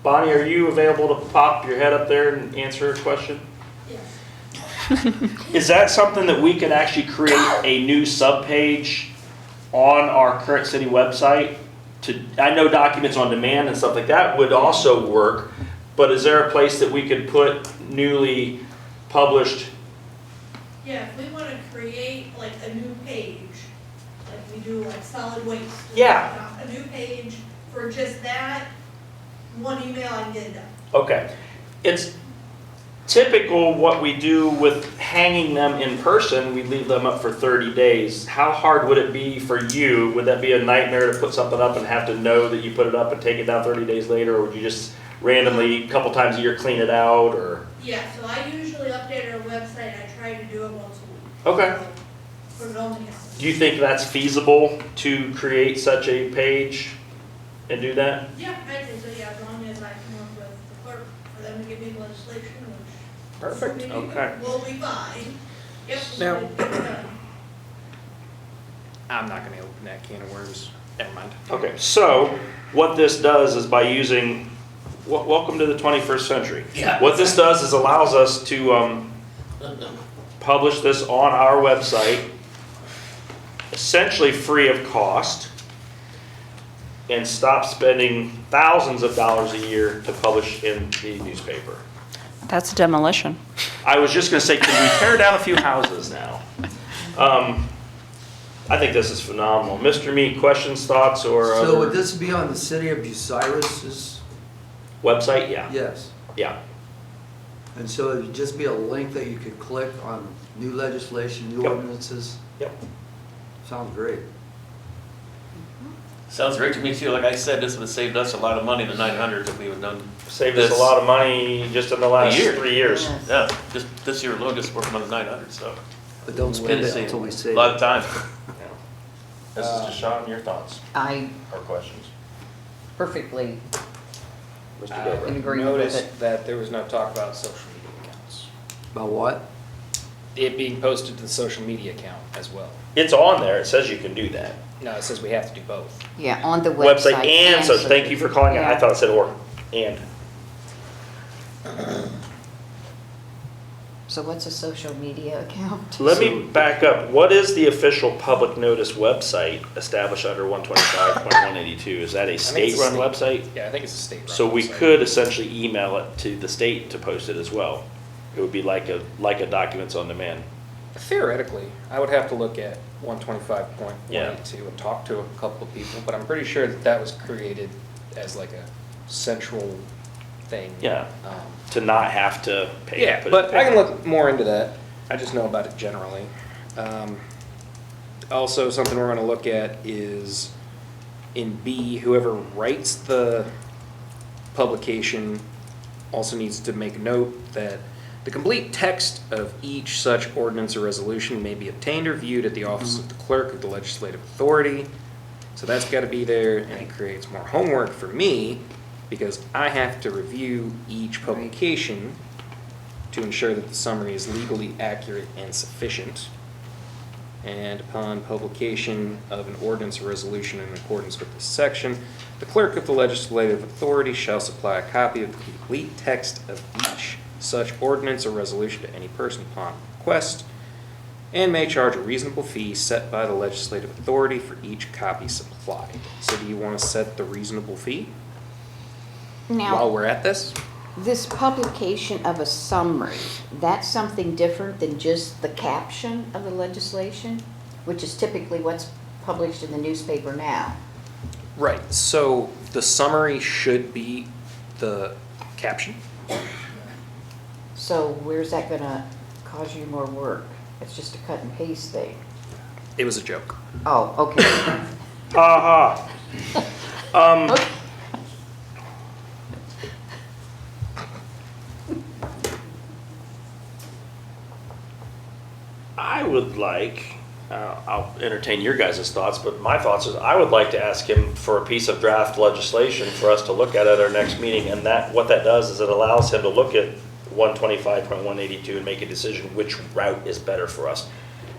Bonnie, are you available to pop your head up there and answer a question? Is that something that we can actually create a new subpage on our current city website? I know documents on demand and stuff like that would also work, but is there a place that we could put newly published? Yeah, if we want to create like a new page, like we do like solid waste. Yeah. A new page for just that, one email and get it done. Okay. It's typical what we do with hanging them in person, we leave them up for 30 days. How hard would it be for you? Would that be a nightmare to put something up and have to know that you put it up and take it down 30 days later? Or would you just randomly, a couple times a year, clean it out? Or? Yeah, so I usually update our website. I try to do it once a week. Okay. Put it on the Do you think that's feasible to create such a page and do that? Yeah, I think so, yeah, as long as I come up with the clerk for them to give me legislation, which Perfect. Okay. will be fine. Yep. Now- we'll get it done. I'm not going to open that can of worms. Never mind. Okay, so what this does is by using, welcome to the 21st century. Yeah. What this does is allows us to publish this on our website, essentially free of cost, and stop spending thousands of dollars a year to publish in the newspaper. That's demolition. I was just going to say, can we tear down a few houses now? I think this is phenomenal. Mr. Meat, questions, thoughts, or So other would this be on the city of Bucyrus's? website? Yeah. Yes. Yeah. And so it would just be a link that you could click on new legislation, new Yep. ordinances? Yep. Sounds great. Sounds great to me too. Like I said, this would have saved us a lot of money in the 900s if we would have done. Saved us a lot of money just in the last year. 3 years. Yeah, just this year alone, just working on the 900, so. But don't spend it until we A save lot of it. time. Mrs. DeShawn, your thoughts I or questions? perfectly Mr. I Gilbert? in agreement with noticed it. that there was no talk about social media accounts. About what? It being posted to the social media account as well. It's on there. It says you can do that. No, it says we have to do both. Yeah, on the website. Website and so thank you for calling it. I Yeah. thought it said or and. So what's a social media account? Let me back up. What is the official public notice website established under 125.182? Is that a I think it's state-run a state- website? Yeah, I think it's a state-run So we website. could essentially email it to the state to post it as well. It would be like a documents on demand. Theoretically, I would have to look at 125.182 and talk to a couple of people, but I'm pretty sure that that was created as like a central thing. Yeah. To not have to pay. Yeah, put it but in I can paper. look more into that. I just know about it generally. Also, something we're gonna look at is in B, whoever writes the publication also needs to make note that the complete text of each such ordinance or resolution may be obtained or viewed at the office of the clerk of the legislative authority. So that's gotta be there, and it creates more homework for me because I have to review each publication to ensure that the summary is legally accurate and sufficient. And upon publication of an ordinance or resolution in accordance with this section, the clerk of the legislative authority shall supply a copy of the complete text of each such ordinance or resolution to any person upon request, and may charge a reasonable fee set by the legislative authority for each copy supplied. So do you want to set the reasonable fee while Now, we're at this? this publication of a summary, that's something different than just the caption of the legislation, which is typically what's published in the newspaper now. Right, so the summary should be the caption. So where's that gonna cause you more work? It's just a cut and paste thing. It was a joke. Oh, okay. Ha ha. I would like, I'll entertain your guys' thoughts, but my thoughts is I would like to ask him for a piece of draft legislation for us to look at our next meeting. And that, what that does is it allows him to look at 125.182 and make a decision which route is better for us.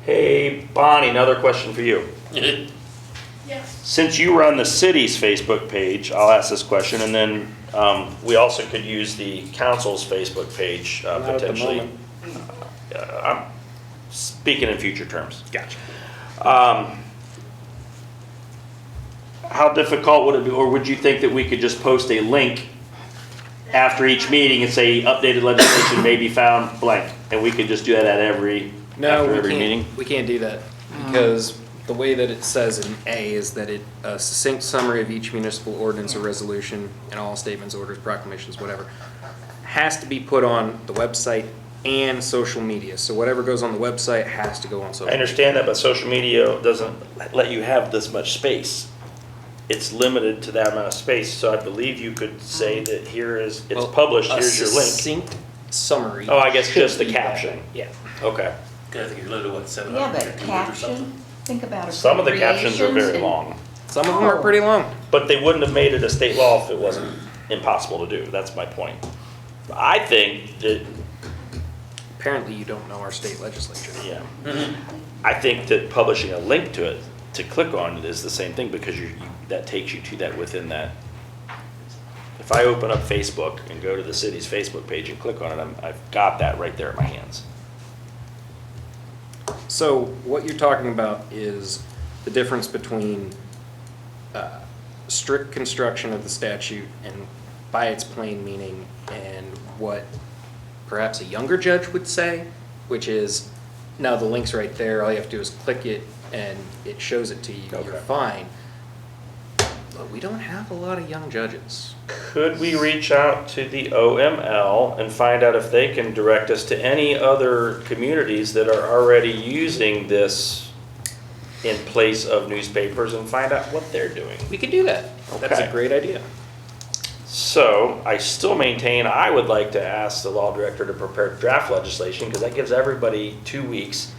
Hey, Bonnie, another question for you. Yes. Since you run the city's Facebook page, I'll ask this question, and then we also could use the council's Facebook page Not at the potentially. moment. I'm speaking in future terms. Gotcha. How difficult would it be, or would you think that we could just post a link after each meeting and say updated legislation may be found blank, and we could just do that at every after every meeting? We can't do that because the way that it says in A is that a succinct summary of each municipal ordinance or resolution and all statements, orders, proclamations, whatever, has to be put on the website and social media. So whatever goes on the website has to go on social I understand that, but social media doesn't let you have this much space. It's limited to that amount of space, so I believe you could say that here is, it's published, here's your A link. succinct summary. Oh, I guess should just the be that caption. way. Yeah. Okay. I think you're limited to what, 700 Yeah, but characters or something? caption, think about Some of the captions are very abbreviations and- long, Some of them are pretty long. but they wouldn't have made it a state law if it wasn't impossible to do. That's my point. I think that, Apparently you don't know our state legislature. yeah. I think that publishing a link to it, to click on it, is the same thing because that takes you to that within that. If I open up Facebook and go to the city's Facebook page and click on it, I've got that right there in my hands. So what you're talking about is the difference between strict construction of the statute and by its plain meaning and what perhaps a younger judge would say, which is, now the link's right there, all you have to do is click it and it shows it to you, you're fine. But we don't have a lot of young judges. Could we reach out to the OML and find out if they can direct us to any other communities that are already using this in place of newspapers and find out what they're doing? We could do that. That's a Okay. great idea. So I still maintain I would like to ask the law director to prepare draft legislation because that gives everybody 2 weeks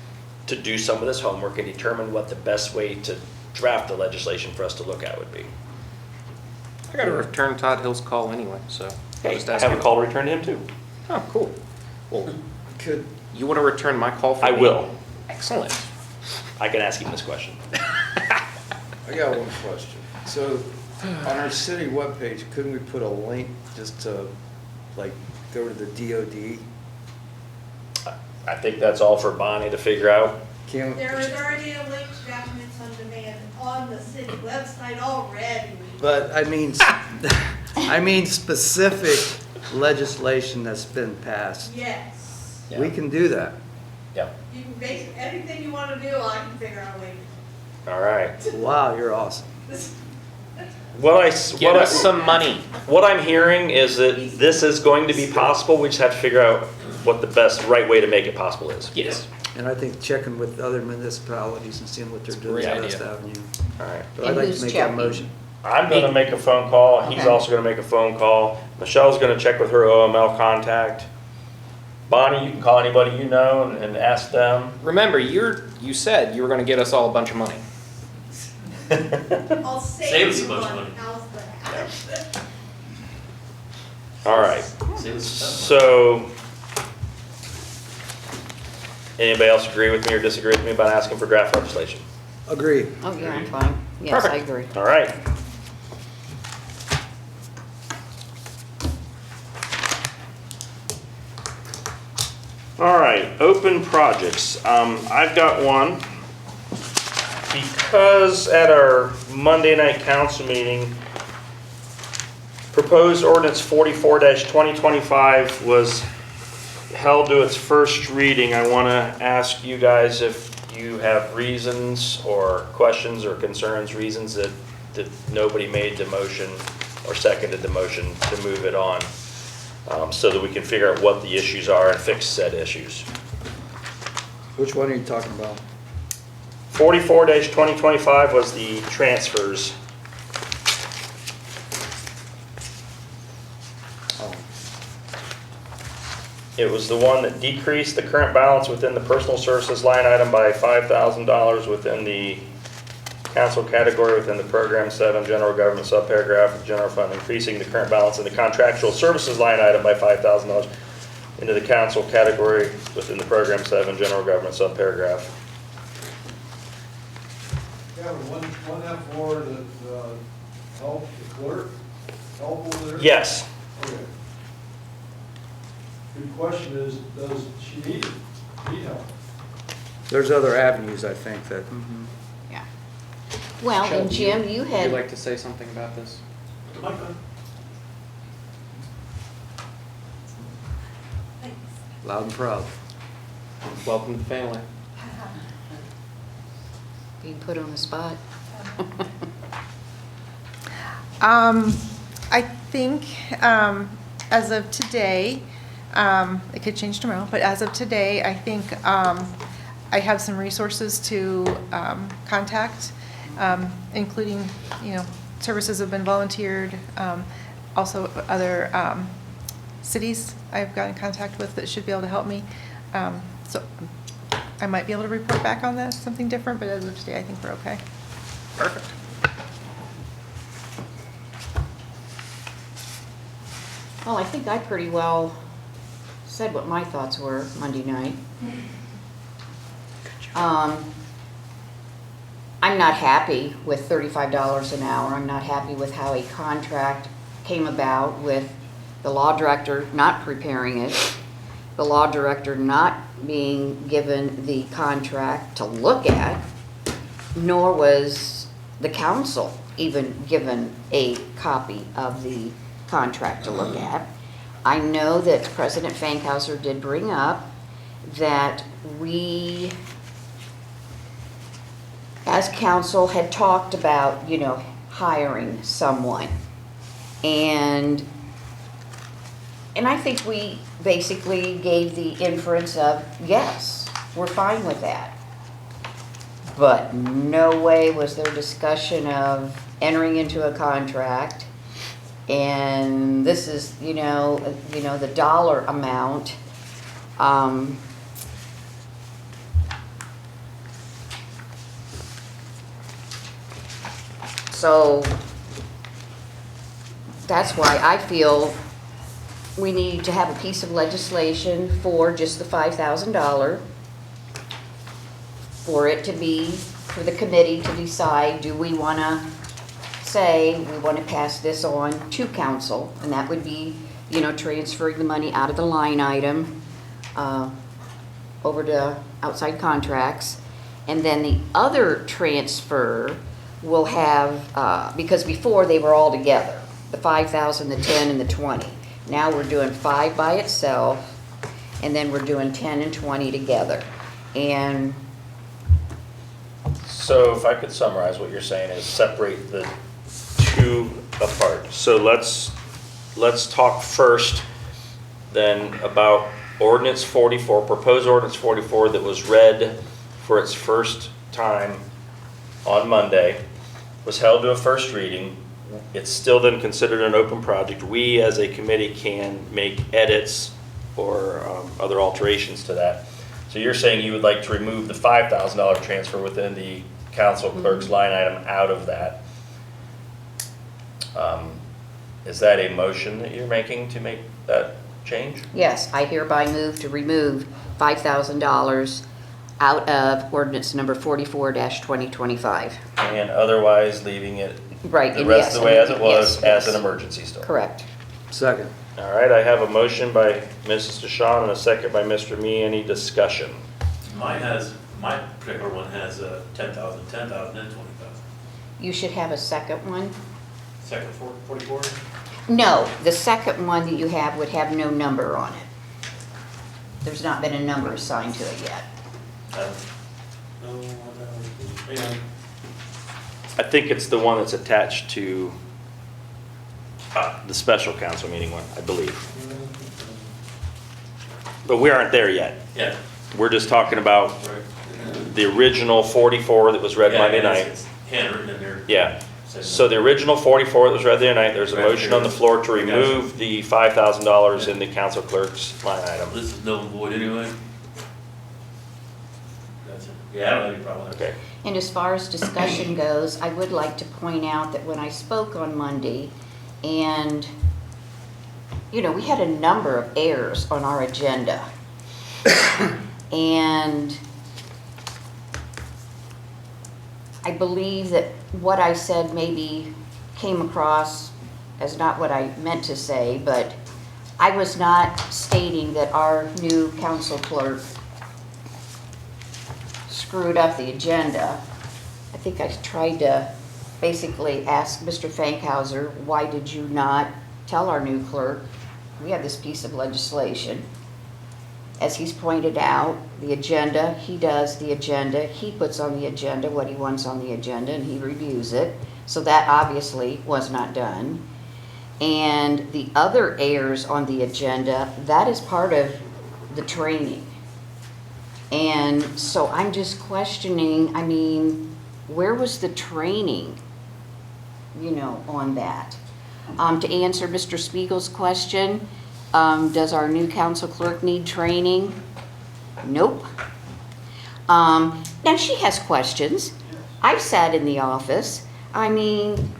to do some of this homework and determine what the best way to draft the legislation for us to look at would be. I gotta return Todd Hill's call anyway, so. Hey, just I ask have a him. call to return to him too. Oh, cool. Well, you want to return my call for I me? will. Excellent. I can ask him this question. I got one question. So on our city webpage, couldn't we put a link just to, like, go to the DOD? I think that's all for Bonnie to figure out. Can't, There is already a link to documents on demand on the city website already. but I mean, I mean specific legislation that's been passed. Yes. We can do that. Yeah. You can base, anything you want to do, I can figure out a way to All right. Wow, you're awesome. do. Give us some money. What I'm hearing is that this is going to be possible. We just have to figure out what the best, right way to make it possible is. Yes. And I think checking with other municipalities and seeing what they're doing is great the best idea. avenue. All right. But I'd And like who's to make checking? that motion. I'm gonna make a phone call. He's Okay. also gonna make a phone call. Michelle's gonna check with her OML contact. Bonnie, you can call anybody you know and ask them. Remember, you said you were going to get us all a bunch of money. I'll Save save us a you bunch of money. money. How's that? All right. Save us some time. So Anybody else agree with me or disagree with me about asking for draft legislation? Agree. Oh, yeah, I'm fine. Yes, I Perfect. agree. All right. All right, open projects. I've got one. Because at our Monday night council meeting, proposed ordinance 44-2025 was held to its first reading. I want to ask you guys if you have reasons or questions or concerns, reasons that nobody made the motion or seconded the motion to move it on, so that we can figure out what the issues are and fix said issues. Which one are you talking about? 44-2025 was the transfers. Oh. It was the one that decreased the current balance within the personal services line item by $5,000 within the council category within the program 7 general government subparagraph of general fund, increasing the current balance in the contractual services line item by $5,000 into the council category within the program 7 general government subparagraph. Yeah, one F for the help, the clerk, help over there? Yes. Okay. Good question is, does she need help? There's other avenues, I think, that. Yeah. Well, and Jim, you Would had. you like to say something about this? Loud and proud. Welcome to the family. Being put on the spot. I think as of today, it could change tomorrow, but as of today, I think I have some resources to contact, including, services have been volunteered, also other cities I've got in contact with that should be able to help me. So I might be able to report back on that, something different, but as of today, I think we're okay. Perfect. Well, I think I pretty well said what my thoughts were Monday night. I'm not happy with $35 an hour. I'm not happy with how a contract came about with the law director not preparing it, the law director not being given the contract to look at, nor was the council even given a copy of the contract to look at. I know that President Fankhauser did bring up that we, as council, had talked about, hiring someone. And I think we basically gave the inference of, yes, we're fine with that. But no way was there discussion of entering into a contract. And this is, the dollar amount. So that's why I feel we need to have a piece of legislation for just the $5,000, for it to be, for the committee to decide, do we want to say we want to pass this on to council, and that would be, transferring the money out of the line item over to outside contracts, and then the other transfer will have, because before they were all together, the 5,000, the 10, and the 20. Now we're doing 5 by itself, and then we're doing 10 and 20 together. And So if I could summarize, what you're saying is separate the two apart. So let's talk first then about ordinance 44, proposed ordinance 44 that was read for its first time on Monday, was held to a first reading. It's still then considered an open project. We as a committee can make edits or other alterations to that. So you're saying you would like to remove the $5,000 transfer within the council clerk's line item out of that. Is that a motion that you're making to make that change? Yes, I hereby move to remove $5,000 out of ordinance number 44-2025. And otherwise leaving it Right, the and rest yes, of the way as it and was, yes, as an yes. emergency still? Correct. Second. All right, I have a motion by Mrs. DeShawn and a second by Mr. Me. Any discussion? My particular one has 10,000, 10,000, and 20,000. You should have a second one. Second 44? No, the second one that you have would have no number on it. There's not been a number assigned to it yet. Yeah. I think it's the one that's attached to the special council meeting one, I believe. But we aren't there yet. Yeah. We're just talking about Right. the original 44 that was read Yeah, Monday and night. it's handwritten in there. Yeah. So the original 44 that was read the other night, there's a Right, motion on the floor to Gotcha. remove the $5,000 in the council clerk's line item. This is null and void anyway. Gotcha. Yeah, I don't have any problem with that. Okay. And as far as discussion goes, I would like to point out that when I spoke on Monday, and, you know, we had a number of errors on our agenda. And I believe that what I said maybe came across as not what I meant to say, but I was not stating that our new council clerk screwed up the agenda. I think I tried to basically ask Mr. Fankhauser, why did you not tell our new clerk, we have this piece of legislation. As he's pointed out, the agenda, he does the agenda, he puts on the agenda what he wants on the agenda, and he reviews it. So that obviously was not done. And the other errors on the agenda, that is part of the training. And so I'm just questioning, I mean, where was the training, you know, on that? To answer Mr. Spiegel's question, does our new council clerk need training? Nope. Now, she has questions. I've sat in the office. I mean,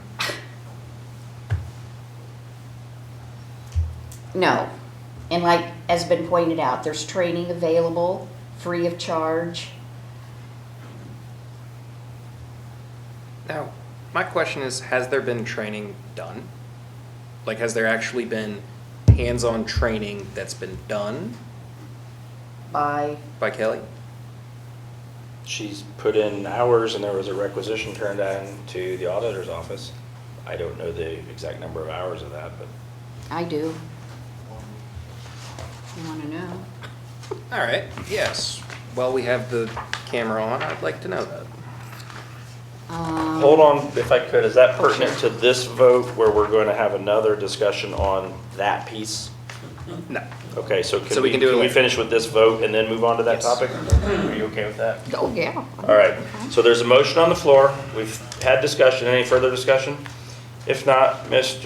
no. And like has been pointed out, there's training available, free of charge. Now, my question is, has there been training done? Like, has there actually been hands-on training that's been done By, Kelly? She's put in hours and there was a requisition turned in to the auditor's office. I don't know the exact number of hours of that, but. I do. You wanna know? All right, yes. While we have the camera on, I'd like to know that. Hold on, if I could, is that pertinent to this vote where we're going to have another discussion on that piece? No. Okay, so So we can do it can we later. finish with this vote and then move on to that Yes. topic? Are you okay with that? Oh, yeah. All right, so there's a motion on the floor. We've had discussion. Any further discussion? If not, let's see,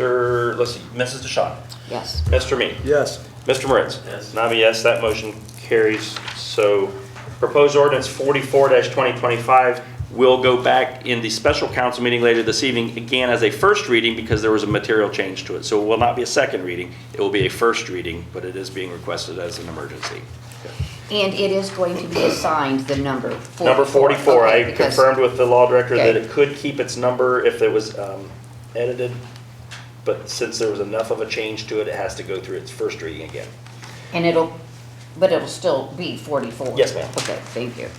Mrs. DeShawn. Yes. Mr. Me. Yes. Mr. Moritz. Yes. And I'm a yes, that motion carries. So proposed ordinance 44-2025 will go back in the special council meeting later this evening, again as a first reading because there was a material change to it. So it will not be a second reading, it will be a first reading, but it is being requested as an emergency. And it is going to be assigned the number 44. Number 44, Okay, I because- confirmed with the law director that Okay. it could keep its number if it was edited, but since there was enough of a change to it, it has to go through its first reading again. And but it'll still be 44? Yes, ma'am. Okay, thank you.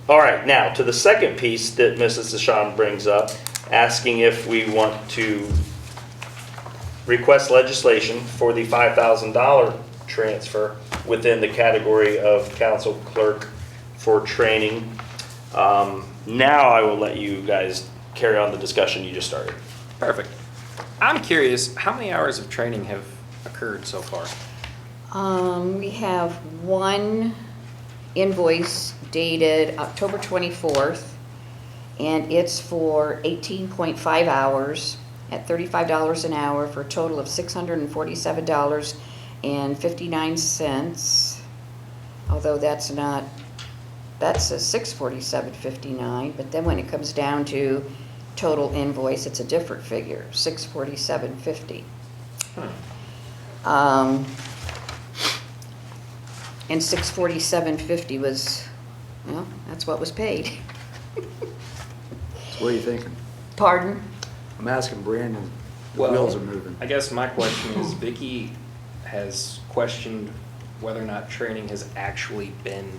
All right, now to the second piece that Mrs. DeShawn brings up, asking if we want to request legislation for the $5,000 transfer within the category of council clerk for training. Now I will let you guys carry on the discussion you just started. Perfect. I'm curious, how many hours of training have occurred so far? We have one invoice dated October 24th, and it's for 18.5 hours at $35 an hour for a total of $647.59. Although that's a $647.59, but then when it comes down to total invoice, it's a different figure, $647.50. And $647.50 was, well, that's what was paid. So what are you thinking? Pardon? I'm asking Brandon, the Well, wheels are moving. I guess my question is, Vicky has questioned whether or not training has actually been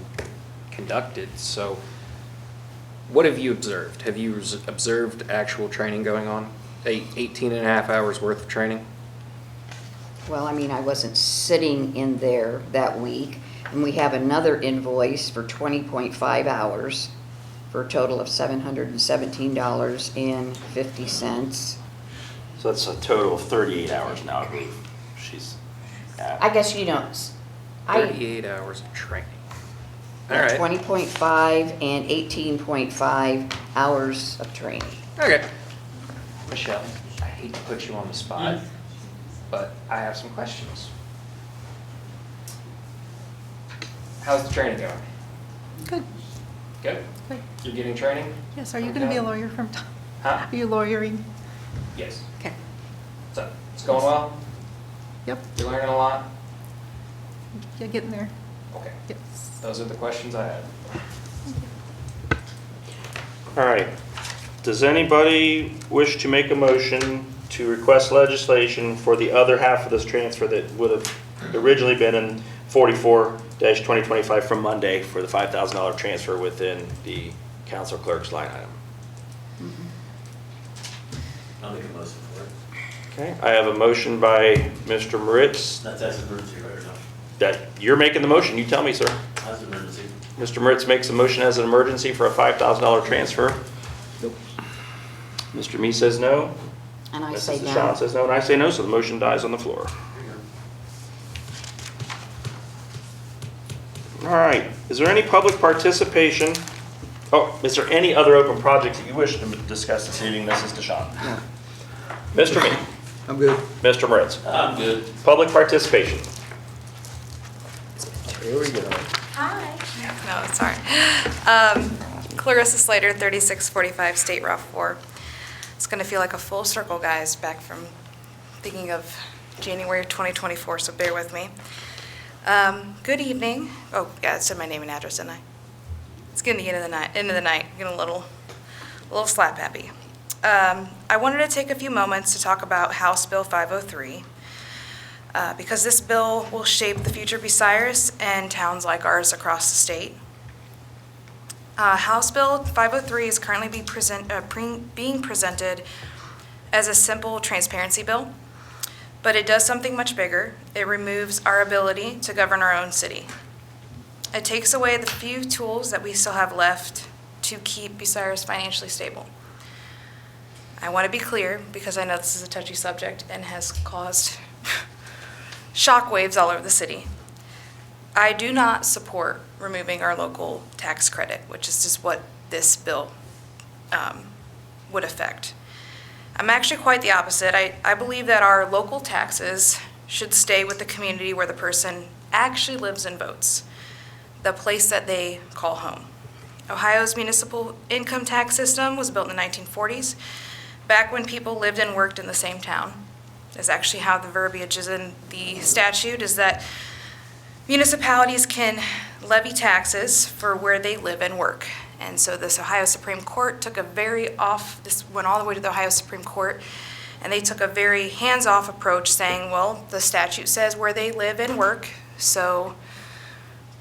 conducted. So what have you observed? Have you observed actual training going on? 18 and a half hours worth of training? Well, I mean, I wasn't sitting in there that week, and we have another invoice for 20.5 hours for a total of $717.50. So that's a total of 38 hours now, I believe she's at. I guess you don't. 38 hours of training. All right. 20.5 and 18.5 hours of training. Okay. Michelle, I hate to put you on the spot, but I have some questions. How's the training going? Good. Good? Good. You're getting training? Yes, are you going to be a lawyer from, Huh? are you lawyering? Yes. Okay. So, it's going well? Yep. You're learning a lot? You're getting there. Okay. Yes. Those are the questions I had. All right. Does anybody wish to make a motion to request legislation for the other half of this transfer that would have originally been in 44-2025 from Monday for the $5,000 transfer within the council clerk's line item? I'll make a motion for it. Okay, I have a motion by Mr. Moritz. That's emergency right now. That, you're making the motion, you tell me, sir. That's emergency. Mr. Moritz makes a motion as an emergency for a $5,000 transfer. Nope. Mr. Me says no. And I say Mrs. no. DeShawn says no, and I say no, so the motion dies on the floor. All right, is there any public participation? Oh, is there any other open projects that you wish to discuss this evening, Mrs. DeShawn? No. Mr. Me? I'm good. Mr. Moritz? I'm good. Public participation. Here we go. Hi. No, it's all right. Clarissa Slater, 3645 State Route 4. It's going to feel like a full circle, guys, back from thinking of January of 2024, so bear with me. Good evening. Oh, yeah, it said my name and address, didn't I? It's getting the end of the night. Getting a little slap happy. I wanted to take a few moments to talk about House Bill 503, because this bill will shape the future of Bucyrus and towns like ours across the state. House Bill 503 is currently being presented as a simple transparency bill, but it does something much bigger. It removes our ability to govern our own city. It takes away the few tools that we still have left to keep Bucyrus financially stable. I want to be clear, because I know this is a touchy subject and has caused shockwaves all over the city. I do not support removing our local tax credit, which is just what this bill would affect. I'm actually quite the opposite. I believe that our local taxes should stay with the community where the person actually lives and votes, the place that they call home. Ohio's municipal income tax system was built in the 1940s, back when people lived and worked in the same town. That's actually how the verbiage is in the statute, is that municipalities can levy taxes for where they live and work. And so this Ohio Supreme Court took this went all the way to the Ohio Supreme Court, and they took a very hands-off approach saying, well, the statute says where they live and work, so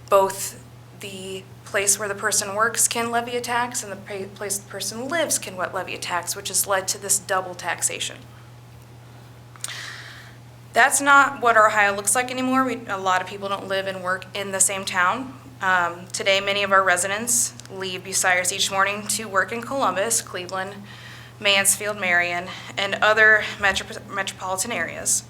both the place where the person works can levy a tax and the place the person lives can levy a tax, which has led to this double taxation. That's not what our Ohio looks like anymore. A lot of people don't live and work in the same town. Today, many of our residents leave Bucyrus each morning to work in Columbus, Cleveland, Mansfield, Marion, and other metropolitan areas.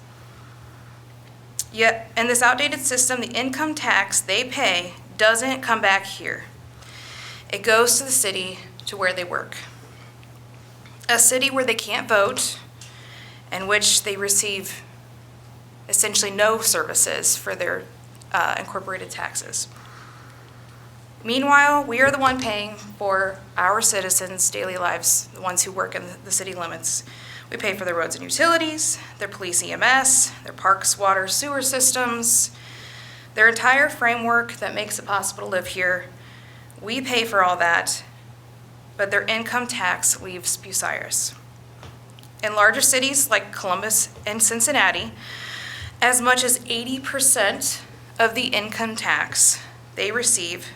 Yet, in this outdated system, the income tax they pay doesn't come back here. It goes to the city to where they work. A city where they can't vote, and which they receive essentially no services for their incorporated taxes. Meanwhile, we are the one paying for our citizens' daily lives, the ones who work in the city limits. We pay for their roads and utilities, their police EMS, their parks, water, sewer systems, their entire framework that makes it possible to live here. We pay for all that, but their income tax leaves Bucyrus. In larger cities like Columbus and Cincinnati, as much as 80% of the income tax they receive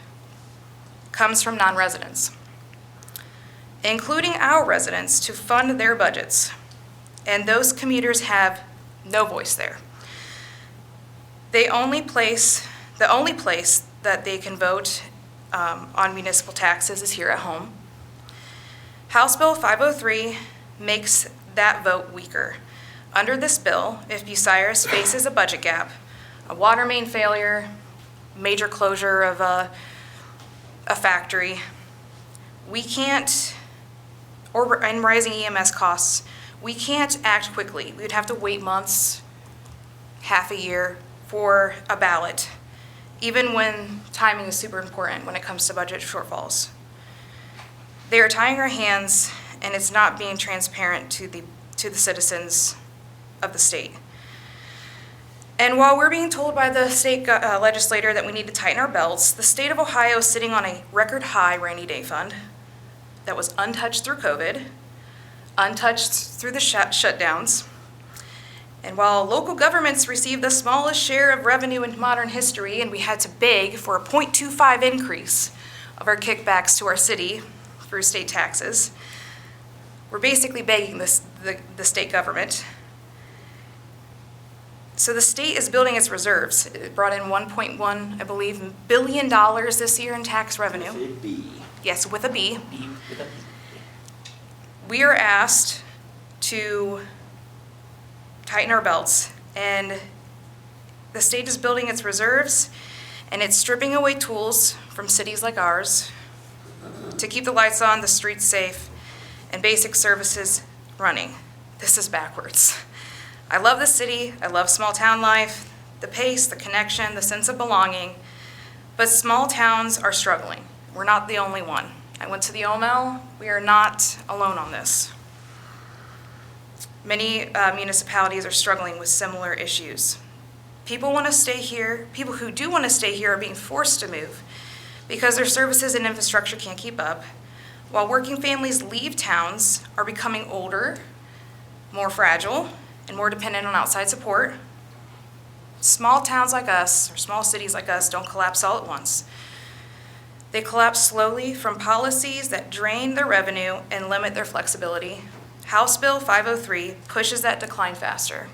comes from non-residents, including our residents, to fund their budgets. And those commuters have no voice there. The only place that they can vote on municipal taxes is here at home. House Bill 503 makes that vote weaker. Under this bill, if Bucyrus faces a budget gap, a water main failure, major closure of a factory, we can't, and rising EMS costs, we can't act quickly. We would have to wait months, half a year for a ballot, even when timing is super important when it comes to budget shortfalls. They are tying our hands, and it's not being transparent to the citizens of the state. And while we're being told by the state legislator that we need to tighten our belts, the state of Ohio is sitting on a record high rainy day fund that was untouched through COVID, untouched through the shutdowns. And while local governments received the smallest share of revenue in modern history, and we had to beg for a 0.25 increase of our kickbacks to our city through state taxes, we're basically begging the state government. So the state is building its reserves. It brought in $1.1, I believe, billion this year in tax revenue. With a B. Yes, with a B. B with a B. We are asked to tighten our belts, and the state is building its reserves, and it's stripping away tools from cities like ours to keep the lights on, the streets safe, and basic services running. This is backwards. I love the city, I love small town life, the pace, the connection, the sense of belonging, but small towns are struggling. We're not the only one. I went to the OML, we are not alone on this. Many municipalities are struggling with similar issues. People want to stay here, people who do want to stay here are being forced to move because their services and infrastructure can't keep up, while working families leave towns, are becoming older, more fragile, and more dependent on outside support. Small towns like us, or small cities like us, don't collapse all at once. They collapse slowly from policies that drain their revenue and limit their flexibility. House Bill 503 pushes that decline faster.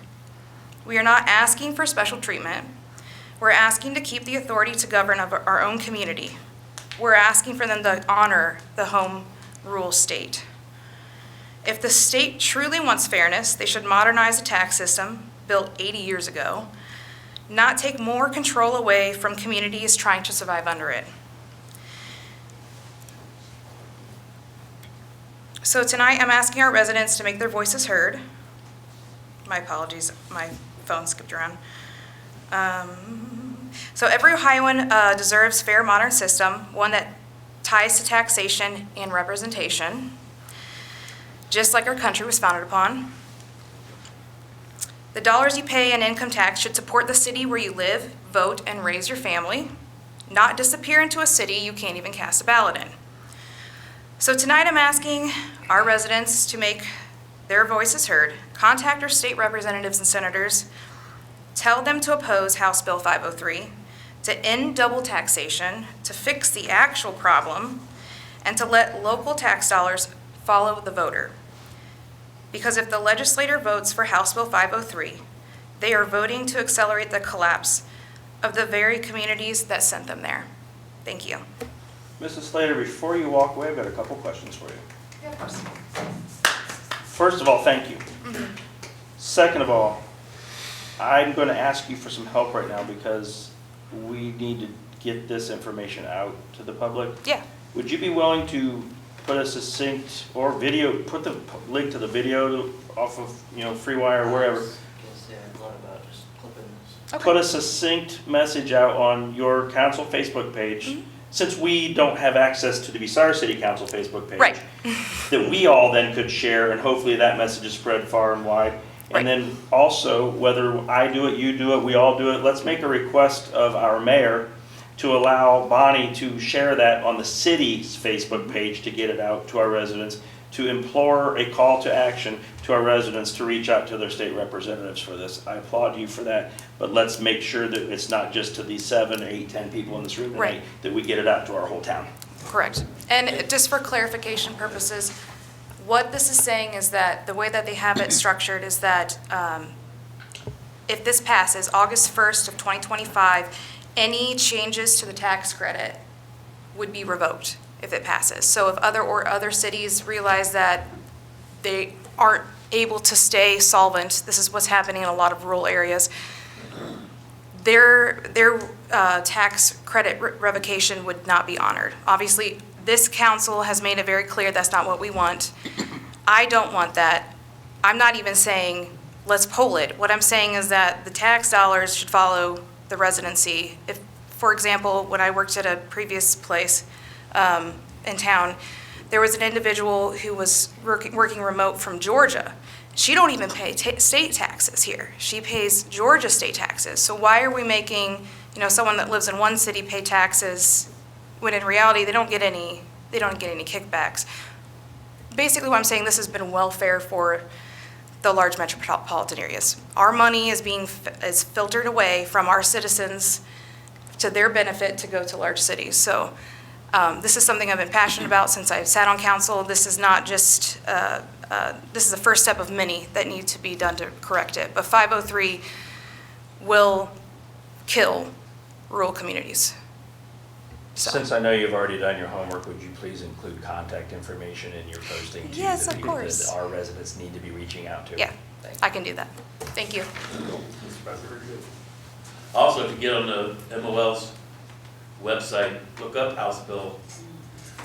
We are not asking for special treatment. We're asking to keep the authority to govern of our own community. We're asking for them to honor the home rule state. If the state truly wants fairness, they should modernize the tax system built 80 years ago, not take more control away from communities trying to survive under it. So tonight, I'm asking our residents to make their voices heard. My apologies, my phone skipped around. So every Ohioan deserves fair, modern system, one that ties to taxation and representation, just like our country was founded upon. The dollars you pay in income tax should support the city where you live, vote, and raise your family, not disappear into a city you can't even cast a ballot in. So tonight I'm asking our residents to make their voices heard. Contact our state representatives and senators. Tell them to oppose House Bill 503, to end double taxation, to fix the actual problem, and to let local tax dollars follow the voter. Because if the legislator votes for House Bill 503, they are voting to accelerate the collapse of the very communities that sent them there. Thank you. Mrs. Slater, before you walk away, I've got a couple questions for you. Yeah, of course. First of all, thank you. Second of all, I'm going to ask you for some help right now because we need to get this information out to the public. Yeah. Would you be willing to put a succinct or video, put the link to the video off of, FreeWire or wherever? Okay. Put a succinct message out on your council Facebook page since we don't have access to the Bucyrus City Council Facebook page. Right. That we all then could share, and hopefully that message is spread far and wide. Right. And then also, whether I do it, you do it, we all do it, let's make a request of our mayor to allow Bonnie to share that on the city's Facebook page to get it out to our residents, to implore a call to action to our residents to reach out to their state representatives for this. I applaud you for that, but let's make sure that it's not just to these 7, 8, 10 people in this room tonight, Right. that we get it out to our whole town. Correct. And just for clarification purposes, what this is saying is that the way that they have it structured is that if this passes August 1st of 2025, any changes to the tax credit would be revoked if it passes. So if other cities realize that they aren't able to stay solvent, this is what's happening in a lot of rural areas, their tax credit revocation would not be honored. Obviously, this council has made it very clear that's not what we want. I don't want that. I'm not even saying let's pull it. What I'm saying is that the tax dollars should follow the residency. If, for example, when I worked at a previous place in town, there was an individual who was working remote from Georgia. She don't even pay state taxes here. She pays Georgia state taxes. So why are we making, someone that lives in one city pay taxes when in reality they don't get any kickbacks? Basically what I'm saying, this has been welfare for the large metropolitan areas. Our money is filtered away from our citizens to their benefit to go to large cities. So this is something I've been passionate about since I've sat on council. This is not just, this is the first step of many that need to be done to correct it. But 503 will kill rural communities. So. Since I know you've already done your homework, would you please include contact information in your posting to Yes, the of people course. that our residents need to be reaching out to? Yeah, Thank you. I can do that. Thank you. Also, if you get on the MOL's website, look up House Bill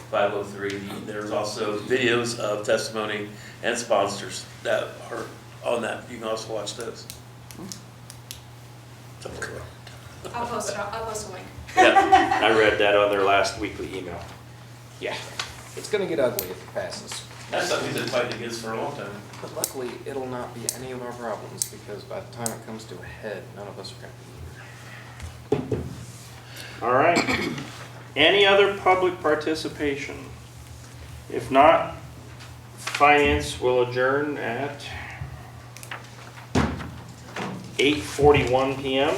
503. There's also videos of testimony and sponsors that are on that. You can also watch those. I'll post a link. Yeah, I read that on their last weekly email. Yeah, it's gonna get ugly if it passes. That's something we've been fighting against for a long time. But luckily, it'll not be any of our problems, because by the time it comes to a head, none of us are gonna be here. All right. Any other public participation? If not, finance will adjourn at 8:41 p.m.